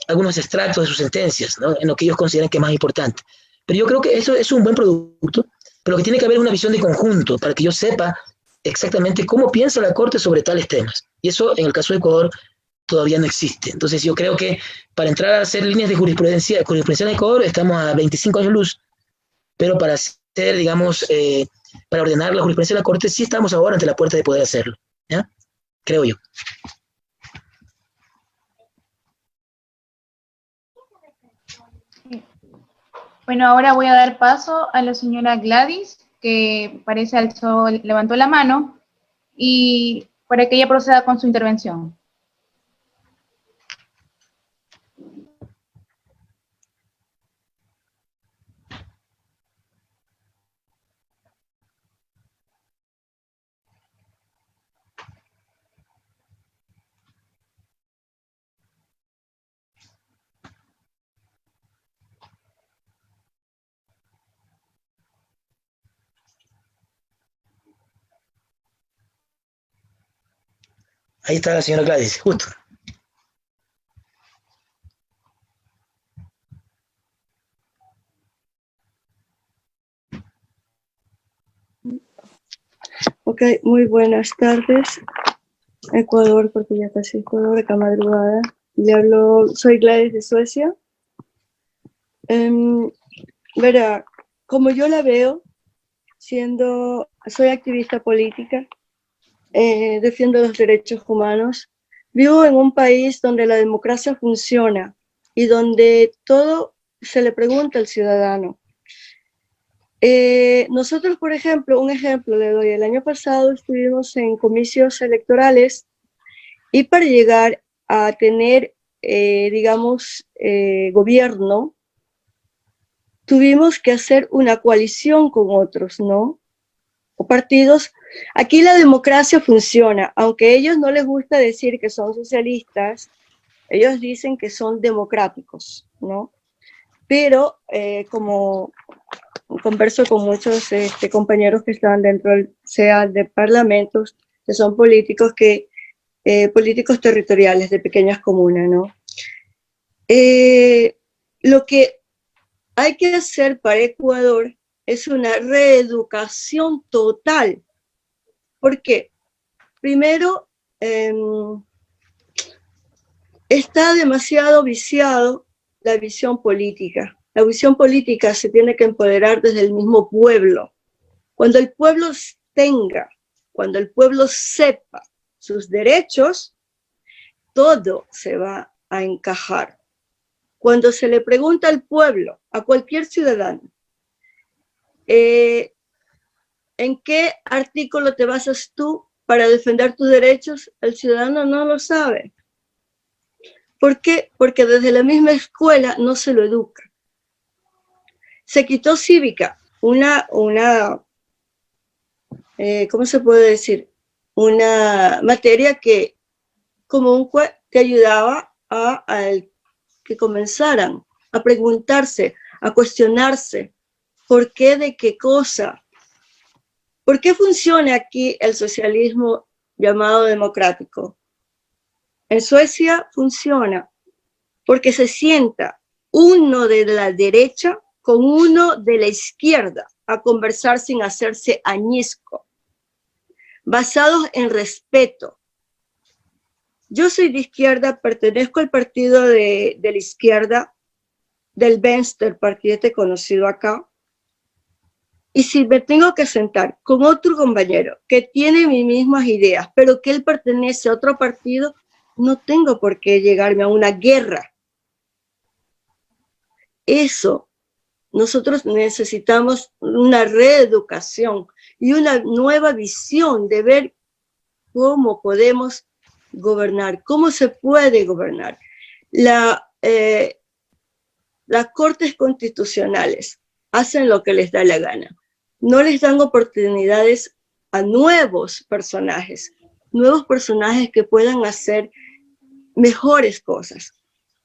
algunos extractos de sus sentencias, ¿no? En lo que ellos consideran que es más importante. Pero yo creo que eso es un buen producto, pero lo que tiene que haber es una visión de conjunto, para que yo sepa exactamente cómo piensa la Corte sobre tales temas. Y eso, en el caso de Ecuador, todavía no existe. Entonces yo creo que para entrar a hacer líneas de jurisprudencia en Ecuador estamos a 25 años luz, pero para hacer, digamos, para ordenar la jurisprudencia de la Corte sí estamos ahora ante la puerta de poder hacerlo, ¿ya? Creo yo. Bueno, ahora voy a dar paso a la señora Gladys, que parece levantó la mano, y para que ella proceda con su intervención. Ahí está la señora Gladys, justo. Ok, muy buenas tardes, Ecuador, porque ya casi Ecuador, acá madrugada. Le hablo, soy Gladys de Suecia. Verá, como yo la veo, soy activista política, defiendo los derechos humanos, vivo en un país donde la democracia funciona y donde todo se le pregunta al ciudadano. Nosotros, por ejemplo, un ejemplo le doy, el año pasado estuvimos en comicios electorales y para llegar a tener, digamos, gobierno, tuvimos que hacer una coalición con otros, ¿no? O partidos. Aquí la democracia funciona, aunque a ellos no les gusta decir que son socialistas, ellos dicen que son democráticos, ¿no? Pero como converso con muchos compañeros que están dentro de parlamentos, que son políticos políticos territoriales de pequeñas comunas, ¿no? Lo que hay que hacer para Ecuador es una reeducación total. ¿Por qué? Primero, está demasiado viciado la visión política. La visión política se tiene que empoderar desde el mismo pueblo. Cuando el pueblo cuando el pueblo sepa sus derechos, todo se va a encajar. Cuando se le pregunta al pueblo, a cualquier ciudadano, ¿en qué artículo te basas tú para defender tus derechos? El ciudadano no lo sabe. ¿Por qué? Porque desde la misma escuela no se lo educa. Se quitó cívica, ¿cómo se puede decir? Una materia que como te ayudaba a que comenzaran a preguntarse, a cuestionarse, ¿por qué de qué cosa? ¿Por qué funciona aquí el socialismo llamado democrático? En Suecia funciona porque se sienta uno de la derecha con uno de la izquierda a conversar sin hacerse añisco, basados en respeto. Yo soy de izquierda, pertenezco al partido de la izquierda, del Venstre, partido conocido acá, y si me tengo que sentar con otro compañero que tiene mis mismas ideas, pero que él pertenece a otro partido, no tengo por qué llegarme a una guerra. Eso, nosotros necesitamos una reeducación y una nueva visión de ver cómo podemos gobernar, cómo se puede gobernar. Las cortes constitucionales hacen lo que les da la gana. No les dan oportunidades a nuevos personajes que puedan hacer mejores cosas.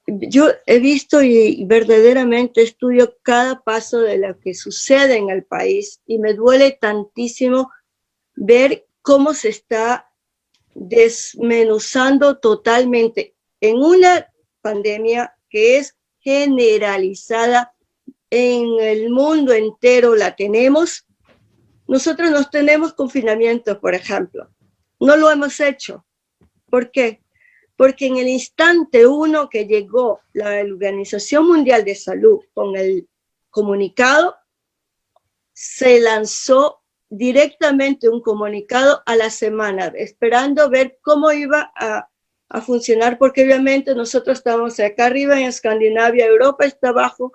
Yo he visto y verdaderamente estudio cada paso de lo que sucede en el país y me duele tantísimo ver cómo se está desmenuzando totalmente en una pandemia que es generalizada en el mundo entero. La tenemos. Nosotros no tenemos confinamiento, por ejemplo. No lo hemos hecho. ¿Por qué? Porque en el instante uno que llegó la Organización Mundial de Salud con el comunicado, se lanzó directamente un comunicado a la semana, esperando ver cómo iba a funcionar, porque obviamente nosotros estamos acá arriba en Escandinavia, Europa está abajo,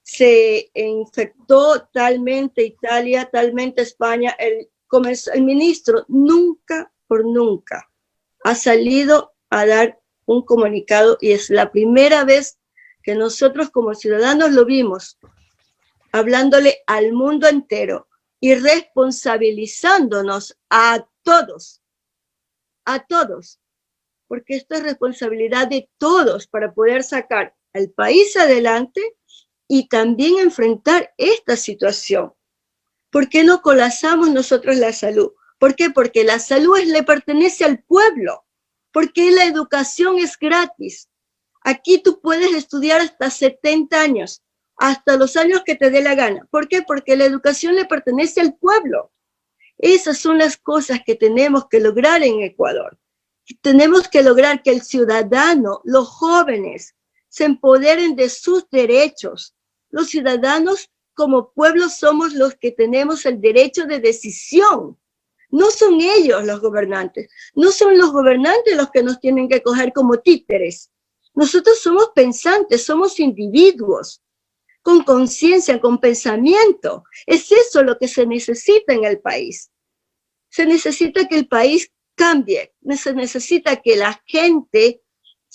se infectó talmente Italia, talmente España. El ministro nunca ha salido a dar un comunicado y es la primera vez que nosotros como ciudadanos lo vimos, hablándole al mundo entero y responsabilizándonos a todos, porque esto es responsabilidad de todos para poder sacar al país adelante y también enfrentar esta situación. ¿Por qué no colapsamos nosotros la salud? ¿Por qué? Porque la salud le pertenece al pueblo, porque la educación es gratis. Aquí tú puedes estudiar hasta 70 años, hasta los años que te dé la gana. ¿Por qué? Porque la educación le pertenece al pueblo. Esas son las cosas que tenemos que lograr en Ecuador. Tenemos que lograr que el ciudadano, los jóvenes, se empoderen de sus derechos. Los ciudadanos como pueblo somos los que tenemos el derecho de decisión. No son ellos los gobernantes. No son los gobernantes los que nos tienen que coger como títeres. Nosotros somos pensantes, somos individuos, con conciencia, con pensamiento. Es eso lo que se necesita en el país. Se necesita que el país cambie, se necesita que la gente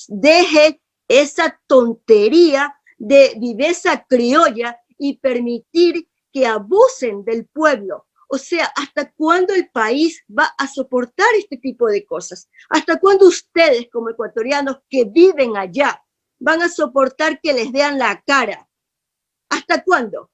deje esa tontería de viveza criolla y permitir que abusen del pueblo. O sea, ¿hasta cuándo el país va a soportar este tipo de cosas? ¿Hasta cuándo ustedes, como ecuatorianos que viven allá, van a soportar que les vean la cara? ¿Hasta cuándo?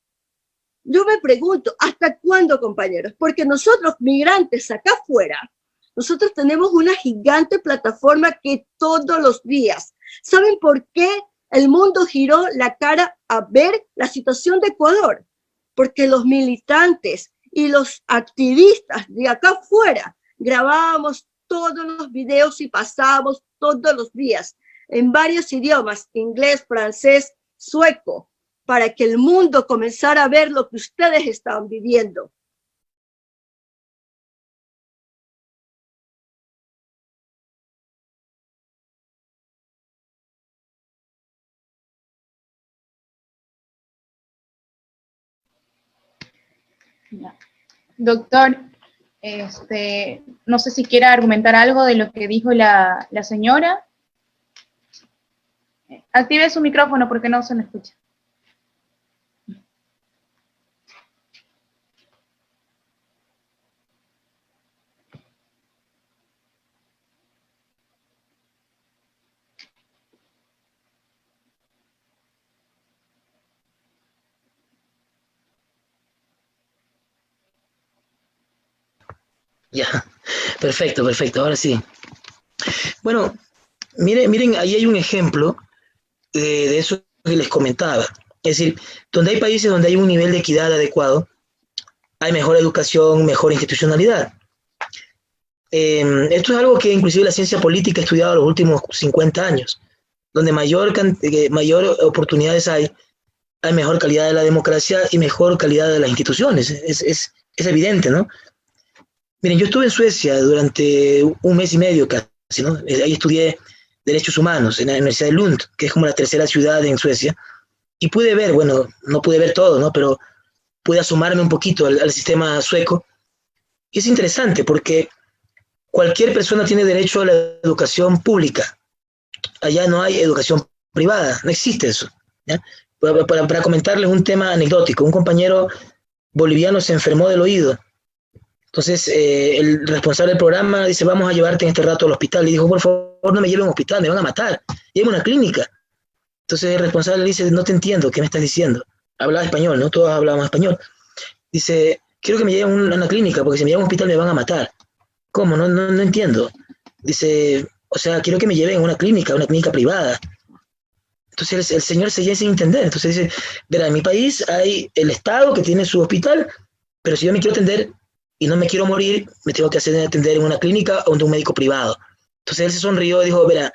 Yo me pregunto, ¿hasta cuándo, compañeros? Porque nosotros, migrantes acá afuera, nosotros tenemos una gigante plataforma que todos los días, ¿saben por qué el mundo giró la cara a ver la situación de Ecuador? Porque los militantes y los activistas de acá afuera grabábamos todos los videos y pasábamos todos los días en varios idiomas, inglés, francés, sueco, para que el mundo comenzara a ver lo que ustedes estaban viviendo. Doctor, no sé si quiera argumentar algo de lo que dijo la señora. Active su micrófono porque no se me escucha. Ya, perfecto, perfecto, ahora sí. Bueno, miren, ahí hay un ejemplo de eso que les comentaba. Es decir, donde hay países donde hay un nivel de equidad adecuado, hay mejor educación, mejor institucionalidad. Esto es algo que inclusive la ciencia política ha estudiado los últimos 50 años, donde mayor oportunidades hay mejor calidad de la democracia y mejor calidad de las instituciones. Es evidente, ¿no? Miren, yo estuve en Suecia durante un mes y medio casi, ¿no? Ahí estudié Derechos Humanos en la Universidad de Lund, que es como la tercera ciudad en Suecia, y pude ver, bueno, no pude ver todo, ¿no? Pero pude asomarme un poquito al sistema sueco. Y es interesante porque cualquier persona tiene derecho a la educación pública. Allá no hay educación privada, no existe eso, ¿ya? Para comentarles un tema anecdótico, un compañero boliviano se enfermó del oído. Entonces, el responsable del programa dice, vamos a llevarte en este rato al hospital. Y dijo, por favor, no me lleven a un hospital, me van a matar. Llévame a una clínica. Entonces, el responsable le dice, no te entiendo, ¿qué me estás diciendo? Hablaba español, ¿no? Todos hablábamos español. Dice, quiero que me lleven a una clínica, porque si me llevan a un hospital me van a matar. ¿Cómo? No entiendo. Dice, o sea, quiero que me lleven a una clínica privada. Entonces, el señor seguía sin entender. Entonces dice, verá, en mi país hay el Estado que tiene su hospital, pero si yo me quiero atender y no me quiero morir, me tengo que hacer atender en una clínica o de un médico privado. Entonces él se sonrió y dijo, verá,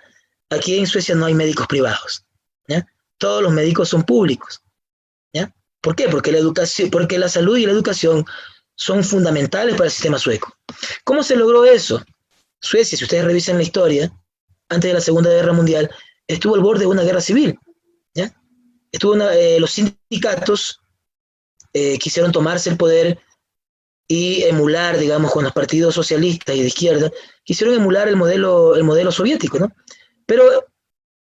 aquí en Suecia no hay médicos privados, ¿ya? Todos los médicos son públicos, ¿ya? ¿Por qué? Porque la salud y la educación son fundamentales para el sistema sueco. ¿Cómo se logró eso? Suecia, si ustedes revisan la historia, antes de la Segunda Guerra Mundial, estuvo al borde de una guerra civil, ¿ya? Los sindicatos quisieron tomarse el poder y emular, digamos, con los partidos socialistas y de izquierda, quisieron emular el modelo soviético, ¿no? Pero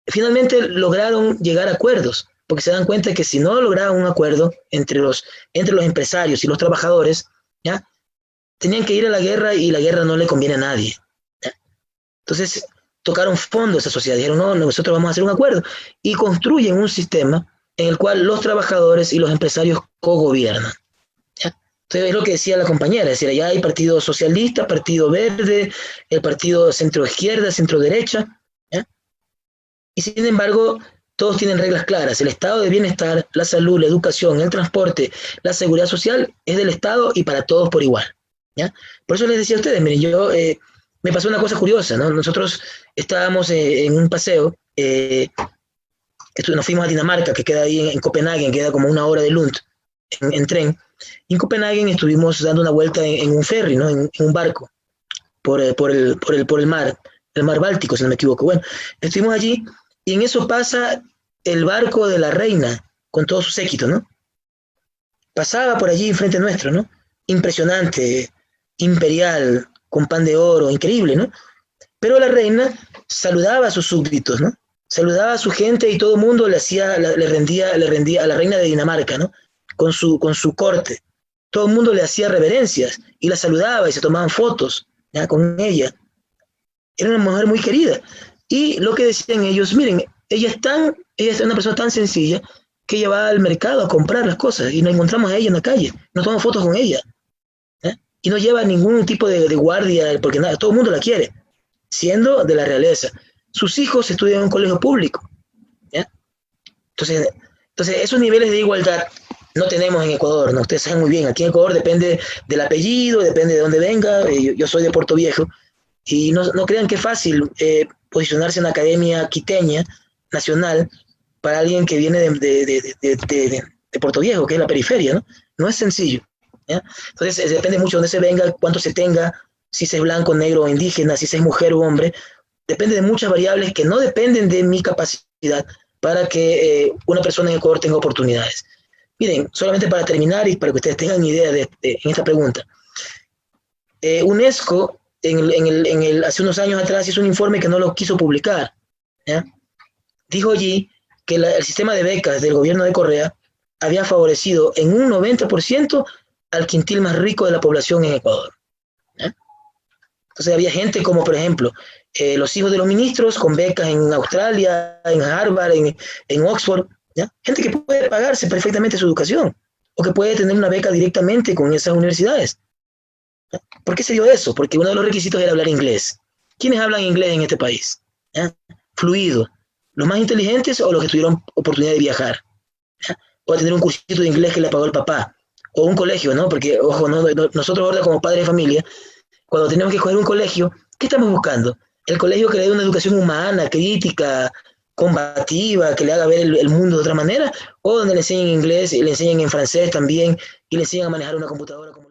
finalmente lograron llegar a acuerdos, porque se dan cuenta que si no lograban un acuerdo entre los empresarios y los trabajadores, ¿ya? Tenían que ir a la guerra y la guerra no le conviene a nadie, ¿ya? Entonces tocaron fondo a esa sociedad, dijeron, no, nosotros vamos a hacer un acuerdo, y construyen un sistema en el cual los trabajadores y los empresarios cogobiernan, ¿ya? Entonces es lo que decía la compañera, es decir, allá hay partido socialista, partido verde, el partido centro-izquierda, centro-derecha, ¿ya? Y sin embargo, todos tienen reglas claras. El estado de bienestar, la salud, la educación, el transporte, la seguridad social es del Estado y para todos por igual, ¿ya? Por eso les decía a ustedes, miren, me pasó una cosa curiosa, ¿no? Nosotros estábamos en un paseo, nos fuimos a Dinamarca, que queda ahí en Copenhague, queda como 1 hora de Lund, en tren. Y en Copenhague estuvimos dando una vuelta en un ferry, ¿no? En un barco, por el mar Báltico, si no me equivoco. Bueno, estuvimos allí y en eso pasa el barco de la reina con todo su séquito, ¿no? Pasaba por allí enfrente nuestro, ¿no? Impresionante, imperial, con pan de oro, increíble, ¿no? Pero la reina saludaba a sus súbditos, ¿no? Saludaba a su gente y todo el mundo le rendía a la reina de Dinamarca, ¿no? Con su corte. Todo el mundo le hacía reverencias y la saludaba y se tomaban fotos, ¿ya? Con ella. Era una mujer muy querida. Y lo que decían ellos, miren, ella es una persona tan sencilla que ella va al mercado a comprar las cosas y nos encontramos a ella en la calle, nos tomamos fotos con ella, ¿ya? Y no lleva ningún tipo de guardia, porque nada, todo el mundo la quiere, siendo de la realeza. Sus hijos estudian en un colegio público, ¿ya? Entonces, esos niveles de igualdad no tenemos en Ecuador, ¿no? Ustedes saben muy bien, aquí en Ecuador depende del apellido, depende de dónde venga. Yo soy de Puerto Viejo, y no crean que es fácil posicionarse en la academia quiteña nacional para alguien que viene de Puerto Viejo, que es la periferia, ¿no? No es sencillo, ¿ya? Entonces depende mucho de dónde se venga, cuánto se tenga, si se es blanco, negro o indígena, si se es mujer o hombre. Depende de muchas variables que no dependen de mi capacidad para que una persona en Ecuador tenga oportunidades. Miren, solamente para terminar y para que ustedes tengan idea en esta pregunta. UNESCO, hace unos años atrás, hizo un informe que no lo quiso publicar, ¿ya? Dijo allí que el sistema de becas del gobierno de Correa había favorecido en un 90% al quintil más rico de la población en Ecuador, ¿ya? Entonces había gente como, por ejemplo, los hijos de los ministros con becas en Australia, en Harvard, en Oxford, ¿ya? Gente que puede pagarse perfectamente su educación o que puede tener una beca directamente con esas universidades. ¿Ya? ¿Por qué se dio eso? Porque uno de los requisitos era hablar inglés. ¿Quiénes hablan inglés en este país? ¿Ya? Fluido. ¿Los más inteligentes o los que tuvieron oportunidad de viajar? ¿Ya? O de tener un cursito de inglés que le pagó el papá. O un colegio, ¿no? Porque, ojo, nosotros ahora como padres de familia, cuando tenemos que escoger un colegio, ¿qué estamos buscando? El colegio que le dé una educación humana, crítica, combativa, que le haga ver el mundo de otra manera, o donde le enseñen inglés y le enseñen en francés también y le enseñen a manejar una computadora como